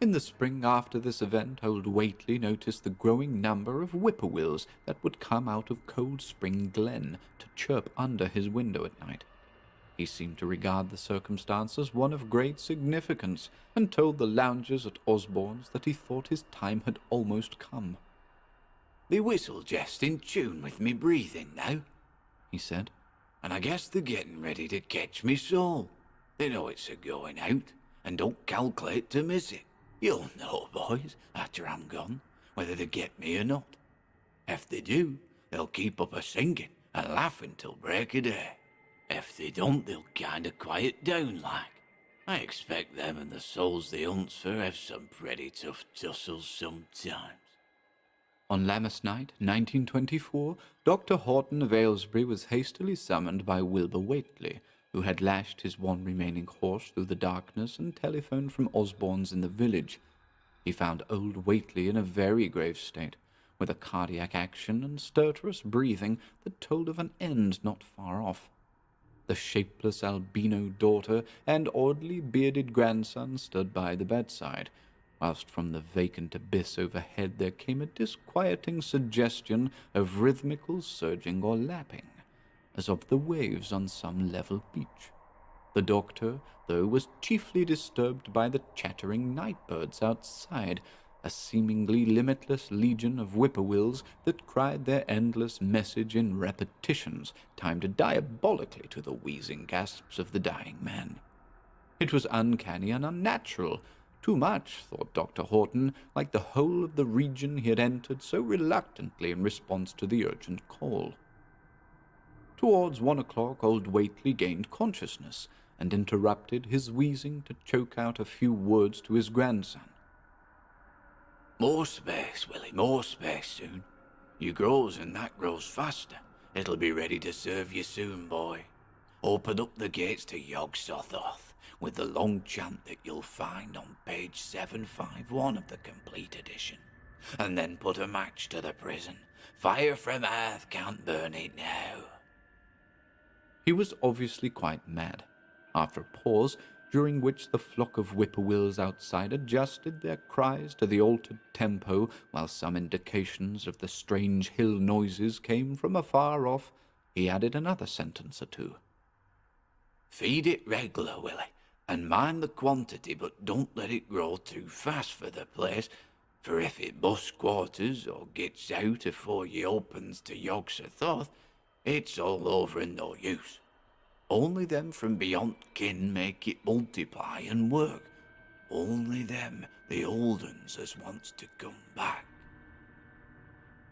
In the spring after this event, old Whately noticed the growing number of whippoorwills that would come out of Cold Spring Glen to chirp under his window at night. He seemed to regard the circumstance as one of great significance, and told the loungers at Osborne's that he thought his time had almost come. "They whistle jest in tune with me breathing now," he said, "and I guess they're getting ready to catch me soul. They know it's a-going out, and don't calculate to miss it. You'll know, boys, after I'm gone, whether they get me or not. If they do, they'll keep up a-singing and laughing till break of day. If they don't, they'll kind of quiet down like. I expect them and the souls they hunts for have some pretty tough tussles sometimes." On Lammas night, 1924, Dr. Horton of Aylesbury was hastily summoned by Wilbur Whately, who had lashed his one remaining horse through the darkness and telephoned from Osborne's in the village. He found old Whately in a very grave state, with a cardiac action and stertorous breathing that told of an end not far off. The shapeless albino daughter and oddly bearded grandson stood by the bedside, whilst from the vacant abyss overhead there came a disquieting suggestion of rhythmical surging or lapping, as of the waves on some level beach. The doctor, though, was chiefly disturbed by the chattering night-birds outside, a seemingly limitless legion of whippoorwills that cried their endless message in repetitions, timed diabolically to the wheezing gasps of the dying man. It was uncanny and unnatural, too much, thought Dr. Horton, like the whole of the region he had entered so reluctantly in response to the urgent call. Towards 1 o'clock, old Whately gained consciousness, and interrupted his wheezing to choke out a few words to his grandson. "More space, Willie, more space soon. You grows and that grows faster. It'll be ready to serve you soon, boy. Open up the gates to Yog-Sothoth with the long chant that you'll find on page 751 of the complete edition, and then put a match to the prison. Fire from earth can't burn it now." He was obviously quite mad. After a pause, during which the flock of whippoorwills outside adjusted their cries to the altered tempo, while some indications of the strange hill noises came from afar off, he added another sentence or two. "Feed it regular, Willie, and mind the quantity, but don't let it grow too fast for the place, for if it busts quarters or gets out afore ye opens to Yog-Sothoth, it's all over and no use. Only them from beyond kin make it multiply and work. Only them, the old uns, as wants to come back."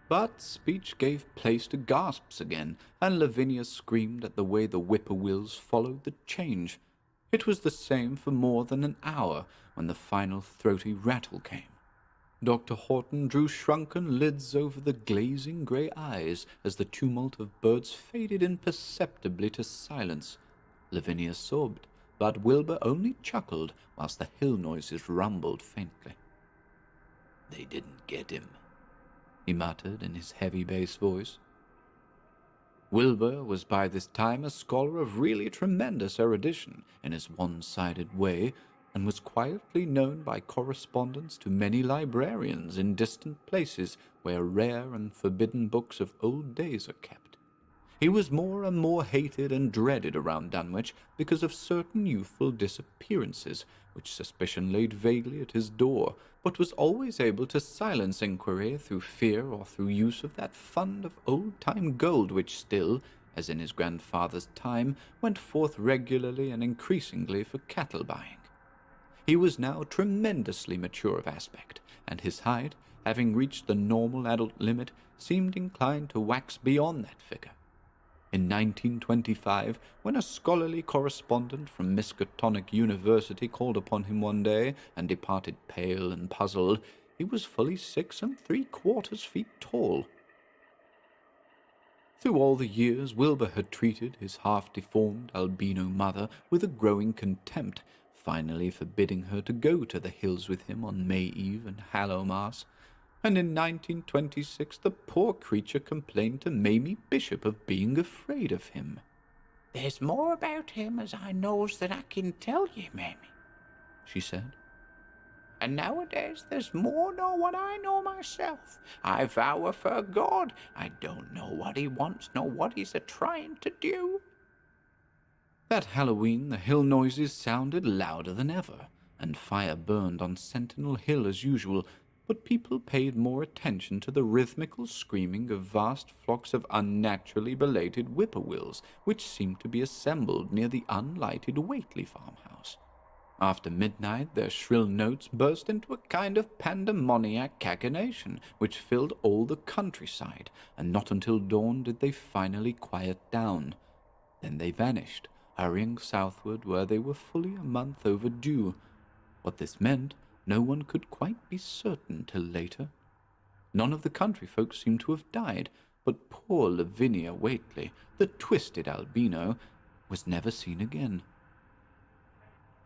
But speech gave place to gasps again, and Lavinia screamed at the way the whippoorwills followed the change. It was the same for more than an hour, when the final throaty rattle came. Dr. Horton drew shrunken lids over the glazing grey eyes as the tumult of birds faded imperceptibly to silence. Lavinia sobbed, but Wilbur only chuckled whilst the hill noises rumbled faintly. "They didn't get him," he muttered in his heavy bass voice. Wilbur was by this time a scholar of really tremendous erudition in his one-sided way, and was quietly known by correspondence to many librarians in distant places where rare and forbidden books of old days are kept. He was more and more hated and dreaded around Dunwich because of certain youthful disappearances, which suspicion laid vaguely at his door, but was always able to silence inquiry through fear or through use of that fund of old-time gold which still, as in his grandfather's time, went forth regularly and increasingly for cattle buying. He was now tremendously mature of aspect, and his height, having reached the normal adult limit, seemed inclined to wax beyond that figure. In 1925, when a scholarly correspondent from Miskatonic University called upon him one day and departed pale and puzzled, he was fully 6 3/4 feet tall. Through all the years, Wilbur had treated his half-deformed albino mother with a growing contempt, finally forbidding her to go to the hills with him on May Eve and Hallowmas, and in 1926 the poor creature complained to Mamie Bishop of being afraid of him. "There's more about him as I knows than I can tell ye, Mammy," she said. "and nowadays there's more nor what I know myself. I vow for God, I don't know what he wants nor what he's a-trying to do." That Halloween the hill noises sounded louder than ever, and fire burned on Sentinel Hill as usual, but people paid more attention to the rhythmical screaming of vast flocks of unnaturally belated whippoorwills, which seemed to be assembled near the unlighted Whately farmhouse. After midnight their shrill notes burst into a kind of pandemoniac cachinnation, which filled all the countryside, and not until dawn did they finally quiet down. Then they vanished, hurrying southward where they were fully a month overdue. What this meant, no one could quite be certain till later. None of the country folks seemed to have died, but poor Lavinia Whately, the twisted albino, was never seen again.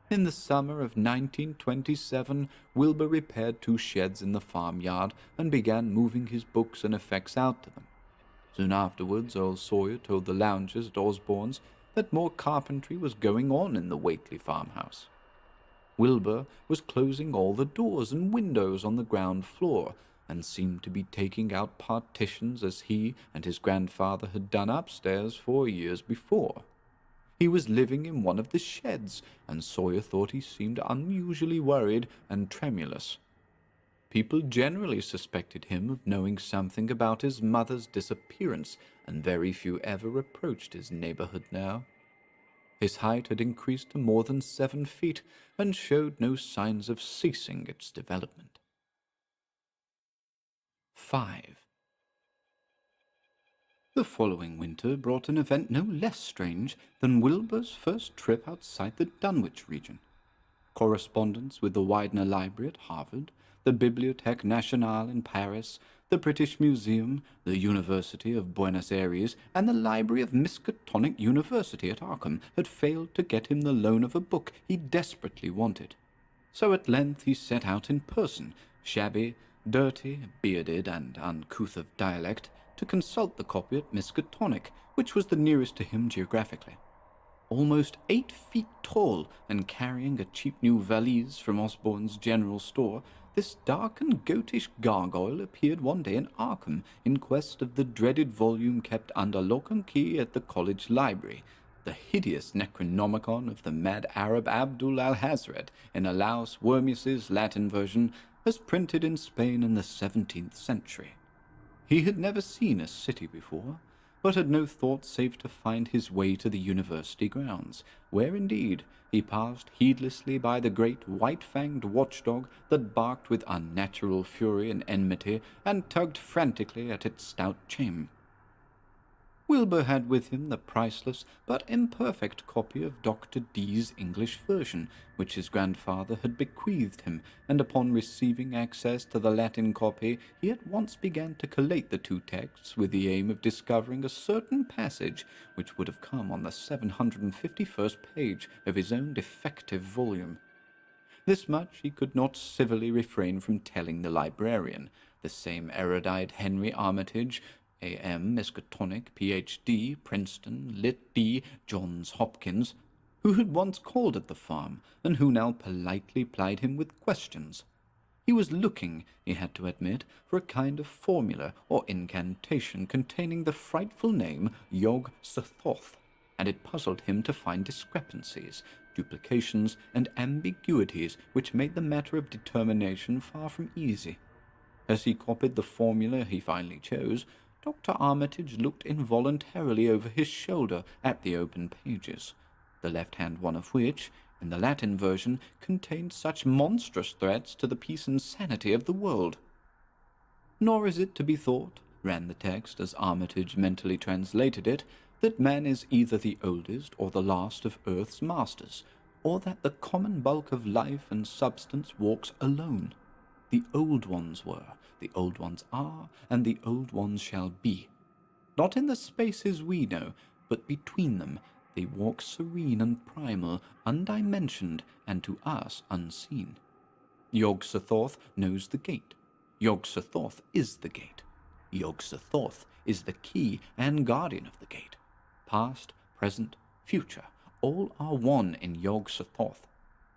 In the summer of 1927, Wilbur repaired 2 sheds in the farmyard and began moving his books and effects out to them. Soon afterwards, Earl Sawyer told the loungers at Osborne's that more carpentry was going on in the Whately farmhouse. Wilbur was closing all the doors and windows on the ground floor, and seemed to be taking out partitions as he and his grandfather had done upstairs 4 years before. He was living in one of the sheds, and Sawyer thought he seemed unusually worried and tremulous. People generally suspected him of knowing something about his mother's disappearance, and very few ever approached his neighborhood now. His height had increased to more than 7 feet, and showed no signs of ceasing its development. 5. The following winter brought an event no less strange than Wilbur's first trip outside the Dunwich region. Correspondence with the Widener Library at Harvard, the Bibliothèque Nationale in Paris, the British Museum, the University of Buenos Aires, and the Library of Miskatonic University at Arkham had failed to get him the loan of a book he desperately wanted. So at length he set out in person, shabby, dirty, bearded, and uncouth of dialect, to consult the copy at Miskatonic, which was the nearest to him geographically. Almost 8 feet tall, and carrying a cheap new valise from Osborne's general store, this dark and goatish gargoyle appeared one day in Arkham in quest of the dreaded volume kept under lock and key at the college library, the hideous Necronomicon of the mad Arab Abdul al-Hazred in Olaus Wormius's Latin version, as printed in Spain in the 17th century. He had never seen a city before, but had no thought save to find his way to the university grounds, where indeed he passed heedlessly by the great white-fanged watchdog that barked with unnatural fury and enmity and tugged frantically at its stout chain. Wilbur had with him the priceless but imperfect copy of Dr. Dee's English version, which his grandfather had bequeathed him, and upon receiving access to the Latin copy, he at once began to collate the 2 texts with the aim of discovering a certain passage which would have come on the 751st page of his own defective volume. This much he could not civilly refrain from telling the librarian, the same erudite Henry Armitage, A.M., Miskatonic, Ph.D., Princeton, Lit.D., Johns Hopkins, who had once called at the farm, and who now politely plied him with questions. He was looking, he had to admit, for a kind of formula or incantation containing the frightful name Yog-Sothoth, and it puzzled him to find discrepancies, duplications, and ambiguities which made the matter of determination far from easy. As he copied the formula he finally chose, Dr. Armitage looked involuntarily over his shoulder at the open pages, the left-hand one of which, in the Latin version, contained such monstrous threats to the peace and sanity of the world. Nor is it to be thought, ran the text as Armitage mentally translated it, that man is either the oldest or the last of earth's masters, or that the common bulk of life and substance walks alone. The old ones were, the old ones are, and the old ones shall be. Not in the spaces we know, but between them, they walk serene and primal, undimensioned, and to us unseen. Yog-Sothoth knows the gate. Yog-Sothoth is the gate. Yog-Sothoth is the key and guardian of the gate. Past, present, future, all are one in Yog-Sothoth.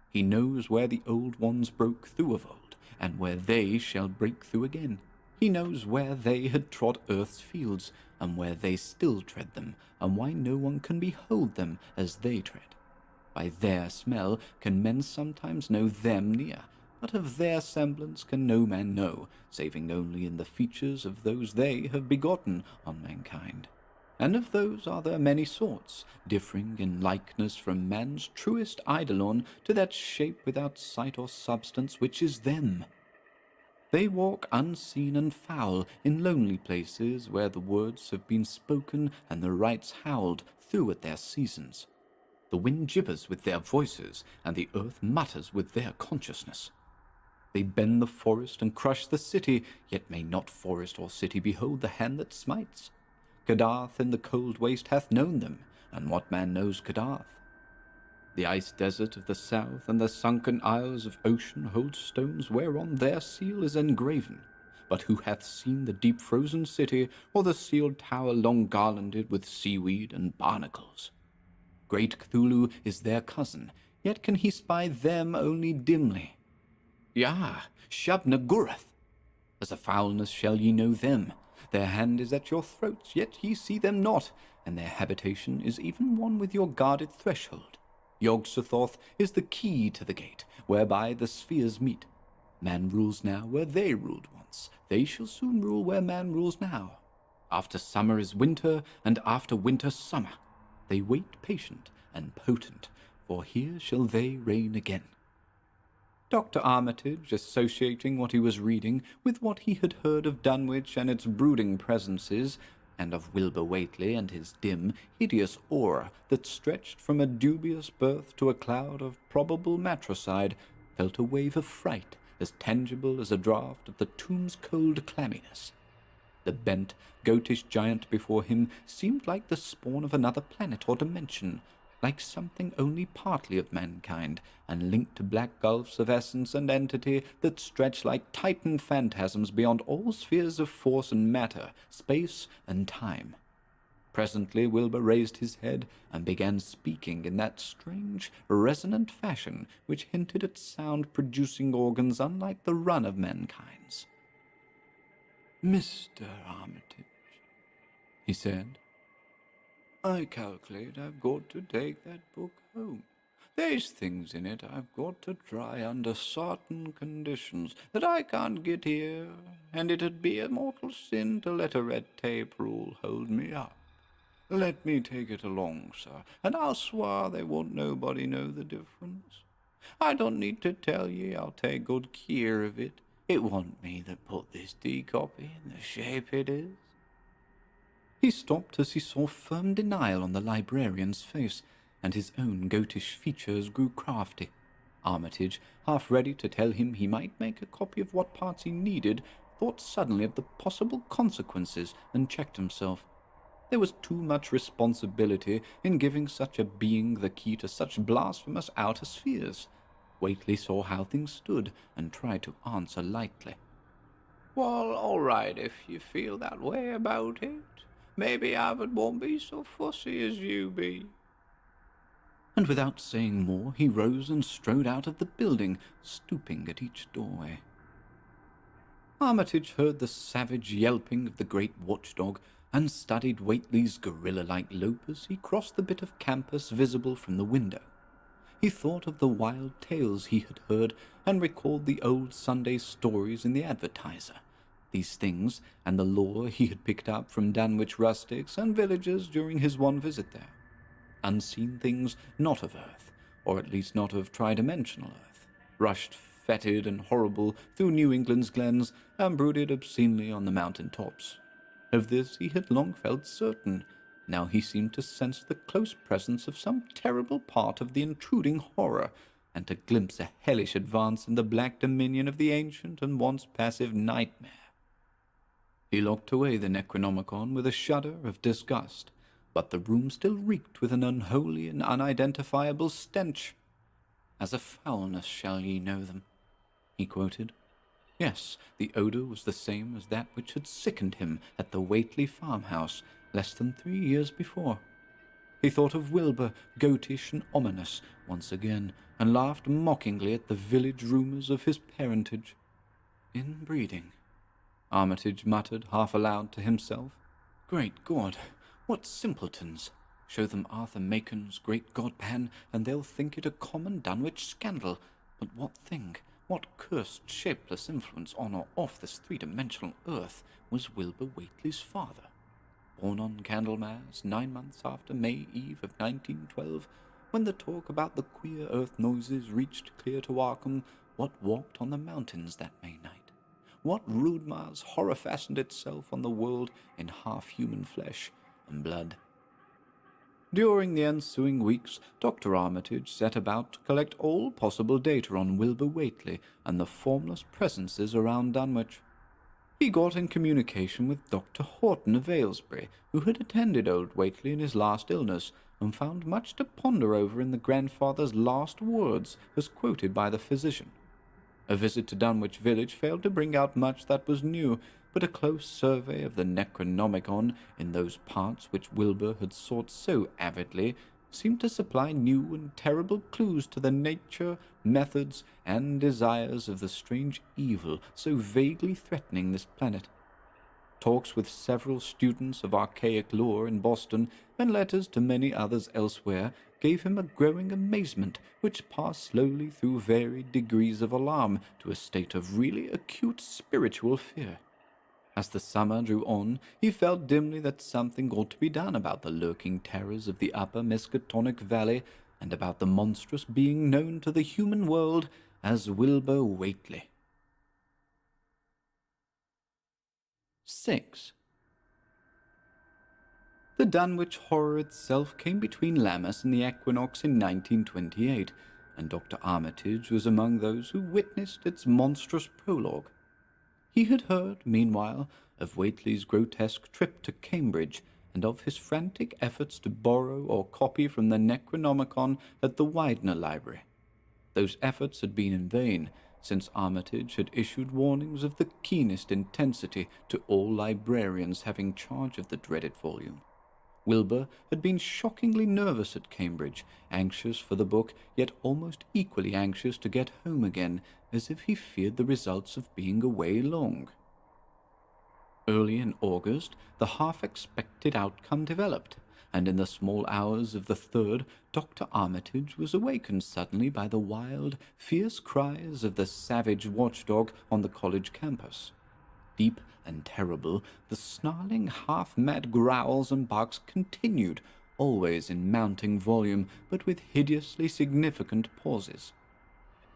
He knows where the old ones broke through of old, and where they shall break through again. He knows where they had trod earth's fields, and where they still tread them, and why no one can behold them as they tread. By their smell can men sometimes know them near, but of their semblance can no man know, saving only in the features of those they have begotten on mankind. And of those are there many sorts, differing in likeness from man's truest eidolon to that shape without sight or substance which is them. They walk unseen and foul in lonely places where the words have been spoken and the rites howled through at their seasons. The wind gibbers with their voices, and the earth mutters with their consciousness. They bend the forest and crush the city, yet may not forest or city behold the hand that smites. Kedarth in the cold waste hath known them, and what man knows Kedarth? The ice desert of the south and the sunken isles of ocean hold stones whereon their seal is engraven. But who hath seen the deep frozen city, or the sealed tower long garlanded with seaweed and barnacles? Great Cthulhu is their cousin, yet can he spy them only dimly. Yah, Shub-Niggurath! As a foulness shall ye know them. Their hand is at your throats, yet ye see them not, and their habitation is even one with your guarded threshold. Yog-Sothoth is the key to the gate, whereby the spheres meet. Man rules now where they ruled once. They shall soon rule where man rules now. After summer is winter, and after winter summer. They wait patient and potent, for here shall they reign again. Dr. Armitage, associating what he was reading with what he had heard of Dunwich and its brooding presences, and of Wilbur Whately and his dim, hideous aura that stretched from a dubious birth to a cloud of probable matricide, felt a wave of fright as tangible as a draught of the tomb's cold clamminess. The bent, goatish giant before him seemed like the spawn of another planet or dimension, like something only partly of mankind, and linked to black gulfs of essence and entity that stretch like titan phantasms beyond all spheres of force and matter, space and time. Presently Wilbur raised his head and began speaking in that strange, resonant fashion which hinted at sound-producing organs unlike the run of mankind's. "Mr. Armitage," he said, "I calculate I've got to take that book home. There's things in it I've got to try under certain conditions that I can't get here, and it'd be a mortal sin to let a red tape rule hold me up. Let me take it along, sir, and I'll swear there won't nobody know the difference. I don't need to tell ye I'll take good care of it. It wa'n't me that put this copy in the shape it is." He stopped as he saw firm denial on the librarian's face, and his own goatish features grew crafty. Armitage, half ready to tell him he might make a copy of what parts he needed, thought suddenly of the possible consequences and checked himself. There was too much responsibility in giving such a being the key to such blasphemous outer spheres. Whately saw how things stood and tried to answer lightly. "Well, all right, if you feel that way about it. Maybe Ivan won't be so fussy as you be." And without saying more, he rose and strode out of the building, stooping at each doorway. Armitage heard the savage yelping of the great watchdog and studied Whately's gorilla-like lope as he crossed the bit of campus visible from the window. He thought of the wild tales he had heard and recalled the old Sunday stories in the Advertiser. These things and the lore he had picked up from Danwich rustics and villagers during his one visit there. Unseen things not of Earth, or at least not of tri-dimensional Earth, rushed fetid and horrible through New England's glens and brooded obscenely on the mountain tops. Of this he had long felt certain. Now he seemed to sense the close presence of some terrible part of the intruding horror, and to glimpse a hellish advance in the black dominion of the ancient and once passive nightmare. He locked away the Necronomicon with a shudder of disgust, but the room still reeked with an unholy and unidentifiable stench. "As a foulness shall ye know them," he quoted. Yes, the odour was the same as that which had sickened him at the Whately farmhouse less than 3 years before. He thought of Wilbur, goatish and ominous, once again, and laughed mockingly at the village rumours of his parentage. "Inbreeding," Armitage muttered half aloud to himself. "Great God, what simpletons! Show them Arthur Macon's great god-pan, and they'll think it a common Dunwich scandal. But what thing, what cursed shapeless influence on or off this three-dimensional earth was Wilbur Whately's father? Born on Candlemas, 9 months after May Eve of 1912, when the talk about the queer earth noises reached clear to Arkham, what walked on the mountains that May night? What rude Mars horror fastened itself on the world in half-human flesh and blood? During the ensuing weeks, Dr. Armitage set about to collect all possible data on Wilbur Whately and the formless presences around Dunwich. He got in communication with Dr. Horton of Aylesbury, who had attended old Whately in his last illness, and found much to ponder over in the grandfather's last words, as quoted by the physician. A visit to Dunwich village failed to bring out much that was new, but a close survey of the Necronomicon in those parts which Wilbur had sought so avidly seemed to supply new and terrible clues to the nature, methods, and desires of the strange evil so vaguely threatening this planet. Talks with several students of archaic lore in Boston, and letters to many others elsewhere, gave him a growing amazement which passed slowly through varied degrees of alarm to a state of really acute spiritual fear. As the summer drew on, he felt dimly that something ought to be done about the lurking terrors of the upper Miskatonic Valley, and about the monstrous being known to the human world as Wilbur Whately. 6. The Dunwich horror itself came between Lammas and the equinox in 1928, and Dr. Armitage was among those who witnessed its monstrous prologue. He had heard, meanwhile, of Whately's grotesque trip to Cambridge, and of his frantic efforts to borrow or copy from the Necronomicon at the Widener Library. Those efforts had been in vain, since Armitage had issued warnings of the keenest intensity to all librarians having charge of the dreaded volume. Wilbur had been shockingly nervous at Cambridge, anxious for the book, yet almost equally anxious to get home again, as if he feared the results of being away long. Early in August, the half-expected outcome developed, and in the small hours of the 3rd, Dr. Armitage was awakened suddenly by the wild, fierce cries of the savage watchdog on the college campus. Deep and terrible, the snarling, half-mad growls and barks continued, always in mounting volume, but with hideously significant pauses.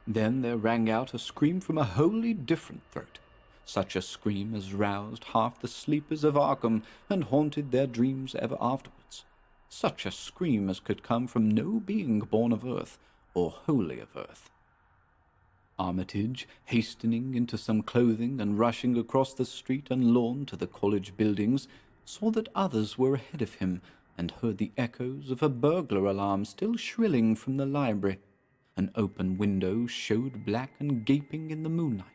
Then there rang out a scream from a wholly different throat, such a scream as roused half the sleepers of Arkham and haunted their dreams ever afterwards, such a scream as could come from no being born of earth or wholly of earth. Armitage, hastening into some clothing and rushing across the street and lawn to the college buildings, saw that others were ahead of him, and heard the echoes of a burglar alarm still shrilling from the library. An open window showed black and gaping in the moonlight.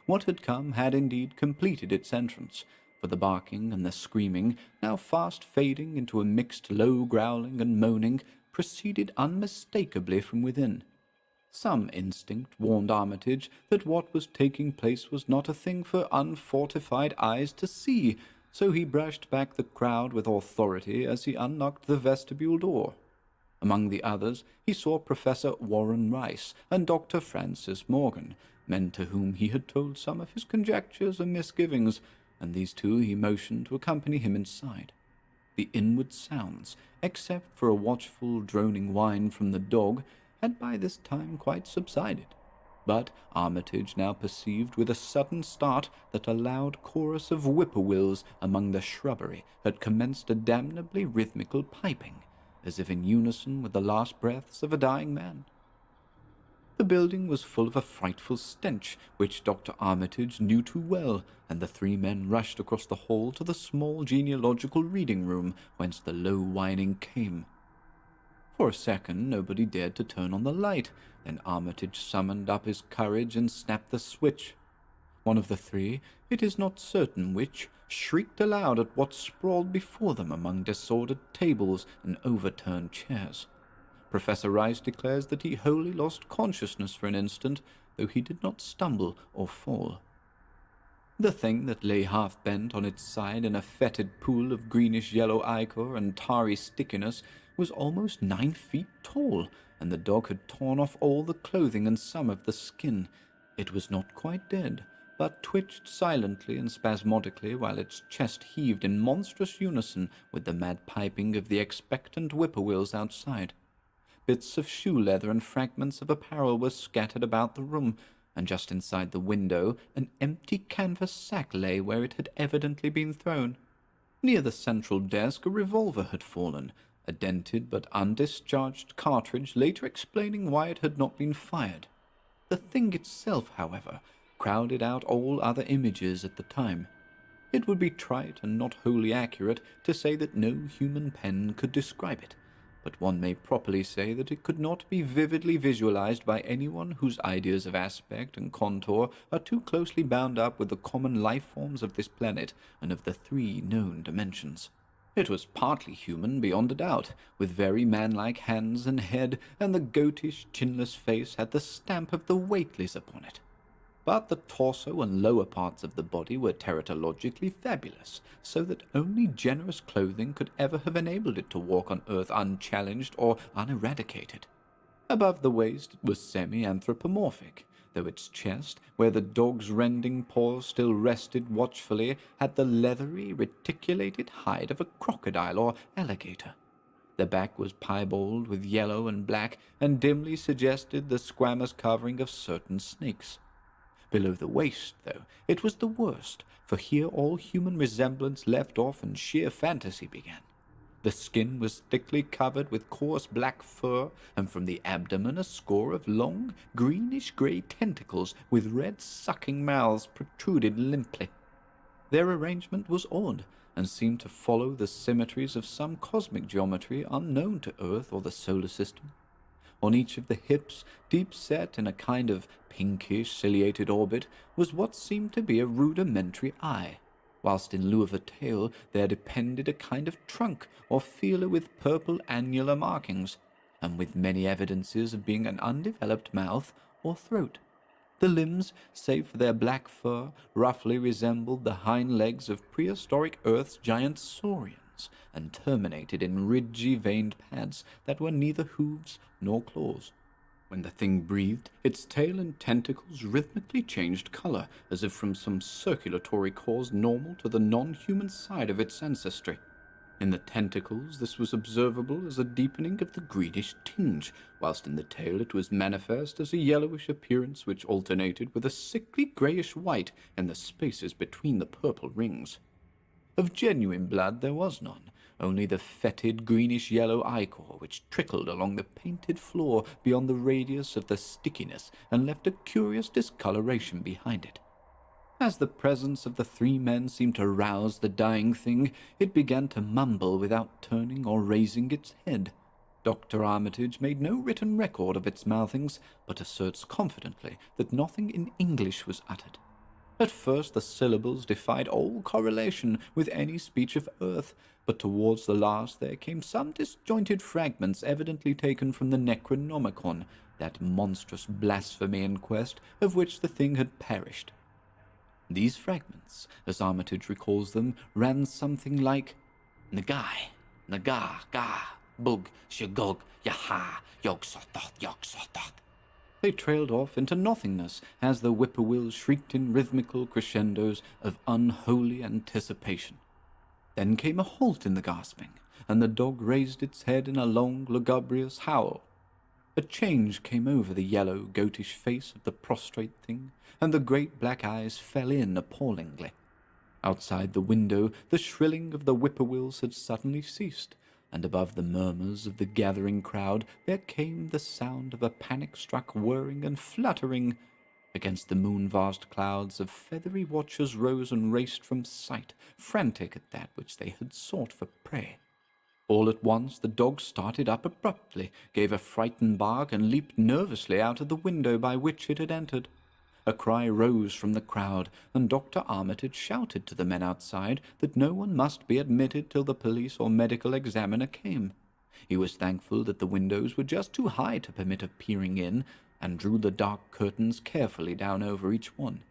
What had come had indeed completed its entrance, for the barking and the screaming, now fast fading into a mixed low growling and moaning, proceeded unmistakably from within. Some instinct warned Armitage that what was taking place was not a thing for unfortified eyes to see, so he brushed back the crowd with authority as he unlocked the vestibule door. Among the others, he saw Professor Warren Rice and Dr. Francis Morgan, men to whom he had told some of his conjectures and misgivings, and these two he motioned to accompany him inside. The inward sounds, except for a watchful droning whine from the dog, had by this time quite subsided, but Armitage now perceived with a sudden start that a loud chorus of whippoorwills among the shrubbery had commenced a damnably rhythmical piping, as if in unison with the last breaths of a dying man. The building was full of a frightful stench, which Dr. Armitage knew too well, and the three men rushed across the hall to the small genealogical reading room whence the low whining came. For a second nobody dared to turn on the light, then Armitage summoned up his courage and snapped the switch. One of the three, it is not certain which, shrieked aloud at what sprawled before them among disordered tables and overturned chairs. Professor Rice declares that he wholly lost consciousness for an instant, though he did not stumble or fall. The thing that lay half-bent on its side in a fetid pool of greenish-yellow ichor and tarry stickiness was almost 9 feet tall, and the dog had torn off all the clothing and some of the skin. It was not quite dead, but twitched silently and spasmodically while its chest heaved in monstrous unison with the mad piping of the expectant whippoorwills outside. Bits of shoe leather and fragments of apparel were scattered about the room, and just inside the window an empty canvas sack lay where it had evidently been thrown. Near the central desk a revolver had fallen, a dented but undischarged cartridge later explaining why it had not been fired. The thing itself, however, crowded out all other images at the time. It would be trite and not wholly accurate to say that no human pen could describe it, but one may properly say that it could not be vividly visualized by anyone whose ideas of aspect and contour are too closely bound up with the common life forms of this planet and of the 3 known dimensions. It was partly human beyond a doubt, with very man-like hands and head, and the goatish, chinless face had the stamp of the weightless upon it. But the torso and lower parts of the body were teratologically fabulous, so that only generous clothing could ever have enabled it to walk on earth unchallenged or uneradicated. Above the waist it was semi-anthropomorphic, though its chest, where the dog's rending paws still rested watchfully, had the leathery, reticulated hide of a crocodile or alligator. The back was piebald with yellow and black, and dimly suggested the squamous covering of certain snakes. Below the waist, though, it was the worst, for here all human resemblance left off and sheer fantasy began. The skin was thickly covered with coarse black fur, and from the abdomen a score of long, greenish-grey tentacles with red sucking mouths protruded limply. Their arrangement was odd, and seemed to follow the symmetries of some cosmic geometry unknown to Earth or the solar system. On each of the hips, deep set in a kind of pinkish ciliated orbit, was what seemed to be a rudimentary eye, whilst in lieu of a tail there depended a kind of trunk or feeler with purple annular markings, and with many evidences of being an undeveloped mouth or throat. The limbs, save for their black fur, roughly resembled the hind legs of prehistoric Earth's giant saurians, and terminated in ridgy veined pads that were neither hooves nor claws. When the thing breathed, its tail and tentacles rhythmically changed color, as if from some circulatory cause normal to the non-human side of its ancestry. In the tentacles this was observable as a deepening of the greenish tinge, whilst in the tail it was manifest as a yellowish appearance which alternated with a sickly greyish-white in the spaces between the purple rings. Of genuine blood there was none, only the fetid greenish-yellow ichor which trickled along the painted floor beyond the radius of the stickiness and left a curious discoloration behind it. As the presence of the 3 men seemed to rouse the dying thing, it began to mumble without turning or raising its head. Dr. Armitage made no written record of its mouthings, but asserts confidently that nothing in English was uttered. At first the syllables defied all correlation with any speech of earth, but towards the last there came some disjointed fragments evidently taken from the Necronomicon, that monstrous blasphemy in quest of which the thing had perished. These fragments, as Armitage recalls them, ran something like Nagai, Naga, Ga, Bug, Shagog, Yaha, Yog Sototh, Yog Sototh. They trailed off into nothingness as the whippoorwills shrieked in rhythmical crescendos of unholy anticipation. Then came a halt in the gasping, and the dog raised its head in a long, lugubrious howl. A change came over the yellow, goatish face of the prostrate thing, and the great black eyes fell in appallingly. Outside the window, the shrilling of the whippoorwills had suddenly ceased, and above the murmurs of the gathering crowd there came the sound of a panic-struck whirring and fluttering. Against the moon-vast clouds of feathery watchers rose and raced from sight, frantic at that which they had sought for prey. All at once the dog started up abruptly, gave a frightened bark, and leaped nervously out of the window by which it had entered. A cry rose from the crowd, and Dr. Armitage shouted to the men outside that no one must be admitted till the police or medical examiner came. He was thankful that the windows were just too high to permit of peering in, and drew the dark curtains carefully down over each one.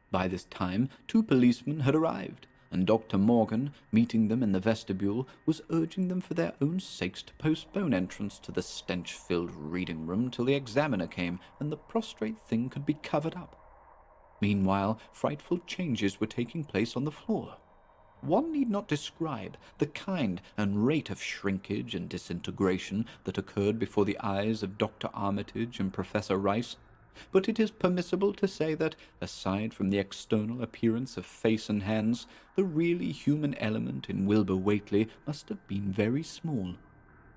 By this time 2 policemen had arrived, and Dr. Morgan, meeting them in the vestibule, was urging them for their own sakes to postpone entrance to the stench-filled reading-room till the examiner came and the prostrate thing could be covered up. Meanwhile, frightful changes were taking place on the floor. One need not describe the kind and rate of shrinkage and disintegration that occurred before the eyes of Dr. Armitage and Professor Rice, but it is permissible to say that, aside from the external appearance of face and hands, the really human element in Wilbur Whately must have been very small.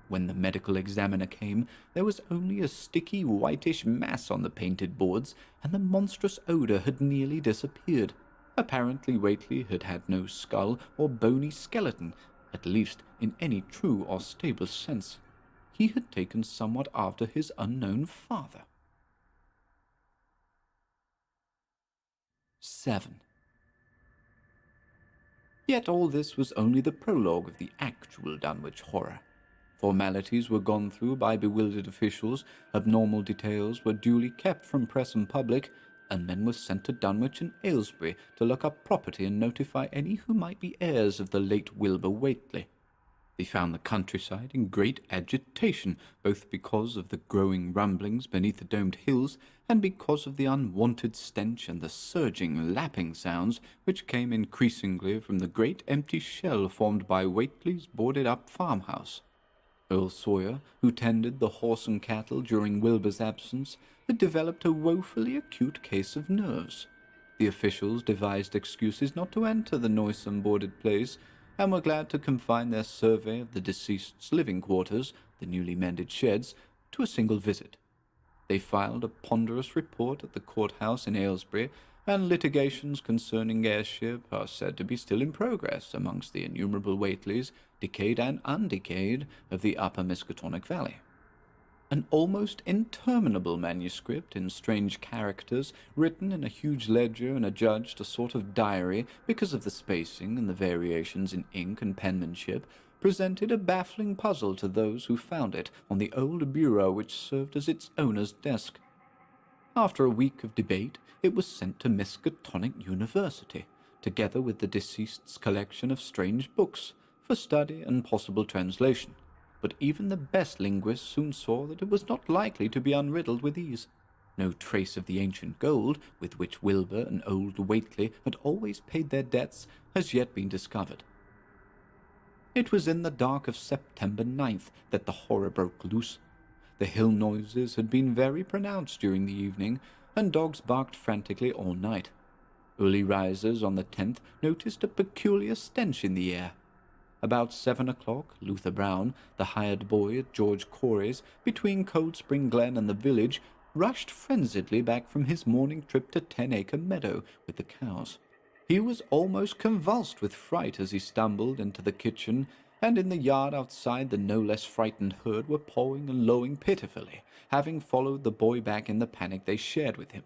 When the medical examiner came, there was only a sticky whitish mass on the painted boards, and the monstrous odor had nearly disappeared. Apparently Whately had had no skull or bony skeleton, at least in any true or stable sense. He had taken somewhat after his unknown father. 7. Yet all this was only the prologue of the actual Dunwich horror. Formalities were gone through by bewildered officials, abnormal details were duly kept from press and public, and men were sent to Dunwich and Aylesbury to look up property and notify any who might be heirs of the late Wilbur Whately. They found the countryside in great agitation, both because of the growing rumblings beneath the domed hills, and because of the unwonted stench and the surging, lapping sounds which came increasingly from the great empty shell formed by Whately's boarded-up farmhouse. Earl Sawyer, who tended the horse and cattle during Wilbur's absence, had developed a woefully acute case of nerves. The officials devised excuses not to enter the noisome boarded place, and were glad to confine their survey of the deceased's living quarters, the newly mended sheds, to a single visit. They filed a ponderous report at the courthouse in Aylesbury, and litigations concerning heirship are said to be still in progress amongst the innumerable Whateleys, decayed and undecayed, of the upper Miskatonic Valley. An almost interminable manuscript in strange characters, written in a huge ledger and adjudged a sort of diary because of the spacing and the variations in ink and penmanship, presented a baffling puzzle to those who found it on the old bureau which served as its owner's desk. After a week of debate, it was sent to Miskatonic University, together with the deceased's collection of strange books, for study and possible translation. But even the best linguists soon saw that it was not likely to be unriddled with ease. No trace of the ancient gold, with which Wilbur and old Whately had always paid their debts, has yet been discovered. It was in the dark of September 9th that the horror broke loose. The hill noises had been very pronounced during the evening, and dogs barked frantically all night. Early risers on the 10th noticed a peculiar stench in the air. About 7 o'clock, Luther Brown, the hired boy at George Corey's, between Cold Spring Glen and the village, rushed frenziedly back from his morning trip to 10-acre meadow with the cows. He was almost convulsed with fright as he stumbled into the kitchen, and in the yard outside the no less frightened herd were pawing and lowing pitifully, having followed the boy back in the panic they shared with him.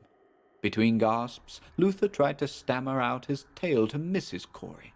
Between gasps, Luther tried to stammer out his tale to Mrs. Corey.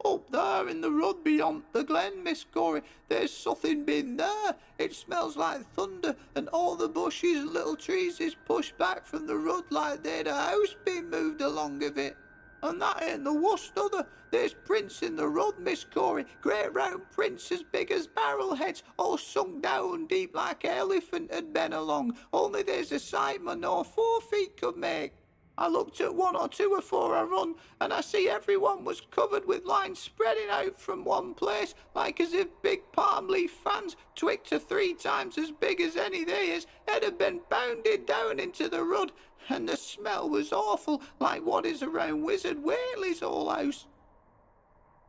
Up there in the rud beyond the glen, Miss Corey, there's something been there. It smells like thunder, and all the bushes and little trees is pushed back from the rud like they'd a house been moved along of it. And that ain't the worst other. There's prints in the rud, Miss Corey, great round prints as big as barrel heads, all sunk down deep like a elephant had been along, only there's a sight man no 4 feet could make. I looked at 1 or 2 afore I run, and I see everyone was covered with lines spreading out from one place, like as if big palm leaf fans, twigged to 3 times as big as any they is, had have been bounded down into the rud, and the smell was awful, like what is around Wizard Whately's old house.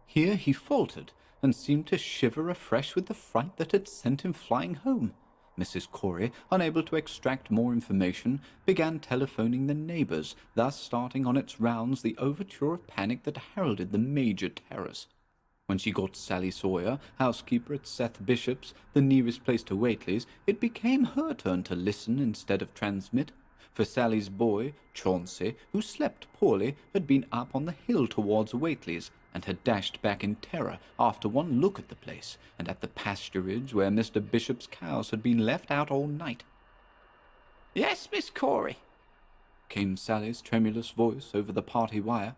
Here he faltered, and seemed to shiver afresh with the fright that had sent him flying home. Mrs. Corey, unable to extract more information, began telephoning the neighbours, thus starting on its rounds the overture of panic that heralded the major terrors. When she got Sally Sawyer, housekeeper at Seth Bishop's, the nearest place to Whately's, it became her turn to listen instead of transmit. For Sally's boy, Chauncey, who slept poorly, had been up on the hill towards Whately's, and had dashed back in terror after one look at the place, and at the pasturage where Mr. Bishop's cows had been left out all night. "Yes, Miss Corey," came Sally's tremulous voice over the party wire.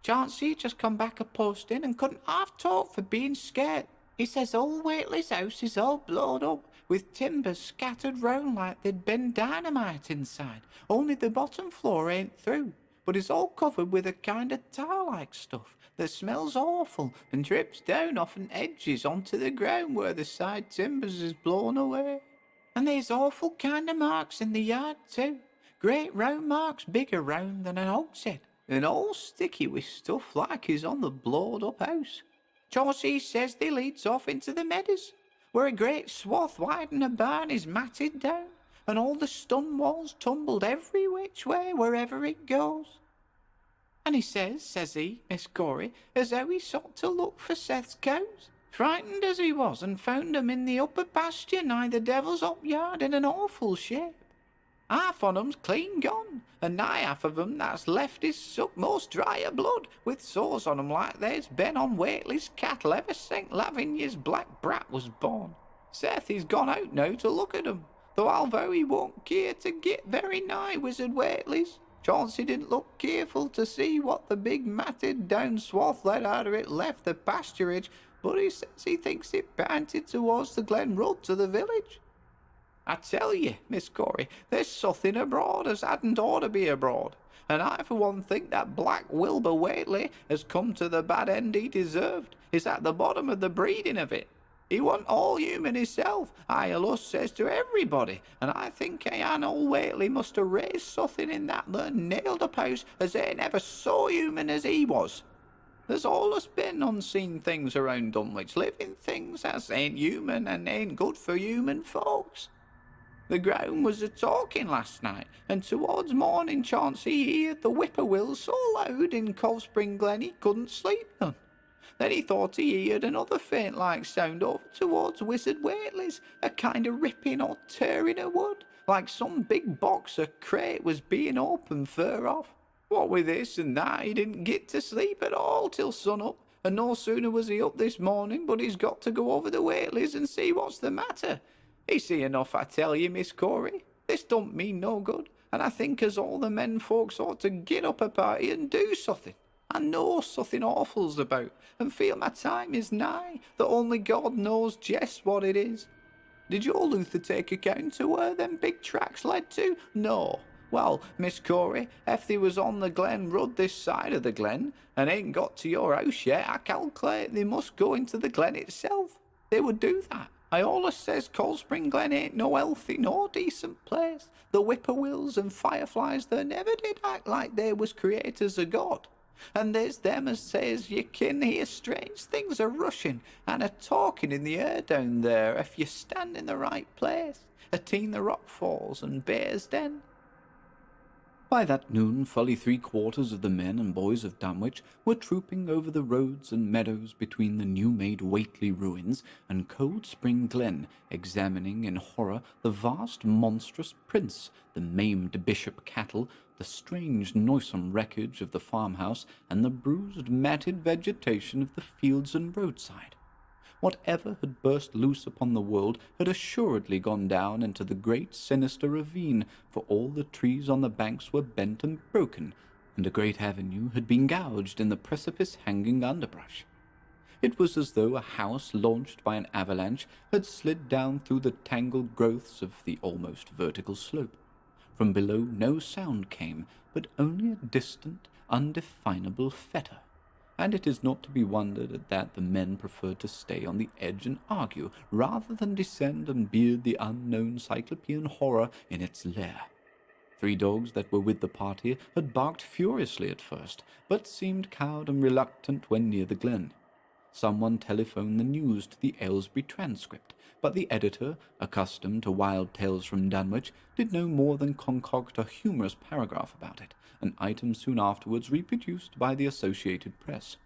"Chauncey just come back a posting and couldn't half talk for being scared. He says old Whately's house is all blowed up, with timbers scattered round like there'd been dynamite inside, only the bottom floor ain't through, but it's all covered with a kind of tar-like stuff that smells awful and drips down off an edges onto the ground where the side timbers is blown away. And there's awful kind of marks in the yard too, great round marks bigger round than an hogshead, and all sticky with stuff like is on the blowed up house. Chauncey says they leads off into the meadows, where a great swath widen a barn is matted down, and all the stone walls tumbled every which way wherever it goes. And he says he, Miss Corey, as how he sought to look for Seth's cows, frightened as he was, and found 'em in the upper pasture nigh the devil's up yard in an awful shape. Half on 'em's clean gone, and nigh half of 'em that's left is sucked most dry o' blood, with sores on 'em like there's been on Whately's cattle ever since Lavinia's black brat was born. Seth he's gone out now to look at 'em, though I'll vow he won't care to get very nigh Wizard Whately's. Chauncey didn't look careful to see what the big matted down swath led arter it left the pasturage, but he says he thinks it panted towards the glen road to the village. I tell ye, Miss Corey, there's something abroad as hadn't ought to be abroad, and I for one think that Black Wilbur Whately has come to the bad end he deserved, is at the bottom of the breeding of it. He wasn't all human hisself, I allus says to everybody, and I think an old Whately must have raised something in that there nailed up house as ain't ever so human as he was. There's allus been unseen things around Dunwich, living things as ain't human and ain't good for human folks. The ground was a-talking last night, and towards morning Chauncey heard the whippoorwills so loud in Cove Spring Glen he couldn't sleep none. Then he thought he heard another faint-like sound over towards Wizard Whately's, a kind of ripping or tearing of wood, like some big box or crate was being opened fur off. What with this and that, he didn't get to sleep at all till sun-up, and no sooner was he up this morning but he's got to go over to Whately's and see what's the matter. He see enough, I tell you, Miss Corey. This don't mean no good, and I think as all the men folks ought to get up a party and do something. I know something awful's about, and feel my time is nigh, that only God knows just what it is. Did your Luther take account to where them big tracks led to? No. Well, Miss Corey, if they was on the Glen Road this side of the glen, and ain't got to your house yet, I calculate they must go into the glen itself. They would do that. I allus says Cold Spring Glen ain't no healthy nor decent place. The whippoorwills and fireflies there never did act like they was creators of God. And there's them as says you can hear strange things a-rushing and a-talking in the air down there if you stand in the right place, atween the rock falls and Bear's Den. By that noon, fully 3/4 of the men and boys of Dunwich were trooping over the roads and meadows between the new-made Whately ruins and Cold Spring Glen, examining in horror the vast monstrous prints, the maimed bishop cattle, the strange noisome wreckage of the farmhouse, and the bruised matted vegetation of the fields and roadside. Whatever had burst loose upon the world had assuredly gone down into the great sinister ravine, for all the trees on the banks were bent and broken, and a great avenue had been gouged in the precipice-hanging underbrush. It was as though a house launched by an avalanche had slid down through the tangled growths of the almost vertical slope. From below no sound came, but only a distant, undefinable fetor. And it is not to be wondered at that the men preferred to stay on the edge and argue, rather than descend and beard the unknown cyclopean horror in its lair. 3 dogs that were with the party had barked furiously at first, but seemed cowed and reluctant when near the glen. Someone telephoned the news to the Aylesbury Transcript, but the editor, accustomed to wild tales from Dunwich, did no more than concoct a humorous paragraph about it, an item soon afterwards reproduced by the Associated Press.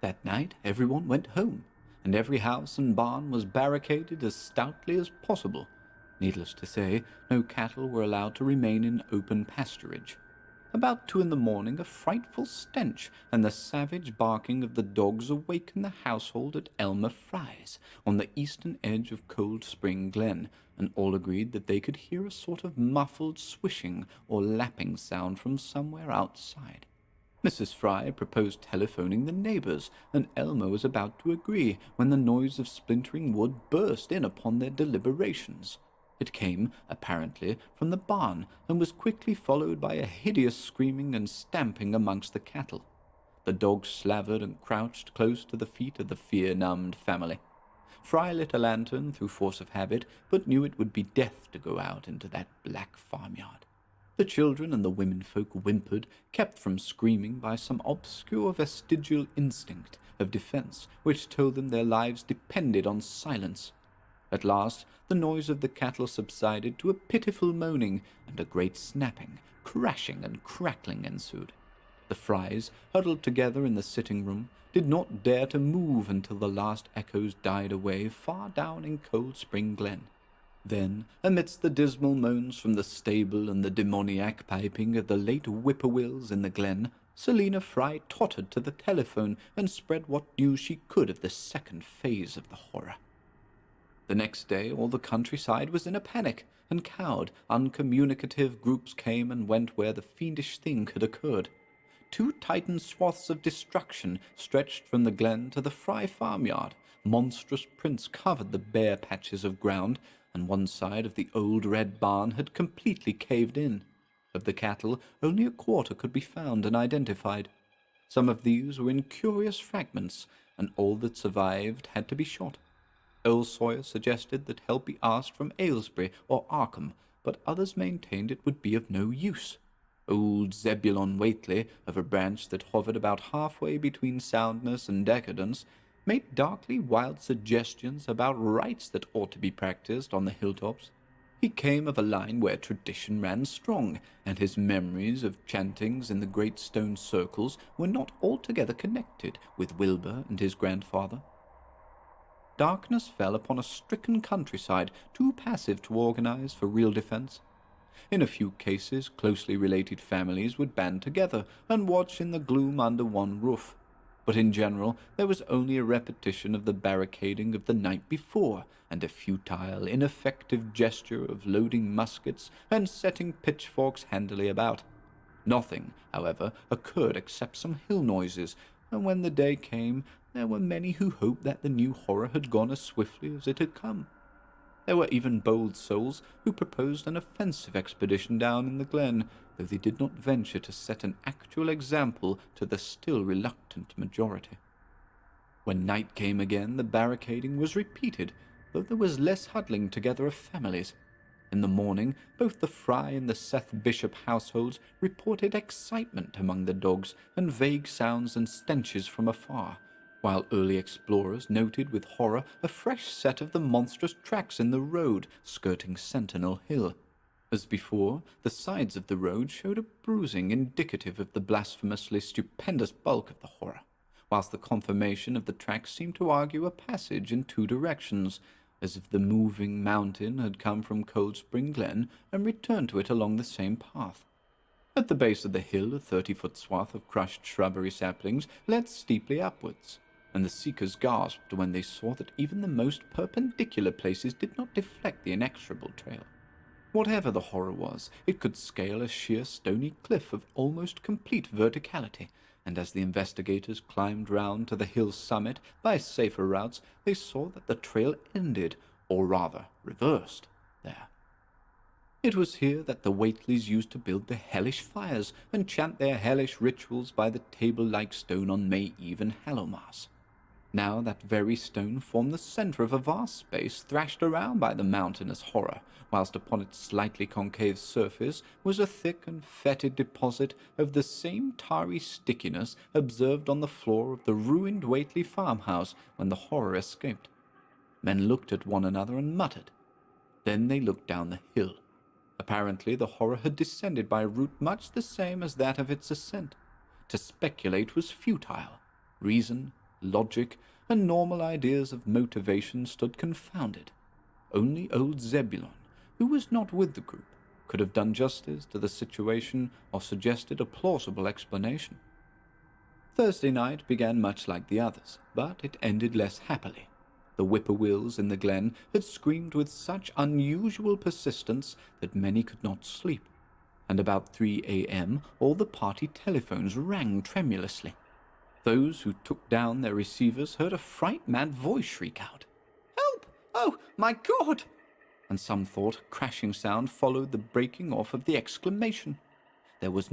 That night everyone went home, and every house and barn was barricaded as stoutly as possible. Needless to say, no cattle were allowed to remain in open pasturage. About 2 in the morning, a frightful stench and the savage barking of the dogs awakened the household at Elmer Fry's, on the eastern edge of Cold Spring Glen, and all agreed that they could hear a sort of muffled swishing or lapping sound from somewhere outside. Mrs. Fry proposed telephoning the neighbours, and Elmer was about to agree, when the noise of splintering wood burst in upon their deliberations. It came, apparently, from the barn, and was quickly followed by a hideous screaming and stamping amongst the cattle. The dogs slavered and crouched close to the feet of the fear-numbed family. Fry lit a lantern through force of habit, but knew it would be death to go out into that black farmyard. The children and the womenfolk whimpered, kept from screaming by some obscure vestigial instinct of defence which told them their lives depended on silence. At last the noise of the cattle subsided to a pitiful moaning, and a great snapping, crashing, and crackling ensued. The Frys, huddled together in the sitting-room, did not dare to move until the last echoes died away far down in Cold Spring Glen. Then, amidst the dismal moans from the stable and the demoniac piping of the late whippoorwills in the glen, Selina Fry tottered to the telephone and spread what news she could of the second phase of the horror. The next day all the countryside was in a panic, and cowed, uncommunicative groups came and went where the fiendish thing had occurred. 2 titan swaths of destruction stretched from the glen to the Fry farmyard. Monstrous prints covered the bare patches of ground, and one side of the old red barn had completely caved in. Of the cattle, only a quarter could be found and identified. Some of these were in curious fragments, and all that survived had to be shot. Earl Sawyer suggested that help be asked from Aylesbury or Arkham, but others maintained it would be of no use. Old Zebulon Whately, of a branch that hovered about halfway between soundness and decadence, made darkly wild suggestions about rites that ought to be practiced on the hilltops. He came of a line where tradition ran strong, and his memories of chantings in the great stone circles were not altogether connected with Wilbur and his grandfather. Darkness fell upon a stricken countryside too passive to organize for real defense. In a few cases, closely related families would band together and watch in the gloom under one roof. But in general, there was only a repetition of the barricading of the night before, and a futile, ineffective gesture of loading muskets and setting pitchforks handily about. Nothing, however, occurred except some hill noises, and when the day came, there were many who hoped that the new horror had gone as swiftly as it had come. There were even bold souls who proposed an offensive expedition down in the glen, though they did not venture to set an actual example to the still reluctant majority. When night came again, the barricading was repeated, though there was less huddling together of families. In the morning, both the Fry and the Seth Bishop households reported excitement among the dogs and vague sounds and stenches from afar, while early explorers noted with horror a fresh set of the monstrous tracks in the road skirting Sentinel Hill. As before, the sides of the road showed a bruising indicative of the blasphemously stupendous bulk of the horror, whilst the conformation of the tracks seemed to argue a passage in two directions, as if the moving mountain had come from Cold Spring Glen and returned to it along the same path. At the base of the hill, a 30-foot swath of crushed shrubbery saplings led steeply upwards, and the seekers gasped when they saw that even the most perpendicular places did not deflect the inexorable trail. Whatever the horror was, it could scale a sheer stony cliff of almost complete verticality, and as the investigators climbed round to the hill's summit by safer routes, they saw that the trail ended, or rather reversed, there. It was here that the Whateleys used to build their hellish fires and chant their hellish rituals by the table-like stone on May Eve and Hallowmas. Now that very stone formed the centre of a vast space thrashed around by the mountainous horror, whilst upon its slightly concave surface was a thick and fetid deposit of the same tarry stickiness observed on the floor of the ruined Whateley farmhouse when the horror escaped. Men looked at one another and muttered. Then they looked down the hill. Apparently the horror had descended by a route much the same as that of its ascent. To speculate was futile. Reason, logic, and normal ideas of motivation stood confounded. Only old Zebulon, who was not with the group, could have done justice to the situation or suggested a plausible explanation. Thursday night began much like the others, but it ended less happily. The whippoorwills in the glen had screamed with such unusual persistence that many could not sleep, and about 3 a.m. all the party telephones rang tremulously. Those who took down their receivers heard a fright-mad voice shriek out, "Help! Oh, my God!" And some thought a crashing sound followed the breaking off of the exclamation. There was